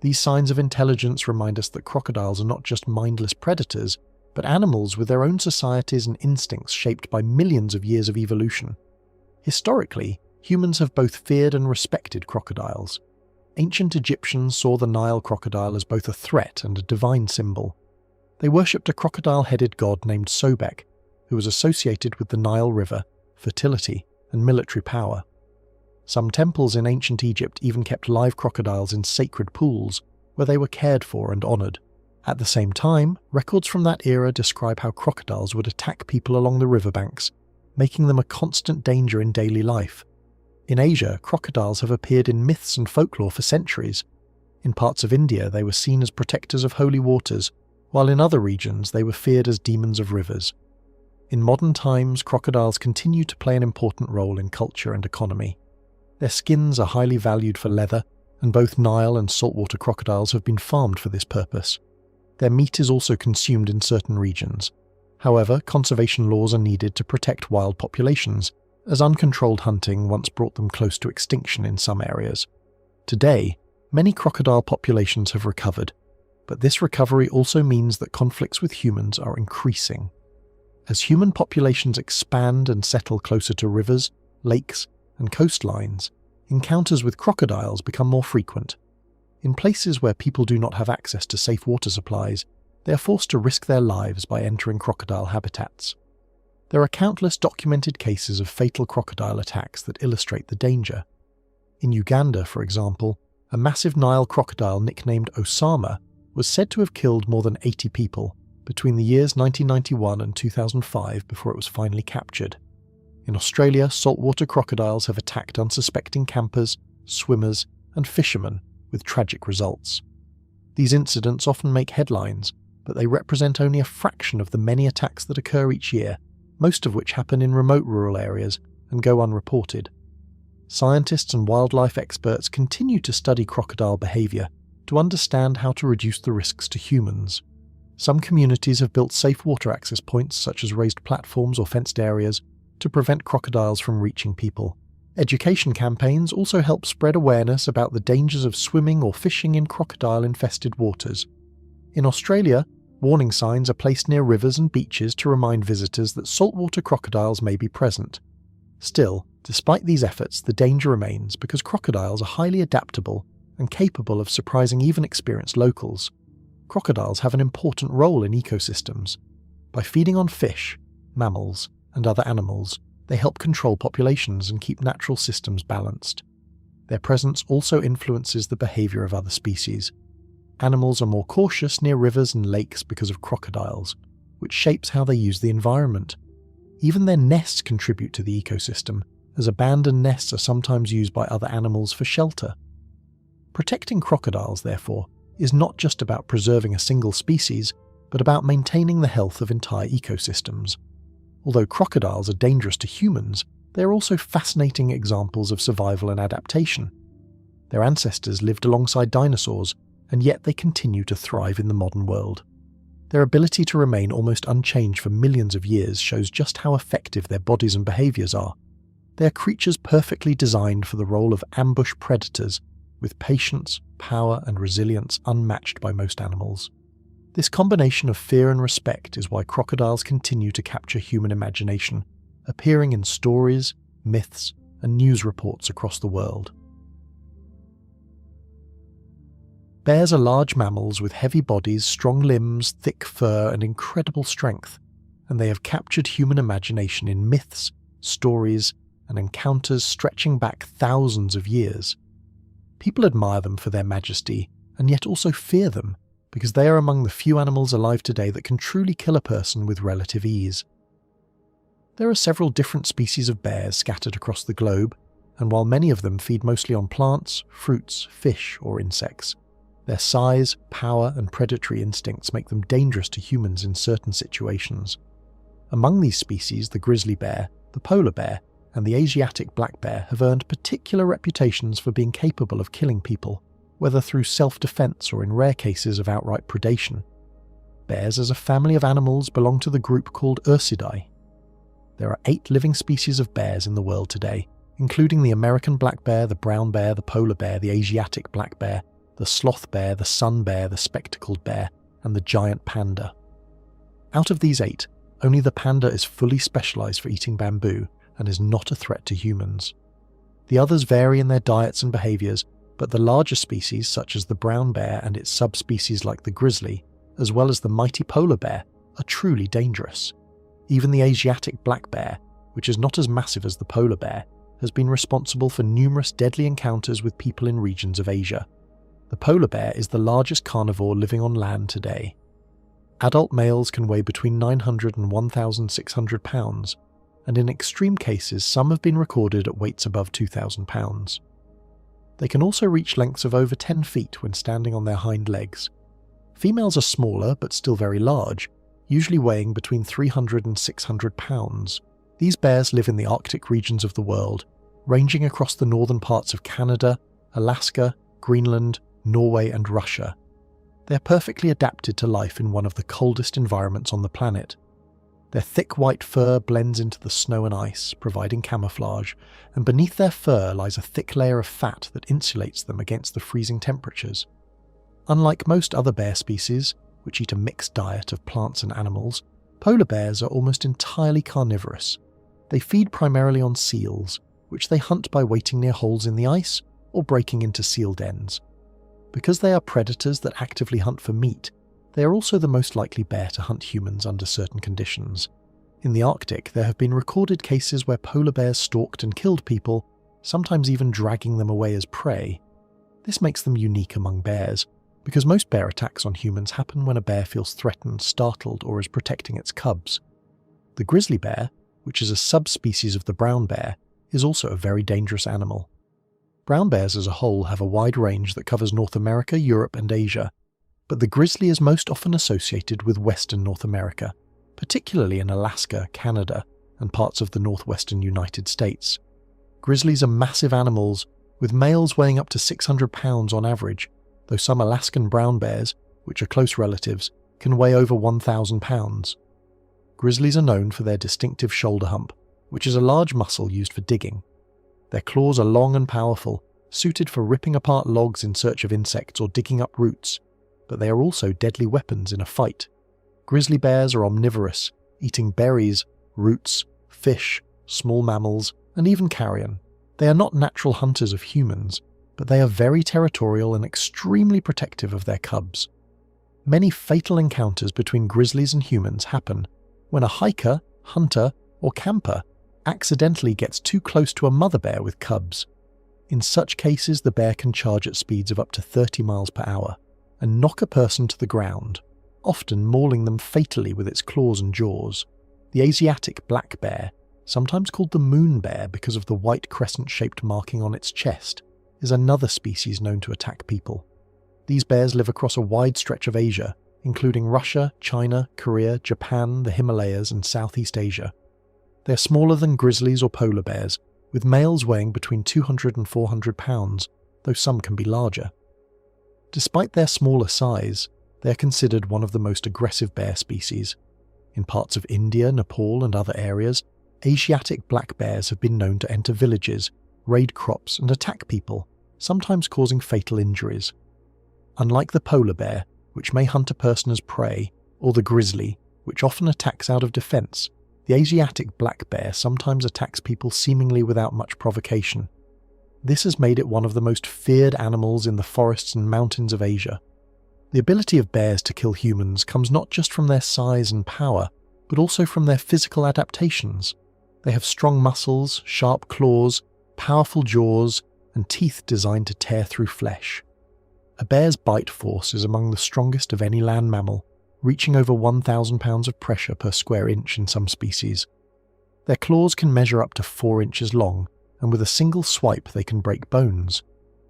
These signs of intelligence remind us that crocodiles are not just mindless predators, but animals with their own societies and instincts shaped by millions of years of evolution. Historically, humans have both feared and respected crocodiles. Ancient Egyptians saw the Nile crocodile as both a threat and a divine symbol. They worshipped a crocodile-headed god named Sobek, who was associated with the Nile River, fertility, and military power. Some temples in ancient Egypt even kept live crocodiles in sacred pools, where they were cared for and honoured. At the same time, records from that era describe how crocodiles would attack people along the riverbanks, making them a constant danger in daily life. In Asia, crocodiles have appeared in myths and folklore for centuries. In parts of India, they were seen as protectors of holy waters, while in other regions they were feared as demons of rivers. In modern times, crocodiles continue to play an important role in culture and economy. Their skins are highly valued for leather, and both Nile and saltwater crocodiles have been farmed for this purpose. Their meat is also consumed in certain regions. However, conservation laws are needed to protect wild populations, as uncontrolled hunting once brought them close to extinction in some areas. Today, many crocodile populations have recovered, but this recovery also means that conflicts with humans are increasing. As human populations expand and settle closer to rivers, lakes, and coastlines, encounters with crocodiles become more frequent. In places where people do not have access to safe water supplies, they are forced to risk their lives by entering crocodile habitats. There are countless documented cases of fatal crocodile attacks that illustrate the danger. In Uganda, for example, a massive Nile crocodile nicknamed Osama was said to have killed more than 80 people between the years 1991 and 2005 before it was finally captured. In Australia, saltwater crocodiles have attacked unsuspecting campers, swimmers, and fishermen, with tragic results. These incidents often make headlines, but they represent only a fraction of the many attacks that occur each year, most of which happen in remote rural areas and go unreported. Scientists and wildlife experts continue to study crocodile behaviour to understand how to reduce the risks to humans. Some communities have built safe water access points, such as raised platforms or fenced areas, to prevent crocodiles from reaching people. Education campaigns also help spread awareness about the dangers of swimming or fishing in crocodile-infested waters. In Australia, warning signs are placed near rivers and beaches to remind visitors that saltwater crocodiles may be present. Still, despite these efforts, the danger remains because crocodiles are highly adaptable and capable of surprising even experienced locals. Crocodiles have an important role in ecosystems. By feeding on fish, mammals, and other animals, they help control populations and keep natural systems balanced. Their presence also influences the behaviour of other species. Animals are more cautious near rivers and lakes because of crocodiles, which shapes how they use the environment. Even their nests contribute to the ecosystem, as abandoned nests are sometimes used by other animals for shelter. Protecting crocodiles, therefore, is not just about preserving a single species, but about maintaining the health of entire ecosystems. Although crocodiles are dangerous to humans, they are also fascinating examples of survival and adaptation. Their ancestors lived alongside dinosaurs, and yet they continue to thrive in the modern world. Their ability to remain almost unchanged for millions of years shows just how effective their bodies and behaviours are. They are creatures perfectly designed for the role of ambush predators, with patience, power, and resilience unmatched by most animals. This combination of fear and respect is why crocodiles continue to capture human imagination, appearing in stories, myths, and news reports across the world. Bears are large mammals with heavy bodies, strong limbs, thick fur, and incredible strength, and they have captured human imagination in myths, stories, and encounters stretching back thousands of years. People admire them for their majesty, and yet also fear them, because they are among the few animals alive today that can truly kill a person with relative ease. There are several different species of bears scattered across the globe, and while many of them feed mostly on plants, fruits, fish, or insects, their size, power, and predatory instincts make them dangerous to humans in certain situations. Among these species, the grizzly bear, the polar bear, and the Asiatic black bear have earned particular reputations for being capable of killing people, whether through self-defense or in rare cases of outright predation. Bears as a family of animals belong to the group called Ursidae. There are 8 living species of bears in the world today, including the American black bear, the brown bear, the polar bear, the Asiatic black bear, the sloth bear, the sun bear, the spectacled bear, and the giant panda. Out of these 8, only the panda is fully specialized for eating bamboo and is not a threat to humans. The others vary in their diets and behaviors, but the larger species such as the brown bear and its subspecies like the grizzly, as well as the mighty polar bear, are truly dangerous. Even the Asiatic black bear, which is not as massive as the polar bear, has been responsible for numerous deadly encounters with people in regions of Asia. The polar bear is the largest carnivore living on land today. Adult males can weigh between 900 and 1,600 pounds, and in extreme cases some have been recorded at weights above 2,000 pounds. They can also reach lengths of over 10 feet when standing on their hind legs. Females are smaller but still very large, usually weighing between 300 and 600 pounds. These bears live in the Arctic regions of the world, ranging across the northern parts of Canada, Alaska, Greenland, Norway, and Russia. They are perfectly adapted to life in one of the coldest environments on the planet. Their thick white fur blends into the snow and ice, providing camouflage, and beneath their fur lies a thick layer of fat that insulates them against the freezing temperatures. Unlike most other bear species, which eat a mixed diet of plants and animals, polar bears are almost entirely carnivorous. They feed primarily on seals, which they hunt by waiting near holes in the ice or breaking into seal dens. Because they are predators that actively hunt for meat, they are also the most likely bear to hunt humans under certain conditions. In the Arctic, there have been recorded cases where polar bears stalked and killed people, sometimes even dragging them away as prey. This makes them unique among bears, because most bear attacks on humans happen when a bear feels threatened, startled, or is protecting its cubs. The grizzly bear, which is a subspecies of the brown bear, is also a very dangerous animal. Brown bears as a whole have a wide range that covers North America, Europe, and Asia, but the grizzly is most often associated with Western North America, particularly in Alaska, Canada, and parts of the northwestern United States. Grizzlies are massive animals, with males weighing up to 600 pounds on average, though some Alaskan brown bears, which are close relatives, can weigh over 1,000 pounds. Grizzlies are known for their distinctive shoulder hump, which is a large muscle used for digging. Their claws are long and powerful, suited for ripping apart logs in search of insects or digging up roots, but they are also deadly weapons in a fight. Grizzly bears are omnivorous, eating berries, roots, fish, small mammals, and even carrion. They are not natural hunters of humans, but they are very territorial and extremely protective of their cubs. Many fatal encounters between grizzlies and humans happen when a hiker, hunter, or camper accidentally gets too close to a mother bear with cubs. In such cases, the bear can charge at speeds of up to 30 miles per hour and knock a person to the ground, often mauling them fatally with its claws and jaws. The Asiatic black bear, sometimes called the moon bear because of the white crescent-shaped marking on its chest, is another species known to attack people. These bears live across a wide stretch of Asia, including Russia, China, Korea, Japan, the Himalayas, and Southeast Asia. They are smaller than grizzlies or polar bears, with males weighing between 200 and 400 pounds, though some can be larger. Despite their smaller size, they are considered one of the most aggressive bear species. In parts of India, Nepal, and other areas, Asiatic black bears have been known to enter villages, raid crops, and attack people, sometimes causing fatal injuries. Unlike the polar bear, which may hunt a person as prey, or the grizzly, which often attacks out of defense, the Asiatic black bear sometimes attacks people seemingly without much provocation. This has made it one of the most feared animals in the forests and mountains of Asia. The ability of bears to kill humans comes not just from their size and power, but also from their physical adaptations. They have strong muscles, sharp claws, powerful jaws, and teeth designed to tear through flesh. A bear's bite force is among the strongest of any land mammal, reaching over 1,000 pounds of pressure per square inch in some species. Their claws can measure up to 4 inches long, and with a single swipe they can break bones.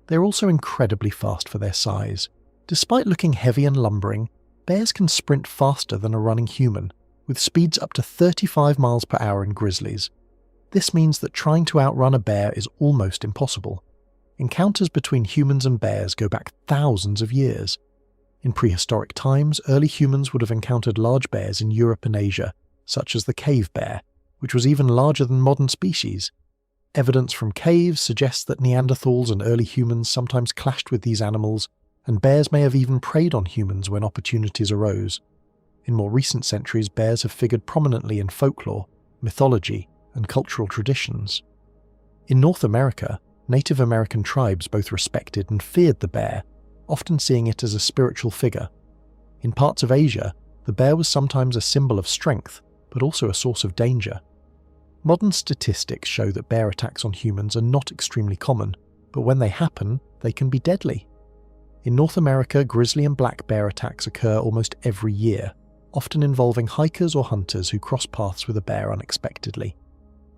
They're also incredibly fast for their size. Despite looking heavy and lumbering, bears can sprint faster than a running human, with speeds up to 35 miles per hour in grizzlies. This means that trying to outrun a bear is almost impossible. Encounters between humans and bears go back thousands of years. In prehistoric times, early humans would have encountered large bears in Europe and Asia, such as the cave bear, which was even larger than modern species. Evidence from caves suggests that Neanderthals and early humans sometimes clashed with these animals, and bears may have even preyed on humans when opportunities arose. In more recent centuries, bears have figured prominently in folklore, mythology, and cultural traditions. In North America, Native American tribes both respected and feared the bear, often seeing it as a spiritual figure. In parts of Asia, the bear was sometimes a symbol of strength, but also a source of danger. Modern statistics show that bear attacks on humans are not extremely common, but when they happen, they can be deadly. In North America, grizzly and black bear attacks occur almost every year, often involving hikers or hunters who cross paths with a bear unexpectedly.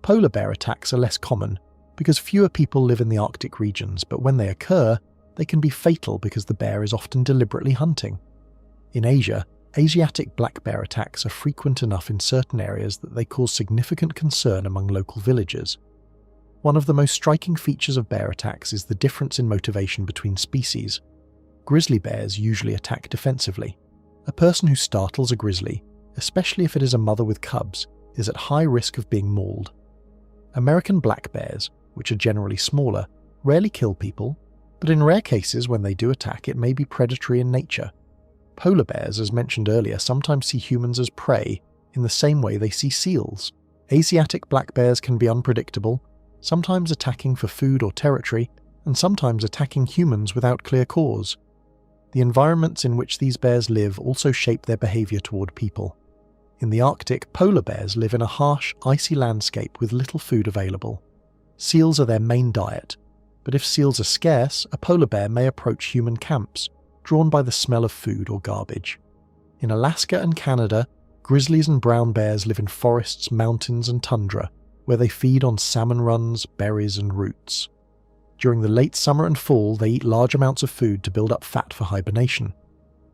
Polar bear attacks are less common, because fewer people live in the Arctic regions, but when they occur, they can be fatal because the bear is often deliberately hunting. In Asia, Asiatic black bear attacks are frequent enough in certain areas that they cause significant concern among local villagers. One of the most striking features of bear attacks is the difference in motivation between species. Grizzly bears usually attack defensively. A person who startles a grizzly, especially if it is a mother with cubs, is at high risk of being mauled. American black bears, which are generally smaller, rarely kill people, but in rare cases when they do attack it may be predatory in nature. Polar bears, as mentioned earlier, sometimes see humans as prey in the same way they see seals. Asiatic black bears can be unpredictable, sometimes attacking for food or territory, and sometimes attacking humans without clear cause. The environments in which these bears live also shape their behavior toward people. In the Arctic, polar bears live in a harsh, icy landscape with little food available. Seals are their main diet, but if seals are scarce, a polar bear may approach human camps, drawn by the smell of food or garbage. In Alaska and Canada, grizzlies and brown bears live in forests, mountains, and tundra, where they feed on salmon runs, berries, and roots. During the late summer and fall, they eat large amounts of food to build up fat for hibernation.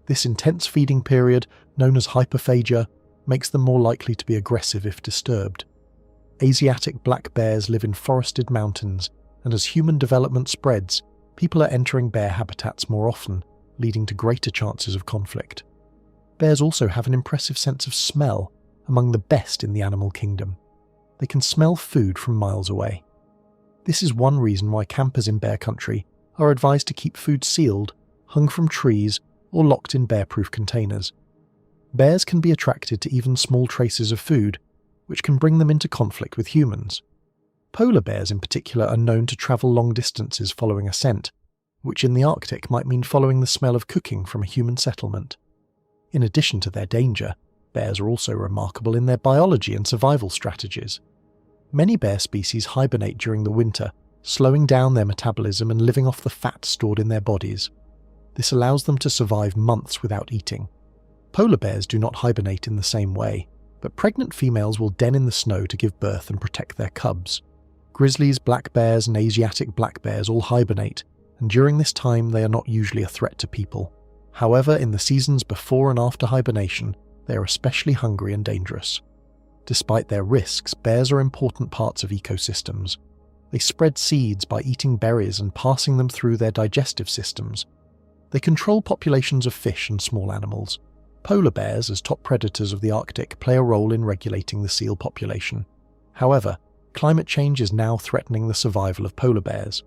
This intense feeding period, known as hyperphagia, makes them more likely to be aggressive if disturbed. Asiatic black bears live in forested mountains, and as human development spreads, people are entering bear habitats more often, leading to greater chances of conflict. Bears also have an impressive sense of smell, among the best in the animal kingdom. They can smell food from miles away. This is one reason why campers in bear country are advised to keep food sealed, hung from trees, or locked in bear-proof containers. Bears can be attracted to even small traces of food, which can bring them into conflict with humans. Polar bears in particular are known to travel long distances following a scent, which in the Arctic might mean following the smell of cooking from a human settlement. In addition to their danger, bears are also remarkable in their biology and survival strategies. Many bear species hibernate during the winter, slowing down their metabolism and living off the fat stored in their bodies. This allows them to survive months without eating. Polar bears do not hibernate in the same way, but pregnant females will den in the snow to give birth and protect their cubs. Grizzlies, black bears, and Asiatic black bears all hibernate, and during this time they are not usually a threat to people. However, in the seasons before and after hibernation, they are especially hungry and dangerous. Despite their risks, bears are important parts of ecosystems. They spread seeds by eating berries and passing them through their digestive systems. They control populations of fish and small animals. Polar bears, as top predators of the Arctic, play a role in regulating the seal population. However, climate change is now threatening the survival of polar bears.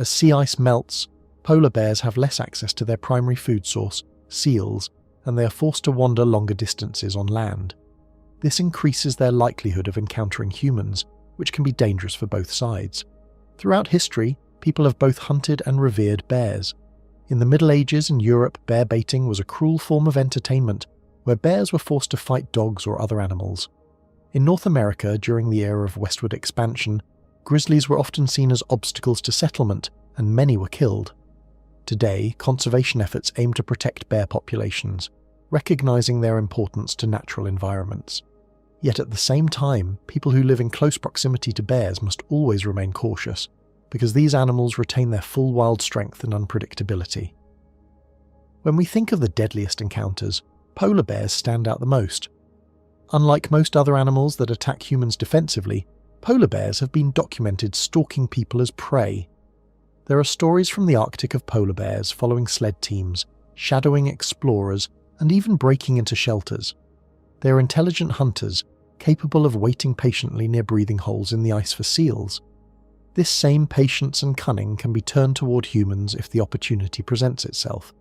As sea ice melts, polar bears have less access to their primary food source, seals, and they are forced to wander longer distances on land. This increases their likelihood of encountering humans, which can be dangerous for both sides. Throughout history, people have both hunted and revered bears. In the Middle Ages in Europe, bear baiting was a cruel form of entertainment, where bears were forced to fight dogs or other animals. In North America, during the era of westward expansion, grizzlies were often seen as obstacles to settlement, and many were killed. Today, conservation efforts aim to protect bear populations, recognizing their importance to natural environments. Yet at the same time, people who live in close proximity to bears must always remain cautious, because these animals retain their full wild strength and unpredictability. When we think of the deadliest encounters, polar bears stand out the most. Unlike most other animals that attack humans defensively, polar bears have been documented stalking people as prey. There are stories from the Arctic of polar bears following sled teams, shadowing explorers, and even breaking into shelters. They are intelligent hunters, capable of waiting patiently near breathing holes in the ice for seals. This same patience and cunning can be turned toward humans if the opportunity presents itself.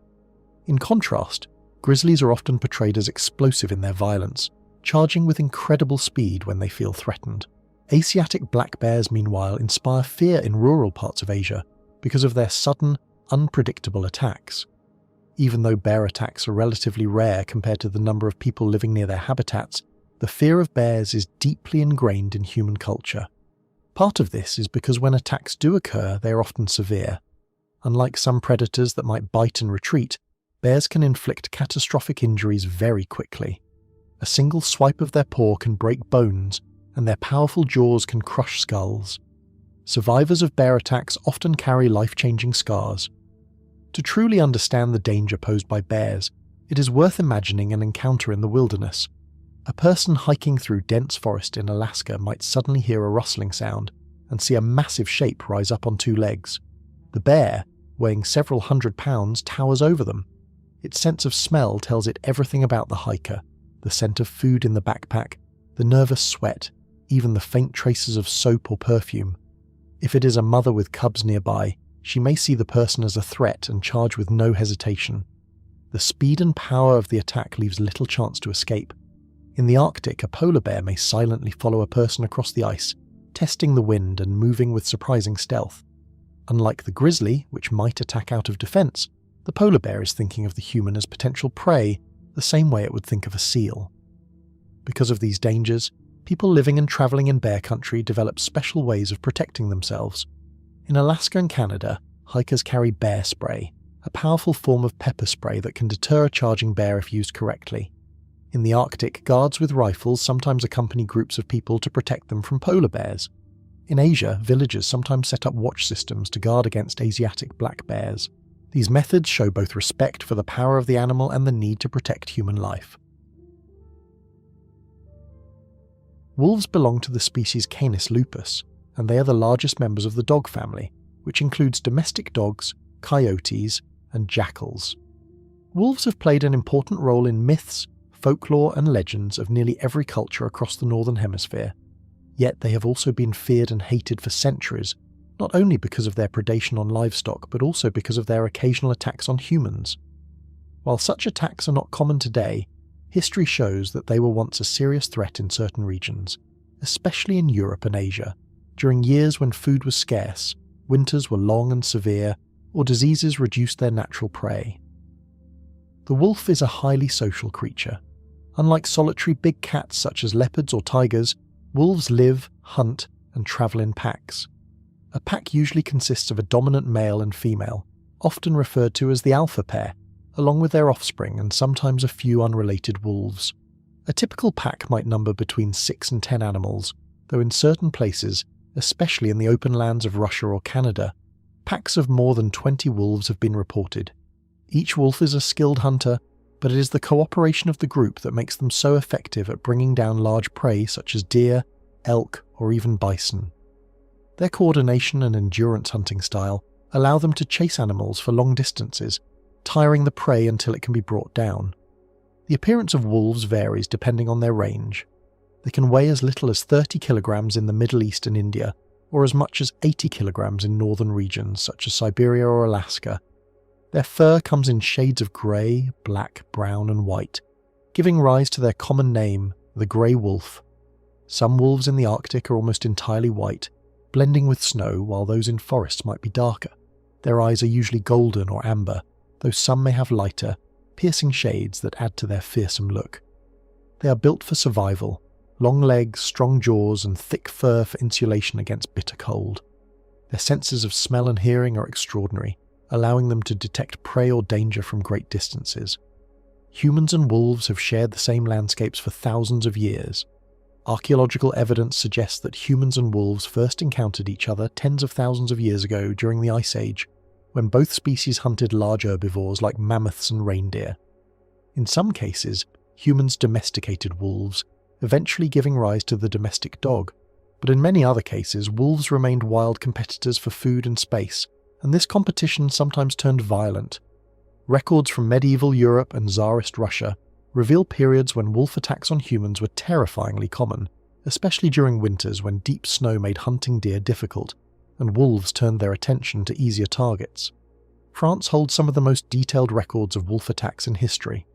In contrast, grizzlies are often portrayed as explosive in their violence, charging with incredible speed when they feel threatened. Asiatic black bears, meanwhile, inspire fear in rural parts of Asia because of their sudden, unpredictable attacks. Even though bear attacks are relatively rare compared to the number of people living near their habitats, the fear of bears is deeply ingrained in human culture. Part of this is because when attacks do occur, they are often severe. Unlike some predators that might bite and retreat, bears can inflict catastrophic injuries very quickly. A single swipe of their paw can break bones, and their powerful jaws can crush skulls. Survivors of bear attacks often carry life-changing scars. To truly understand the danger posed by bears, it is worth imagining an encounter in the wilderness. A person hiking through dense forest in Alaska might suddenly hear a rustling sound and see a massive shape rise up on two legs. The bear, weighing several hundred pounds, towers over them. Its sense of smell tells it everything about the hiker: the scent of food in the backpack, the nervous sweat, even the faint traces of soap or perfume. If it is a mother with cubs nearby, she may see the person as a threat and charge with no hesitation. The speed and power of the attack leaves little chance to escape. In the Arctic, a polar bear may silently follow a person across the ice, testing the wind and moving with surprising stealth. Unlike the grizzly, which might attack out of defense, the polar bear is thinking of the human as potential prey, the same way it would think of a seal. Because of these dangers, people living and traveling in bear country develop special ways of protecting themselves. In Alaska and Canada, hikers carry bear spray, a powerful form of pepper spray that can deter a charging bear if used correctly. In the Arctic, guards with rifles sometimes accompany groups of people to protect them from polar bears. In Asia, villagers sometimes set up watch systems to guard against Asiatic black bears. These methods show both respect for the power of the animal and the need to protect human life. Wolves belong to the species Canis lupus, and they are the largest members of the dog family, which includes domestic dogs, coyotes, and jackals. Wolves have played an important role in myths, folklore, and legends of nearly every culture across the Northern Hemisphere. Yet they have also been feared and hated for centuries, not only because of their predation on livestock, but also because of their occasional attacks on humans. While such attacks are not common today, history shows that they were once a serious threat in certain regions, especially in Europe and Asia, during years when food was scarce, winters were long and severe, or diseases reduced their natural prey. The wolf is a highly social creature. Unlike solitary big cats such as leopards or tigers, wolves live, hunt, and travel in packs. A pack usually consists of a dominant male and female, often referred to as the alpha pair, along with their offspring and sometimes a few unrelated wolves. A typical pack might number between 6 and 10 animals, though in certain places, especially in the open lands of Russia or Canada, packs of more than 20 wolves have been reported. Each wolf is a skilled hunter, but it is the cooperation of the group that makes them so effective at bringing down large prey such as deer, elk, or even bison. Their coordination and endurance hunting style allow them to chase animals for long distances, tiring the prey until it can be brought down. The appearance of wolves varies depending on their range. They can weigh as little as 30 kilograms in the Middle East and India, or as much as 80 kilograms in northern regions such as Siberia or Alaska. Their fur comes in shades of grey, black, brown and white, giving rise to their common name, the grey wolf. Some wolves in the Arctic are almost entirely white, blending with snow, while those in forests might be darker. Their eyes are usually golden or amber, though some may have lighter, piercing shades that add to their fearsome look. They are built for survival, long legs, strong jaws and thick fur for insulation against bitter cold. Their senses of smell and hearing are extraordinary, allowing them to detect prey or danger from great distances. Humans and wolves have shared the same landscapes for thousands of years. Archaeological evidence suggests that humans and wolves first encountered each other tens of thousands of years ago during the Ice Age, when both species hunted large herbivores like mammoths and reindeer. In some cases, humans domesticated wolves, eventually giving rise to the domestic dog, but in many other cases, wolves remained wild competitors for food and space, and this competition sometimes turned violent. Records from medieval Europe and Tsarist Russia reveal periods when wolf attacks on humans were terrifyingly common, especially during winters when deep snow made hunting deer difficult, and wolves turned their attention to easier targets. France holds some of the most detailed records of wolf attacks in history.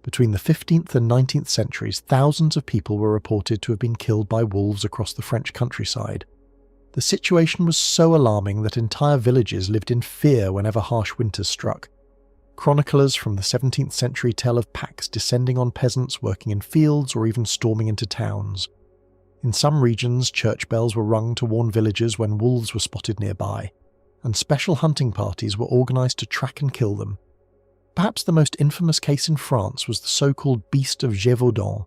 Between the 15th and 19th centuries, thousands of people were reported to have been killed by wolves across the French countryside. The situation was so alarming that entire villages lived in fear whenever harsh winters struck. Chroniclers from the 17th century tell of packs descending on peasants working in fields or even storming into towns. In some regions, church bells were rung to warn villagers when wolves were spotted nearby, and special hunting parties were organised to track and kill them. Perhaps the most infamous case in France was the so-called Beast of Gévaudan,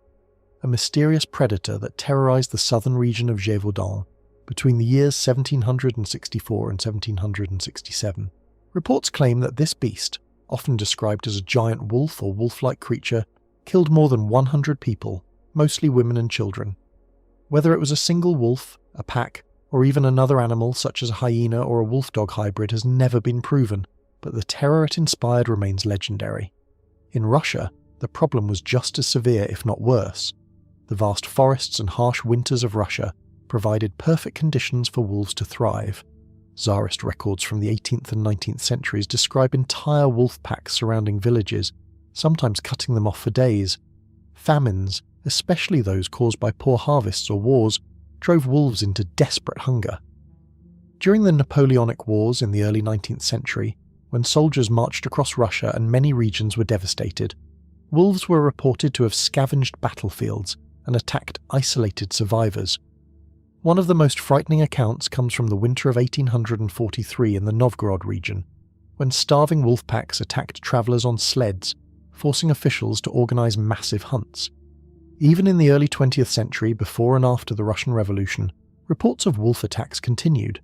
a mysterious predator that terrorised the southern region of Gévaudan between the years 1764 and 1767. Reports claim that this beast, often described as a giant wolf or wolf-like creature, killed more than 100 people, mostly women and children. Whether it was a single wolf, a pack, or even another animal such as a hyena or a wolf-dog hybrid has never been proven, but the terror it inspired remains legendary. In Russia, the problem was just as severe, if not worse. The vast forests and harsh winters of Russia provided perfect conditions for wolves to thrive. Tsarist records from the 18th and 19th centuries describe entire wolf packs surrounding villages, sometimes cutting them off for days. Famines, especially those caused by poor harvests or wars, drove wolves into desperate hunger. During the Napoleonic Wars in the early 19th century, when soldiers marched across Russia and many regions were devastated, wolves were reported to have scavenged battlefields and attacked isolated survivors. One of the most frightening accounts comes from the winter of 1843 in the Novgorod region, when starving wolf packs attacked travellers on sleds, forcing officials to organise massive hunts. Even in the early 20th century, before and after the Russian Revolution, reports of wolf attacks continued,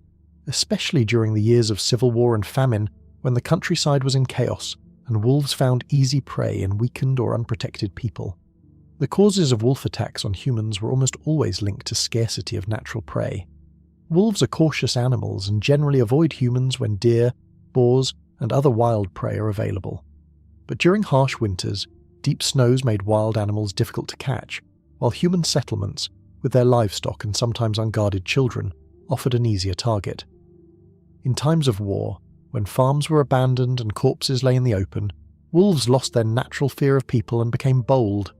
especially during the years of civil war and famine, when the countryside was in chaos and wolves found easy prey in weakened or unprotected people. The causes of wolf attacks on humans were almost always linked to scarcity of natural prey. Wolves are cautious animals and generally avoid humans when deer, boars, and other wild prey are available. But during harsh winters, deep snows made wild animals difficult to catch, while human settlements, with their livestock and sometimes unguarded children, offered an easier target. In times of war, when farms were abandoned and corpses lay in the open, wolves lost their natural fear of people and became bold.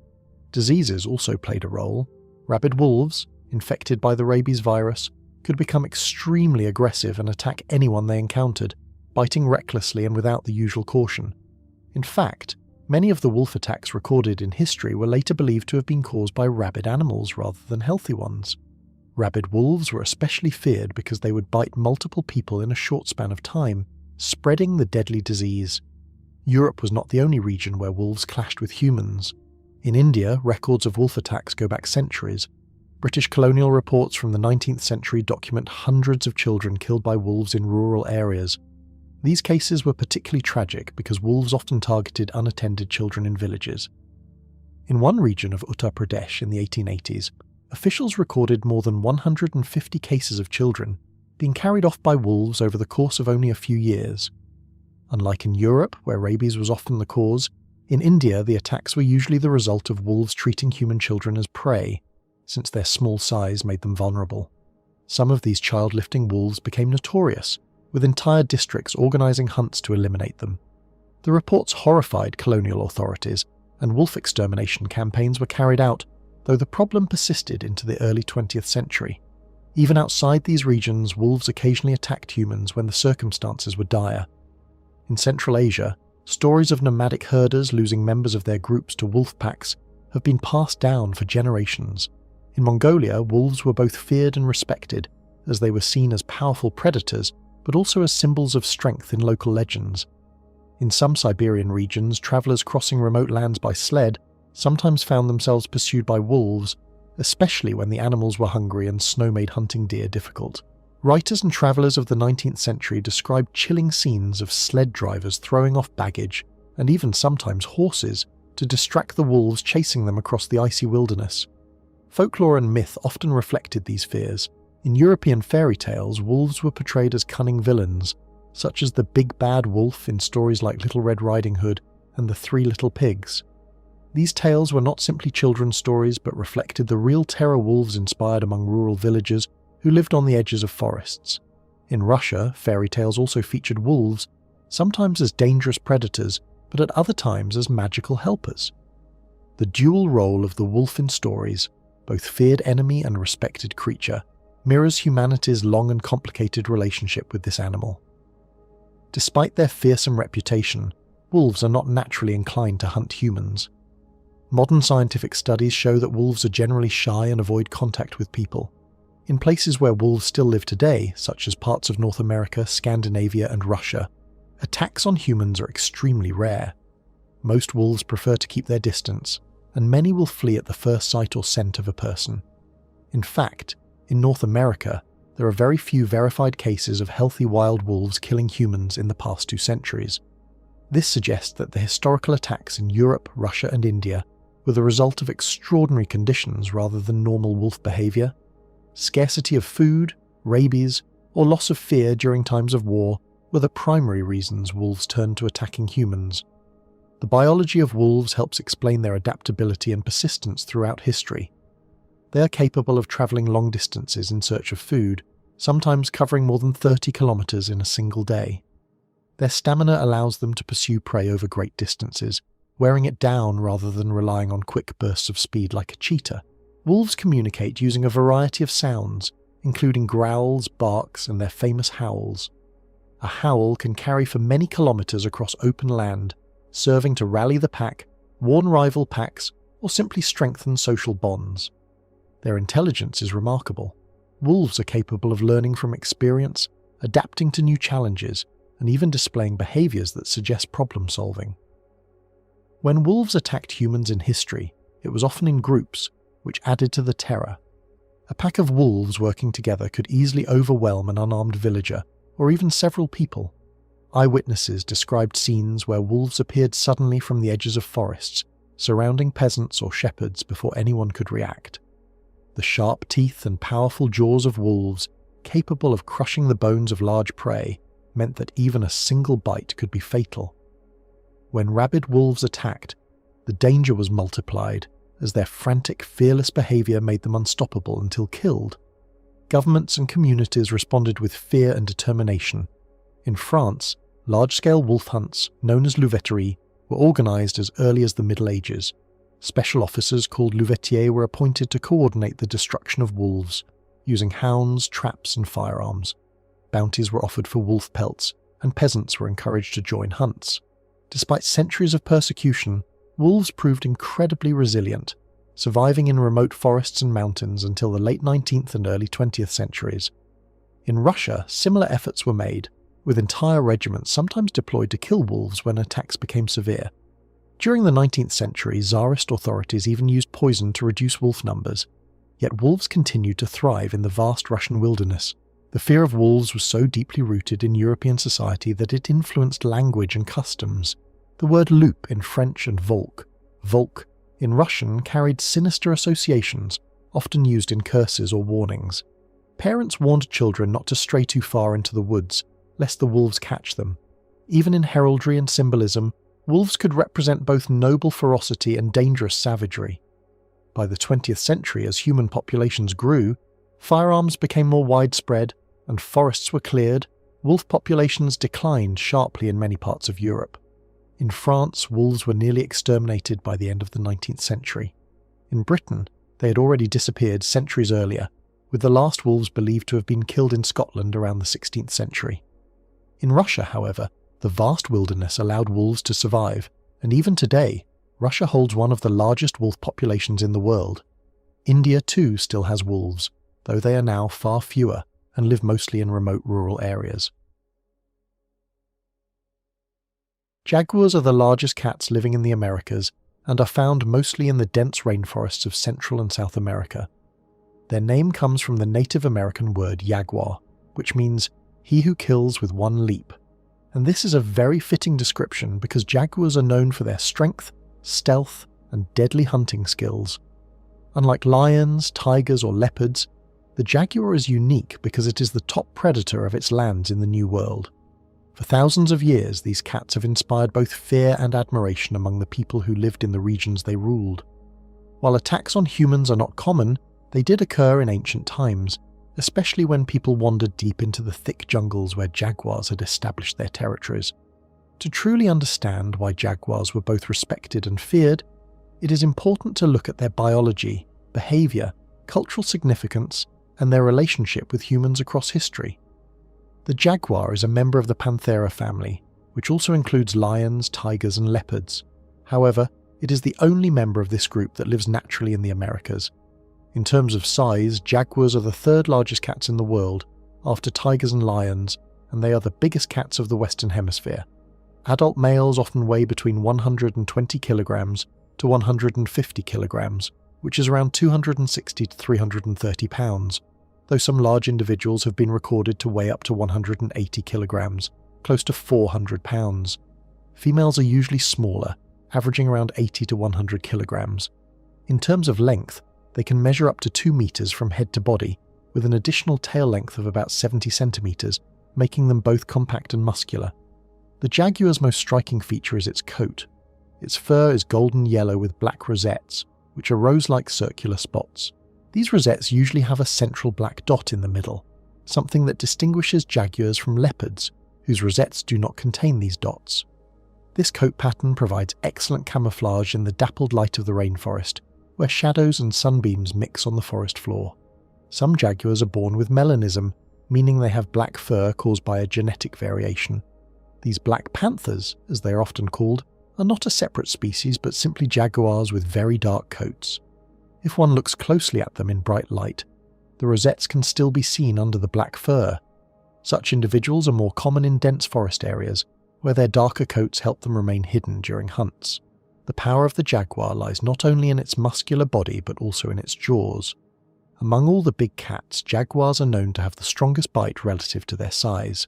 Diseases also played a role. Rabid wolves, infected by the rabies virus, could become extremely aggressive and attack anyone they encountered, biting recklessly and without the usual caution. In fact, many of the wolf attacks recorded in history were later believed to have been caused by rabid animals rather than healthy ones. Rabid wolves were especially feared because they would bite multiple people in a short span of time, spreading the deadly disease. Europe was not the only region where wolves clashed with humans. In India, records of wolf attacks go back centuries. British colonial reports from the 19th century document hundreds of children killed by wolves in rural areas. These cases were particularly tragic because wolves often targeted unattended children in villages. In one region of Uttar Pradesh in the 1880s, officials recorded more than 150 cases of children being carried off by wolves over the course of only a few years. Unlike in Europe, where rabies was often the cause, in India the attacks were usually the result of wolves treating human children as prey, since their small size made them vulnerable. Some of these child-lifting wolves became notorious, with entire districts organising hunts to eliminate them. The reports horrified colonial authorities, and wolf extermination campaigns were carried out, though the problem persisted into the early 20th century. Even outside these regions, wolves occasionally attacked humans when the circumstances were dire. In Central Asia, stories of nomadic herders losing members of their groups to wolf packs have been passed down for generations. In Mongolia, wolves were both feared and respected, as they were seen as powerful predators, but also as symbols of strength in local legends. In some Siberian regions, travellers crossing remote lands by sled sometimes found themselves pursued by wolves, especially when the animals were hungry and snow made hunting deer difficult. Writers and travellers of the 19th century described chilling scenes of sled drivers throwing off baggage, and even sometimes horses, to distract the wolves chasing them across the icy wilderness. Folklore and myth often reflected these fears. In European fairy tales, wolves were portrayed as cunning villains, such as the big bad wolf in stories like Little Red Riding Hood and the Three Little Pigs. These tales were not simply children's stories, but reflected the real terror wolves inspired among rural villagers who lived on the edges of forests. In Russia, fairy tales also featured wolves, sometimes as dangerous predators, but at other times as magical helpers. The dual role of the wolf in stories, both feared enemy and respected creature, mirrors humanity's long and complicated relationship with this animal. Despite their fearsome reputation, wolves are not naturally inclined to hunt humans. Modern scientific studies show that wolves are generally shy and avoid contact with people. In places where wolves still live today, such as parts of North America, Scandinavia, and Russia, attacks on humans are extremely rare. Most wolves prefer to keep their distance, and many will flee at the first sight or scent of a person. In fact, in North America, there are very few verified cases of healthy wild wolves killing humans in the past 2 centuries. This suggests that the historical attacks in Europe, Russia, and India were the result of extraordinary conditions rather than normal wolf behaviour. Scarcity of food, rabies, or loss of fear during times of war were the primary reasons wolves turned to attacking humans. The biology of wolves helps explain their adaptability and persistence throughout history. They are capable of travelling long distances in search of food, sometimes covering more than 30 kilometres in a single day. Their stamina allows them to pursue prey over great distances, wearing it down rather than relying on quick bursts of speed like a cheetah. Wolves communicate using a variety of sounds, including growls, barks, and their famous howls. A howl can carry for many kilometres across open land, serving to rally the pack, warn rival packs, or simply strengthen social bonds. Their intelligence is remarkable. Wolves are capable of learning from experience, adapting to new challenges, and even displaying behaviours that suggest problem solving. When wolves attacked humans in history, it was often in groups, which added to the terror. A pack of wolves working together could easily overwhelm an unarmed villager, or even several people. Eyewitnesses described scenes where wolves appeared suddenly from the edges of forests, surrounding peasants or shepherds before anyone could react. The sharp teeth and powerful jaws of wolves, capable of crushing the bones of large prey, meant that even a single bite could be fatal. When rabid wolves attacked, the danger was multiplied, as their frantic, fearless behaviour made them unstoppable until killed. Governments and communities responded with fear and determination. In France, large-scale wolf hunts, known as louveteries, were organised as early as the Middle Ages. Special officers called louvetiers were appointed to coordinate the destruction of wolves, using hounds, traps, and firearms. Bounties were offered for wolf pelts, and peasants were encouraged to join hunts. Despite centuries of persecution, wolves proved incredibly resilient, surviving in remote forests and mountains until the late 19th and early 20th centuries. In Russia, similar efforts were made, with entire regiments sometimes deployed to kill wolves when attacks became severe. During the 19th century, Tsarist authorities even used poison to reduce wolf numbers, yet wolves continued to thrive in the vast Russian wilderness. The fear of wolves was so deeply rooted in European society that it influenced language and customs. The word loup in French and volk in Russian carried sinister associations, often used in curses or warnings. Parents warned children not to stray too far into the woods, lest the wolves catch them. Even in heraldry and symbolism, wolves could represent both noble ferocity and dangerous savagery. By the 20th century, as human populations grew, firearms became more widespread and forests were cleared, wolf populations declined sharply in many parts of Europe. In France, wolves were nearly exterminated by the end of the 19th century. In Britain, they had already disappeared centuries earlier, with the last wolves believed to have been killed in Scotland around the 16th century. In Russia, however, the vast wilderness allowed wolves to survive, and even today, Russia holds one of the largest wolf populations in the world. India too still has wolves, though they are now far fewer and live mostly in remote rural areas. Jaguars are the largest cats living in the Americas and are found mostly in the dense rainforests of Central and South America. Their name comes from the Native American word jaguar, which means he who kills with one leap. And this is a very fitting description because jaguars are known for their strength, stealth, and deadly hunting skills. Unlike lions, tigers, or leopards, the jaguar is unique because it is the top predator of its lands in the New World. For thousands of years, these cats have inspired both fear and admiration among the people who lived in the regions they ruled. While attacks on humans are not common, they did occur in ancient times, especially when people wandered deep into the thick jungles where jaguars had established their territories. To truly understand why jaguars were both respected and feared, it is important to look at their biology, behavior, cultural significance, and their relationship with humans across history. The jaguar is a member of the Panthera family, which also includes lions, tigers, and leopards. However, it is the only member of this group that lives naturally in the Americas. In terms of size, jaguars are the third largest cats in the world, after tigers and lions, and they are the biggest cats of the Western Hemisphere. Adult males often weigh between 120 kilograms to 150 kilograms, which is around 260 to 330 pounds, though some large individuals have been recorded to weigh up to 180 kilograms, close to 400 pounds. Females are usually smaller, averaging around 80 to 100 kilograms. In terms of length, they can measure up to 2 meters from head to body, with an additional tail length of about 70 centimeters, making them both compact and muscular. The jaguar's most striking feature is its coat. Its fur is golden yellow with black rosettes, which are rose-like circular spots. These rosettes usually have a central black dot in the middle, something that distinguishes jaguars from leopards, whose rosettes do not contain these dots. This coat pattern provides excellent camouflage in the dappled light of the rainforest, where shadows and sunbeams mix on the forest floor. Some jaguars are born with melanism, meaning they have black fur caused by a genetic variation. These black panthers, as they are often called, are not a separate species but simply jaguars with very dark coats. If one looks closely at them in bright light, the rosettes can still be seen under the black fur. Such individuals are more common in dense forest areas, where their darker coats help them remain hidden during hunts. The power of the jaguar lies not only in its muscular body but also in its jaws. Among all the big cats, jaguars are known to have the strongest bite relative to their size.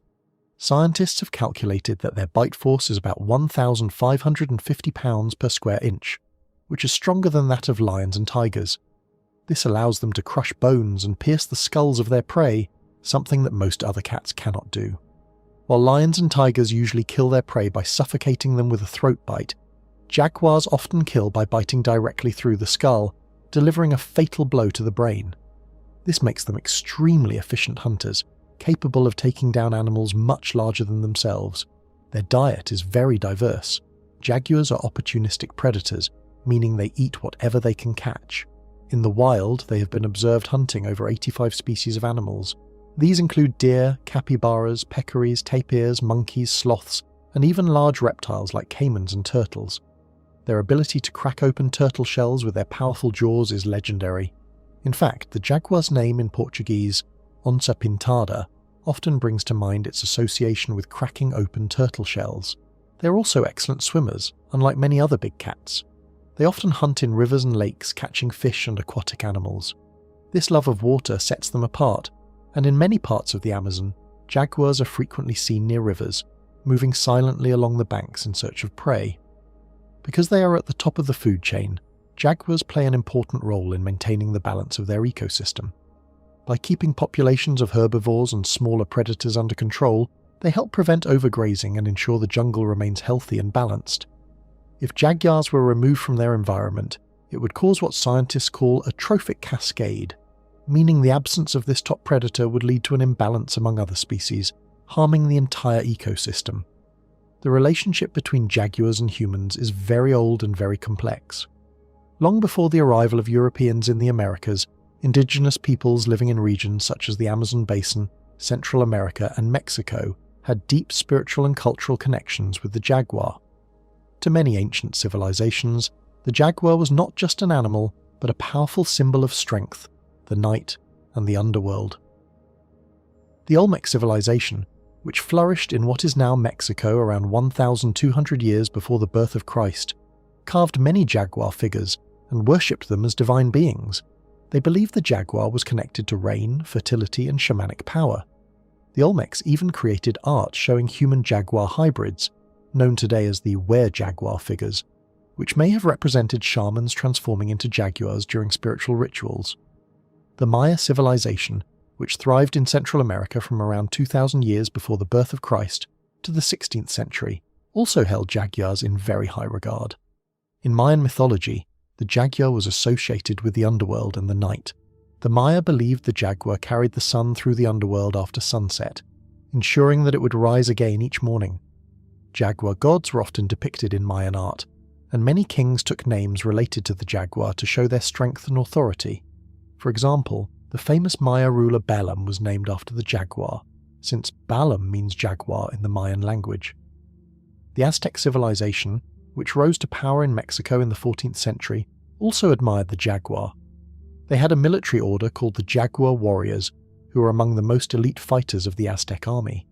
Scientists have calculated that their bite force is about 1,550 pounds per square inch, which is stronger than that of lions and tigers. This allows them to crush bones and pierce the skulls of their prey, something that most other cats cannot do. While lions and tigers usually kill their prey by suffocating them with a throat bite, jaguars often kill by biting directly through the skull, delivering a fatal blow to the brain. This makes them extremely efficient hunters, capable of taking down animals much larger than themselves. Their diet is very diverse. Jaguars are opportunistic predators, meaning they eat whatever they can catch. In the wild, they have been observed hunting over 85 species of animals. These include deer, capybaras, peccaries, tapirs, monkeys, sloths, and even large reptiles like caimans and turtles. Their ability to crack open turtle shells with their powerful jaws is legendary. In fact, the jaguar's name in Portuguese, onça pintada, often brings to mind its association with cracking open turtle shells. They are also excellent swimmers, unlike many other big cats. They often hunt in rivers and lakes, catching fish and aquatic animals. This love of water sets them apart, and in many parts of the Amazon, jaguars are frequently seen near rivers, moving silently along the banks in search of prey. Because they are at the top of the food chain, jaguars play an important role in maintaining the balance of their ecosystem. By keeping populations of herbivores and smaller predators under control, they help prevent overgrazing and ensure the jungle remains healthy and balanced. If jaguars were removed from their environment, it would cause what scientists call a trophic cascade. meaning the absence of this top predator would lead to an imbalance among other species, harming the entire ecosystem. The relationship between jaguars and humans is very old and very complex. Long before the arrival of Europeans in the Americas, indigenous peoples living in regions such as the Amazon basin, Central America, and Mexico had deep spiritual and cultural connections with the jaguar. To many ancient civilizations, the jaguar was not just an animal, but a powerful symbol of strength, the night, and the underworld. The Olmec civilization, which flourished in what is now Mexico around 1,200 years before the birth of Christ, carved many jaguar figures and worshipped them as divine beings. They believed the jaguar was connected to rain, fertility, and shamanic power. The Olmecs even created art showing human-jaguar hybrids, known today as the were-jaguar figures, which may have represented shamans transforming into jaguars during spiritual rituals. The Maya civilization, which thrived in Central America from around 2,000 years before the birth of Christ to the 16th century, also held jaguars in very high regard. In Mayan mythology, the jaguar was associated with the underworld and the night. The Maya believed the jaguar carried the sun through the underworld after sunset, ensuring that it would rise again each morning. Jaguar gods were often depicted in Mayan art, and many kings took names related to the jaguar to show their strength and authority. For example, the famous Maya ruler Balaam was named after the jaguar, since Balaam means jaguar in the Mayan language. The Aztec civilization, which rose to power in Mexico in the 14th century, also admired the jaguar. They had a military order called the Jaguar Warriors, who were among the most elite fighters of the Aztec army.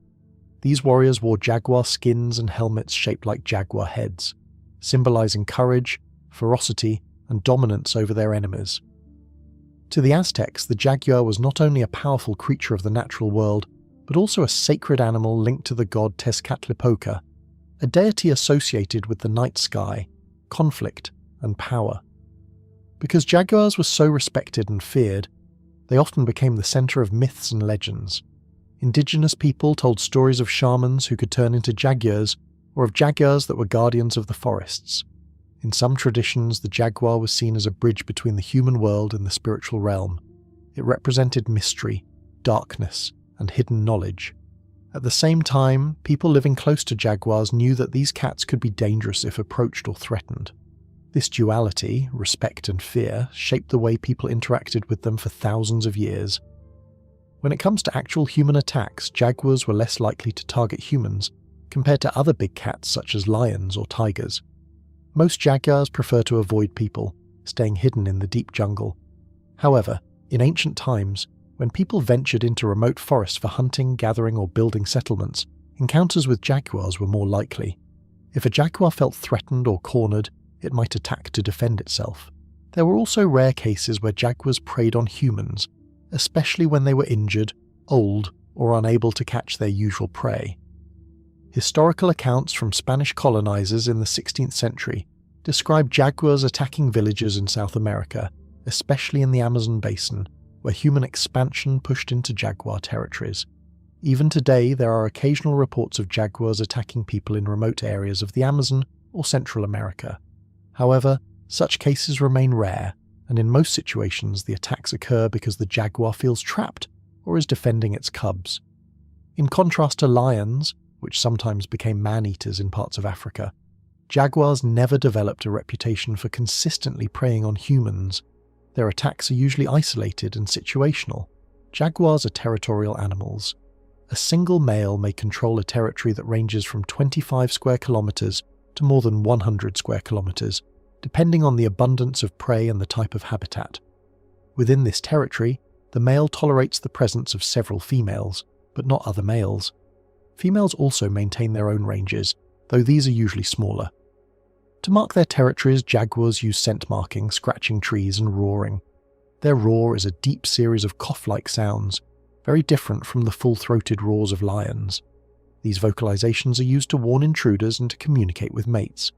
These warriors wore jaguar skins and helmets shaped like jaguar heads, symbolizing courage, ferocity, and dominance over their enemies. To the Aztecs, the jaguar was not only a powerful creature of the natural world, but also a sacred animal linked to the god Tezcatlipoca, a deity associated with the night sky, conflict, and power. Because jaguars were so respected and feared, they often became the center of myths and legends. Indigenous people told stories of shamans who could turn into jaguars, or of jaguars that were guardians of the forests. In some traditions, the jaguar was seen as a bridge between the human world and the spiritual realm. It represented mystery, darkness, and hidden knowledge. At the same time, people living close to jaguars knew that these cats could be dangerous if approached or threatened. This duality, respect and fear, shaped the way people interacted with them for thousands of years. When it comes to actual human attacks, jaguars were less likely to target humans compared to other big cats such as lions or tigers. Most jaguars prefer to avoid people, staying hidden in the deep jungle. However, in ancient times, when people ventured into remote forests for hunting, gathering, or building settlements, encounters with jaguars were more likely. If a jaguar felt threatened or cornered, it might attack to defend itself. There were also rare cases where jaguars preyed on humans, especially when they were injured, old, or unable to catch their usual prey. Historical accounts from Spanish colonizers in the 16th century describe jaguars attacking villages in South America, especially in the Amazon basin, where human expansion pushed into jaguar territories. Even today, there are occasional reports of jaguars attacking people in remote areas of the Amazon or Central America. However, such cases remain rare, and in most situations the attacks occur because the jaguar feels trapped or is defending its cubs. In contrast to lions, which sometimes became man-eaters in parts of Africa, jaguars never developed a reputation for consistently preying on humans. Their attacks are usually isolated and situational. Jaguars are territorial animals. A single male may control a territory that ranges from 25 square kilometers to more than 100 square kilometers, depending on the abundance of prey and the type of habitat. Within this territory, the male tolerates the presence of several females, but not other males. Females also maintain their own ranges, though these are usually smaller. To mark their territories, jaguars use scent marking, scratching trees, and roaring. Their roar is a deep series of cough-like sounds, very different from the full-throated roars of lions. These vocalizations are used to warn intruders and to communicate with mates.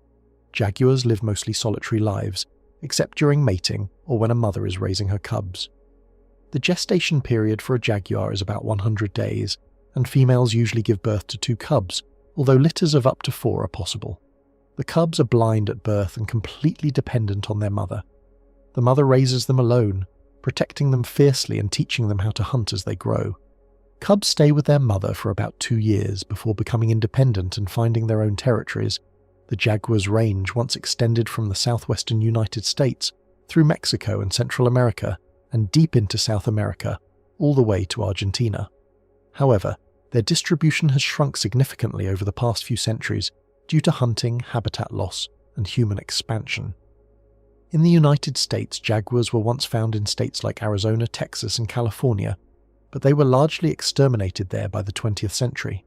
Jaguars live mostly solitary lives, except during mating or when a mother is raising her cubs. The gestation period for a jaguar is about 100 days, and females usually give birth to 2 cubs, although litters of up to 4 are possible. The cubs are blind at birth and completely dependent on their mother. The mother raises them alone, protecting them fiercely and teaching them how to hunt as they grow. Cubs stay with their mother for about 2 years before becoming independent and finding their own territories. The Jaguars' range once extended from the southwestern United States through Mexico and Central America and deep into South America, all the way to Argentina. However, their distribution has shrunk significantly over the past few centuries due to hunting, habitat loss, and human expansion. In the United States, jaguars were once found in states like Arizona, Texas, and California, but they were largely exterminated there by the 20th century.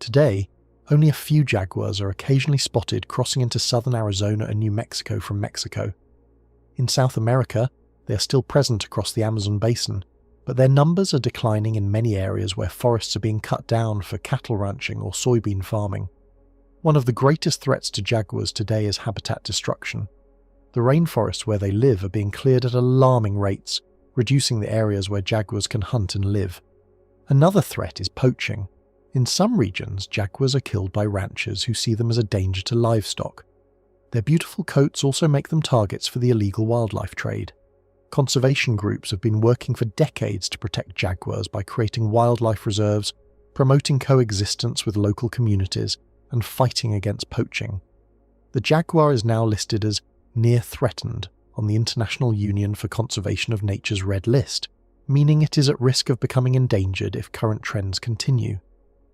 Today, only a few jaguars are occasionally spotted crossing into southern Arizona and New Mexico from Mexico. In South America, they are still present across the Amazon basin, but their numbers are declining in many areas where forests are being cut down for cattle ranching or soybean farming. One of the greatest threats to jaguars today is habitat destruction. The rainforests where they live are being cleared at alarming rates, reducing the areas where jaguars can hunt and live. Another threat is poaching. In some regions, jaguars are killed by ranchers who see them as a danger to livestock. Their beautiful coats also make them targets for the illegal wildlife trade. Conservation groups have been working for decades to protect jaguars by creating wildlife reserves, promoting coexistence with local communities, and fighting against poaching. The jaguar is now listed as near threatened on the International Union for Conservation of Nature's Red List, meaning it is at risk of becoming endangered if current trends continue.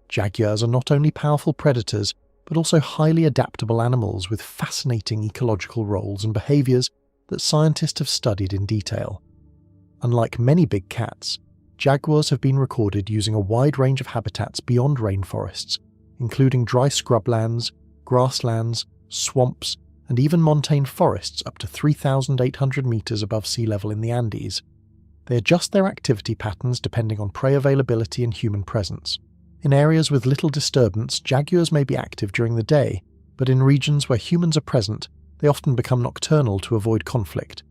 Jaguars are not only powerful predators, but also highly adaptable animals with fascinating ecological roles and behaviours that scientists have studied in detail. Unlike many big cats, jaguars have been recorded using a wide range of habitats beyond rainforests, including dry scrublands, grasslands, swamps, and even montane forests up to 3,800 metres above sea level in the Andes. They adjust their activity patterns depending on prey availability and human presence. In areas with little disturbance, jaguars may be active during the day, but in regions where humans are present, they often become nocturnal to avoid conflict.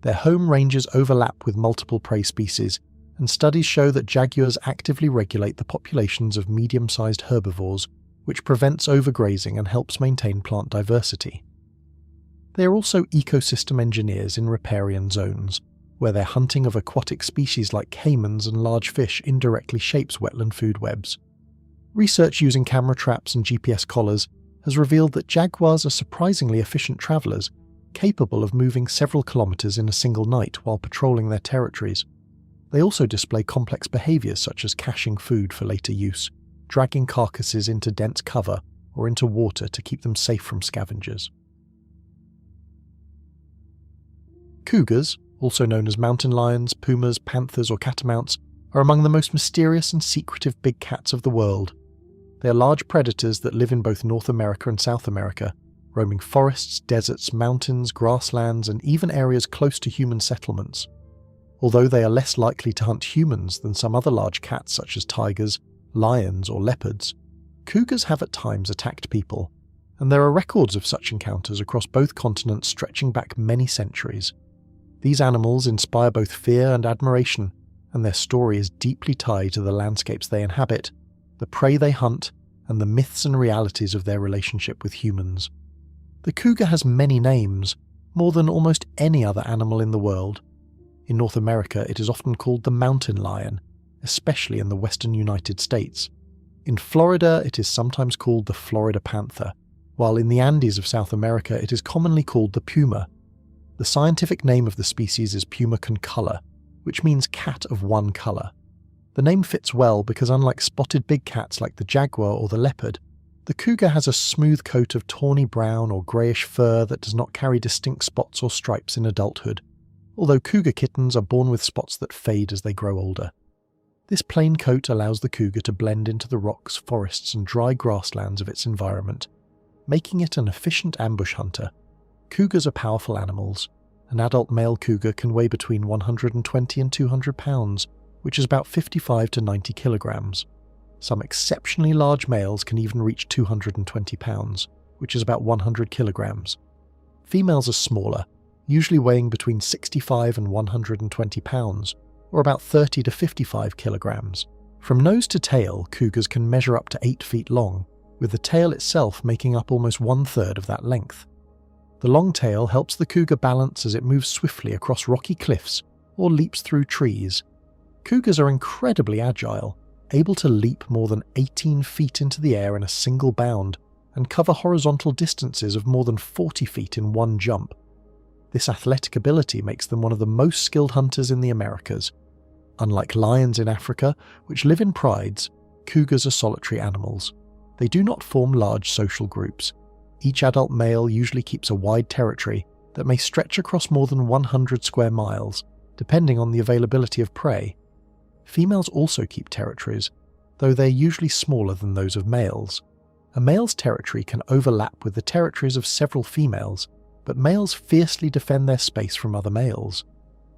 Their home ranges overlap with multiple prey species, and studies show that jaguars actively regulate the populations of medium-sized herbivores, which prevents overgrazing and helps maintain plant diversity. They are also ecosystem engineers in riparian zones, where their hunting of aquatic species like caimans and large fish indirectly shapes wetland food webs. Research using camera traps and GPS collars has revealed that jaguars are surprisingly efficient travellers, capable of moving several kilometres in a single night while patrolling their territories. They also display complex behaviours such as caching food for later use, dragging carcasses into dense cover or into water to keep them safe from scavengers. Cougars, also known as mountain lions, pumas, panthers or catamounts, are among the most mysterious and secretive big cats of the world. They are large predators that live in both North America and South America, roaming forests, deserts, mountains, grasslands, and even areas close to human settlements. Although they are less likely to hunt humans than some other large cats such as tigers, lions, or leopards, cougars have at times attacked people, and there are records of such encounters across both continents stretching back many centuries. These animals inspire both fear and admiration, and their story is deeply tied to the landscapes they inhabit, the prey they hunt, and the myths and realities of their relationship with humans. The cougar has many names, more than almost any other animal in the world. In North America, it is often called the mountain lion, especially in the western United States. In Florida, it is sometimes called the Florida panther, while in the Andes of South America, it is commonly called the puma. The scientific name of the species is Puma concolor, which means cat of one colour. The name fits well because unlike spotted big cats like the jaguar or the leopard, the cougar has a smooth coat of tawny brown or greyish fur that does not carry distinct spots or stripes in adulthood, although cougar kittens are born with spots that fade as they grow older. This plain coat allows the cougar to blend into the rocks, forests and dry grasslands of its environment, making it an efficient ambush hunter. Cougars are powerful animals. An adult male cougar can weigh between 120 and 200 pounds, which is about 55 to 90 kilograms. Some exceptionally large males can even reach 220 pounds, which is about 100 kilograms. Females are smaller, usually weighing between 65 and 120 pounds, or about 30 to 55 kilograms. From nose to tail, cougars can measure up to 8 feet long, with the tail itself making up almost 1/3 of that length. The long tail helps the cougar balance as it moves swiftly across rocky cliffs or leaps through trees. Cougars are incredibly agile, able to leap more than 18 feet into the air in a single bound and cover horizontal distances of more than 40 feet in one jump. This athletic ability makes them one of the most skilled hunters in the Americas. Unlike lions in Africa, which live in prides, cougars are solitary animals. They do not form large social groups. Each adult male usually keeps a wide territory that may stretch across more than 100 square miles, depending on the availability of prey. Females also keep territories, though they're usually smaller than those of males. A male's territory can overlap with the territories of several females, but males fiercely defend their space from other males.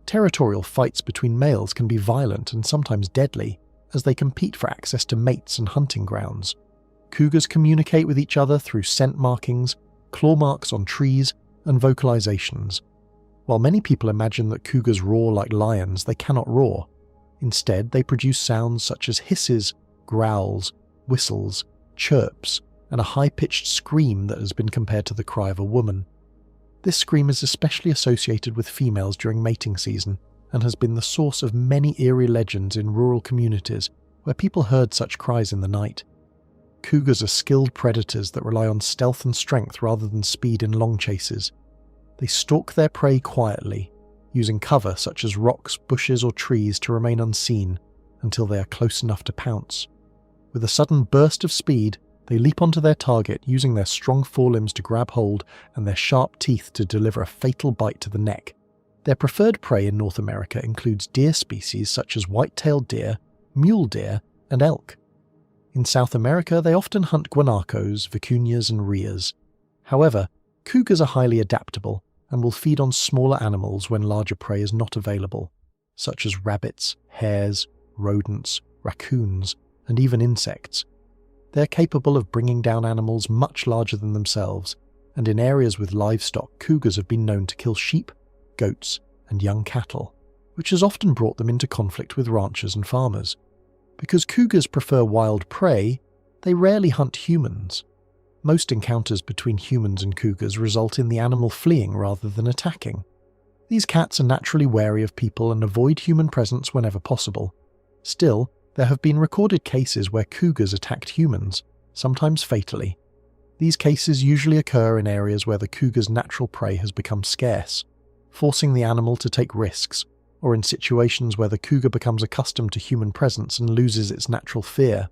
Territorial fights between males can be violent and sometimes deadly, as they compete for access to mates and hunting grounds. Cougars communicate with each other through scent markings, claw marks on trees, and vocalizations. While many people imagine that cougars roar like lions, they cannot roar. Instead, they produce sounds such as hisses, growls, whistles, chirps, and a high-pitched scream that has been compared to the cry of a woman. This scream is especially associated with females during mating season and has been the source of many eerie legends in rural communities where people heard such cries in the night. Cougars are skilled predators that rely on stealth and strength rather than speed in long chases. They stalk their prey quietly, using cover such as rocks, bushes, or trees to remain unseen until they are close enough to pounce. With a sudden burst of speed, they leap onto their target using their strong forelimbs to grab hold and their sharp teeth to deliver a fatal bite to the neck. Their preferred prey in North America includes deer species such as white-tailed deer, mule deer, and elk. In South America, they often hunt guanacos, vicuñas, and rheas. However, cougars are highly adaptable and will feed on smaller animals when larger prey is not available, such as rabbits, hares, rodents, raccoons, and even insects. They are capable of bringing down animals much larger than themselves, and in areas with livestock, cougars have been known to kill sheep, goats, and young cattle, which has often brought them into conflict with ranchers and farmers. Because cougars prefer wild prey, they rarely hunt humans. Most encounters between humans and cougars result in the animal fleeing rather than attacking. These cats are naturally wary of people and avoid human presence whenever possible. Still, there have been recorded cases where cougars attacked humans, sometimes fatally. These cases usually occur in areas where the cougar's natural prey has become scarce, forcing the animal to take risks, or in situations where the cougar becomes accustomed to human presence and loses its natural fear.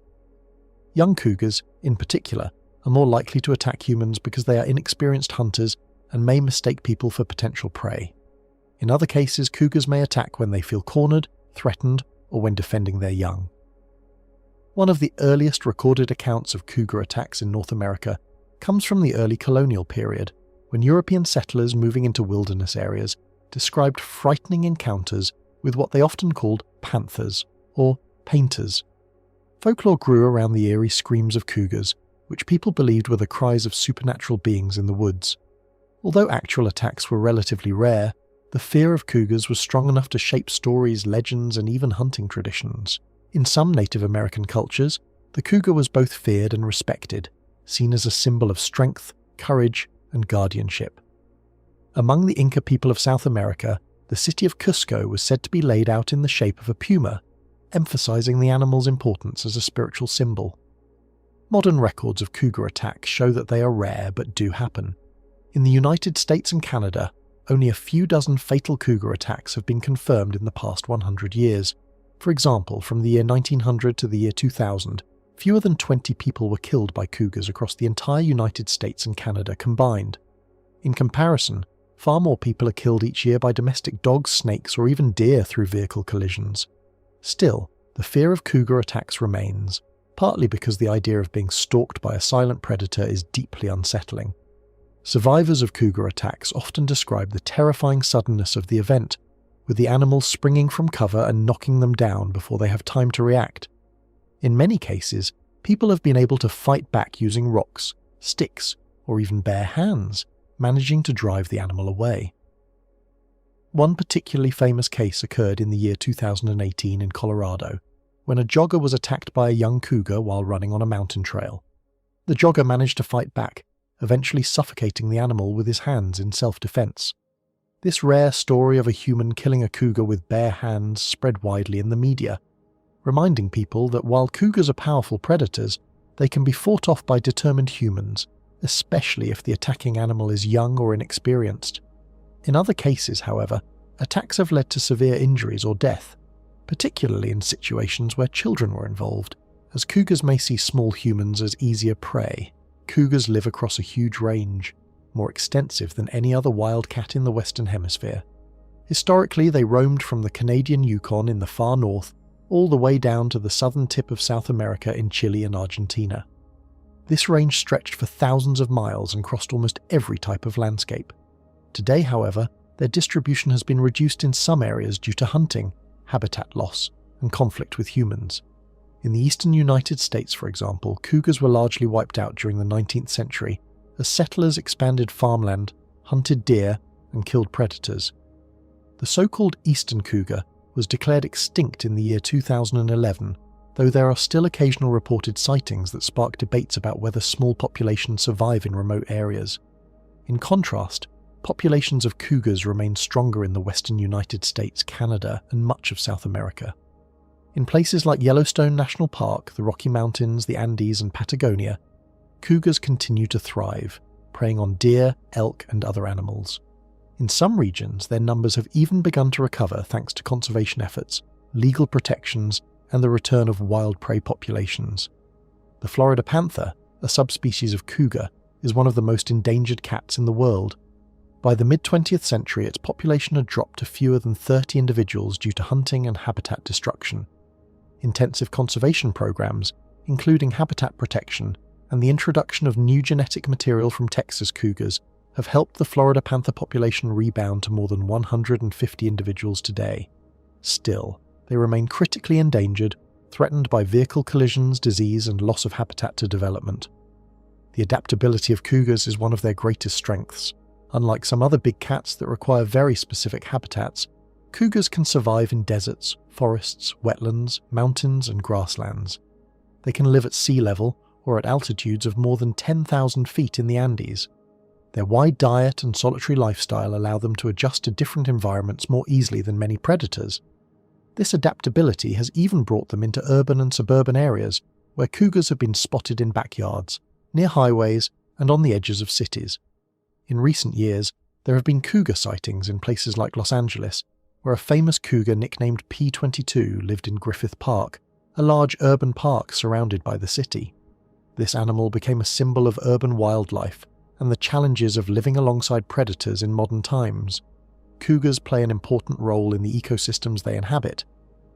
Young cougars, in particular, are more likely to attack humans because they are inexperienced hunters and may mistake people for potential prey. In other cases, cougars may attack when they feel cornered, threatened, or when defending their young. One of the earliest recorded accounts of cougar attacks in North America comes from the early colonial period, when European settlers moving into wilderness areas described frightening encounters with what they often called panthers, or painters. Folklore grew around the eerie screams of cougars, which people believed were the cries of supernatural beings in the woods. Although actual attacks were relatively rare, the fear of cougars was strong enough to shape stories, legends, and even hunting traditions. In some Native American cultures, the cougar was both feared and respected, seen as a symbol of strength, courage, and guardianship. Among the Inca people of South America, the city of Cusco was said to be laid out in the shape of a puma, emphasizing the animal's importance as a spiritual symbol. Modern records of cougar attacks show that they are rare but do happen. In the United States and Canada, only a few dozen fatal cougar attacks have been confirmed in the past 100 years. For example, from the year 1900 to the year 2000, fewer than 20 people were killed by cougars across the entire United States and Canada combined. In comparison, far more people are killed each year by domestic dogs, snakes, or even deer through vehicle collisions. Still, the fear of cougar attacks remains, partly because the idea of being stalked by a silent predator is deeply unsettling. Survivors of cougar attacks often describe the terrifying suddenness of the event, with the animals springing from cover and knocking them down before they have time to react. In many cases, people have been able to fight back using rocks, sticks, or even bare hands, managing to drive the animal away. One particularly famous case occurred in the year 2018 in Colorado, when a jogger was attacked by a young cougar while running on a mountain trail. The jogger managed to fight back, eventually suffocating the animal with his hands in self-defense. This rare story of a human killing a cougar with bare hands spread widely in the media, reminding people that while cougars are powerful predators, they can be fought off by determined humans, especially if the attacking animal is young or inexperienced. In other cases, however, attacks have led to severe injuries or death, particularly in situations where children were involved, as cougars may see small humans as easier prey. Cougars live across a huge range, more extensive than any other wild cat in the Western Hemisphere. Historically, they roamed from the Canadian Yukon in the far north all the way down to the southern tip of South America in Chile and Argentina. This range stretched for thousands of miles and crossed almost every type of landscape. Today, however, their distribution has been reduced in some areas due to hunting, habitat loss, and conflict with humans. In the eastern United States, for example, cougars were largely wiped out during the 19th century as settlers expanded farmland, hunted deer, and killed predators. The so-called eastern cougar was declared extinct in the year 2011, though there are still occasional reported sightings that spark debates about whether small populations survive in remote areas. In contrast, populations of cougars remain stronger in the western United States, Canada, and much of South America. In places like Yellowstone National Park, the Rocky Mountains, the Andes, and Patagonia, cougars continue to thrive, preying on deer, elk, and other animals. In some regions, their numbers have even begun to recover thanks to conservation efforts, legal protections, and the return of wild prey populations. The Florida panther, a subspecies of cougar, is one of the most endangered cats in the world. By the mid-20th century, its population had dropped to fewer than 30 individuals due to hunting and habitat destruction. Intensive conservation programs, including habitat protection and the introduction of new genetic material from Texas cougars, have helped the Florida panther population rebound to more than 150 individuals today. Still, they remain critically endangered, threatened by vehicle collisions, disease, and loss of habitat to development. The adaptability of cougars is one of their greatest strengths. Unlike some other big cats that require very specific habitats, cougars can survive in deserts, forests, wetlands, mountains, and grasslands. They can live at sea level or at altitudes of more than 10,000 feet in the Andes. Their wide diet and solitary lifestyle allow them to adjust to different environments more easily than many predators. This adaptability has even brought them into urban and suburban areas where cougars have been spotted in backyards, near highways, and on the edges of cities. In recent years, there have been cougar sightings in places like Los Angeles, where a famous cougar nicknamed P22 lived in Griffith Park, a large urban park surrounded by the city. This animal became a symbol of urban wildlife and the challenges of living alongside predators in modern times. Cougars play an important role in the ecosystems they inhabit.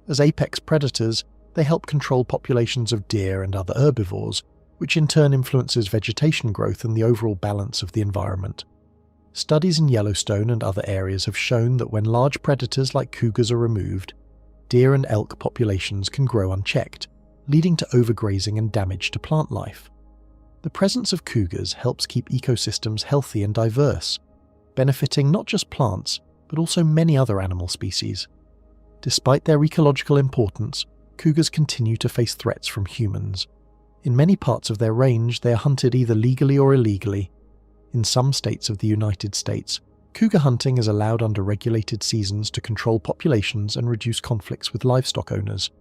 As apex predators, they help control populations of deer and other herbivores, which in turn influences vegetation growth and the overall balance of the environment. Studies in Yellowstone and other areas have shown that when large predators like cougars are removed, deer and elk populations can grow unchecked, leading to overgrazing and damage to plant life. The presence of cougars helps keep ecosystems healthy and diverse, benefiting not just plants, but also many other animal species. Despite their ecological importance, cougars continue to face threats from humans. In many parts of their range, they are hunted either legally or illegally. In some states of the United States, cougar hunting is allowed under regulated seasons to control populations and reduce conflicts with livestock owners.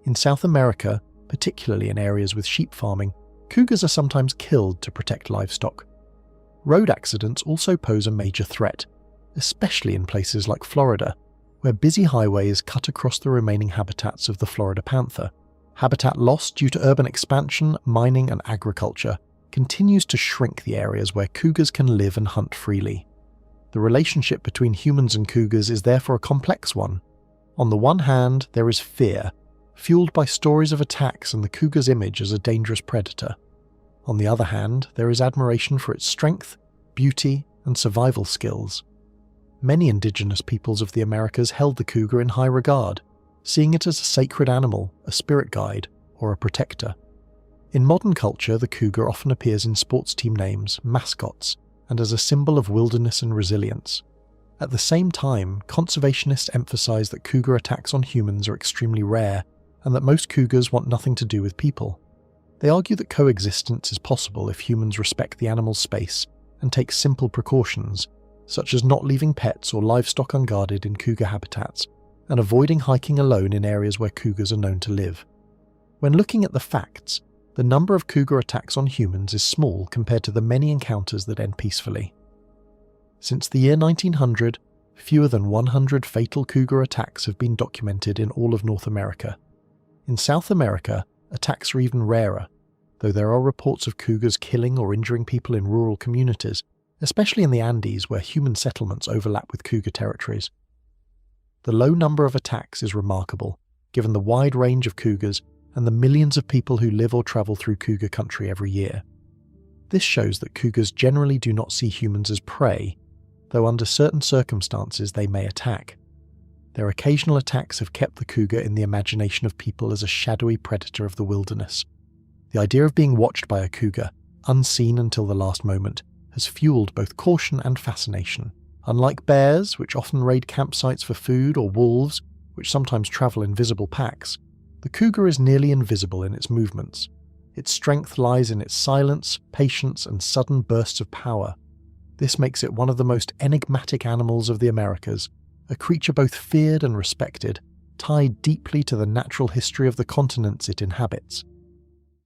In South America, particularly in areas with sheep farming, cougars are sometimes killed to protect livestock. Road accidents also pose a major threat, especially in places like Florida, where busy highways cut across the remaining habitats of the Florida panther. Habitat loss due to urban expansion, mining, and agriculture continues to shrink the areas where cougars can live and hunt freely. The relationship between humans and cougars is therefore a complex one. On the one hand, there is fear, fueled by stories of attacks and the cougar's image as a dangerous predator. On the other hand, there is admiration for its strength, beauty, and survival skills. Many indigenous peoples of the Americas held the cougar in high regard, seeing it as a sacred animal, a spirit guide, or a protector. In modern culture, the cougar often appears in sports team names, mascots, and as a symbol of wilderness and resilience. At the same time, conservationists emphasize that cougar attacks on humans are extremely rare, and that most cougars want nothing to do with people. They argue that coexistence is possible if humans respect the animal's space and take simple precautions, such as not leaving pets or livestock unguarded in cougar habitats and avoiding hiking alone in areas where cougars are known to live. When looking at the facts, the number of cougar attacks on humans is small compared to the many encounters that end peacefully. Since the year 1900, fewer than 100 fatal cougar attacks have been documented in all of North America. In South America, attacks are even rarer, though there are reports of cougars killing or injuring people in rural communities, especially in the Andes where human settlements overlap with cougar territories. The low number of attacks is remarkable, given the wide range of cougars and the millions of people who live or travel through cougar country every year. This shows that cougars generally do not see humans as prey, though under certain circumstances they may attack. Their occasional attacks have kept the cougar in the imagination of people as a shadowy predator of the wilderness. The idea of being watched by a cougar, unseen until the last moment, has fueled both caution and fascination. Unlike bears, which often raid campsites for food, or wolves, which sometimes travel in visible packs, the cougar is nearly invisible in its movements. Its strength lies in its silence, patience, and sudden bursts of power. This makes it one of the most enigmatic animals of the Americas, a creature both feared and respected, tied deeply to the natural history of the continents it inhabits.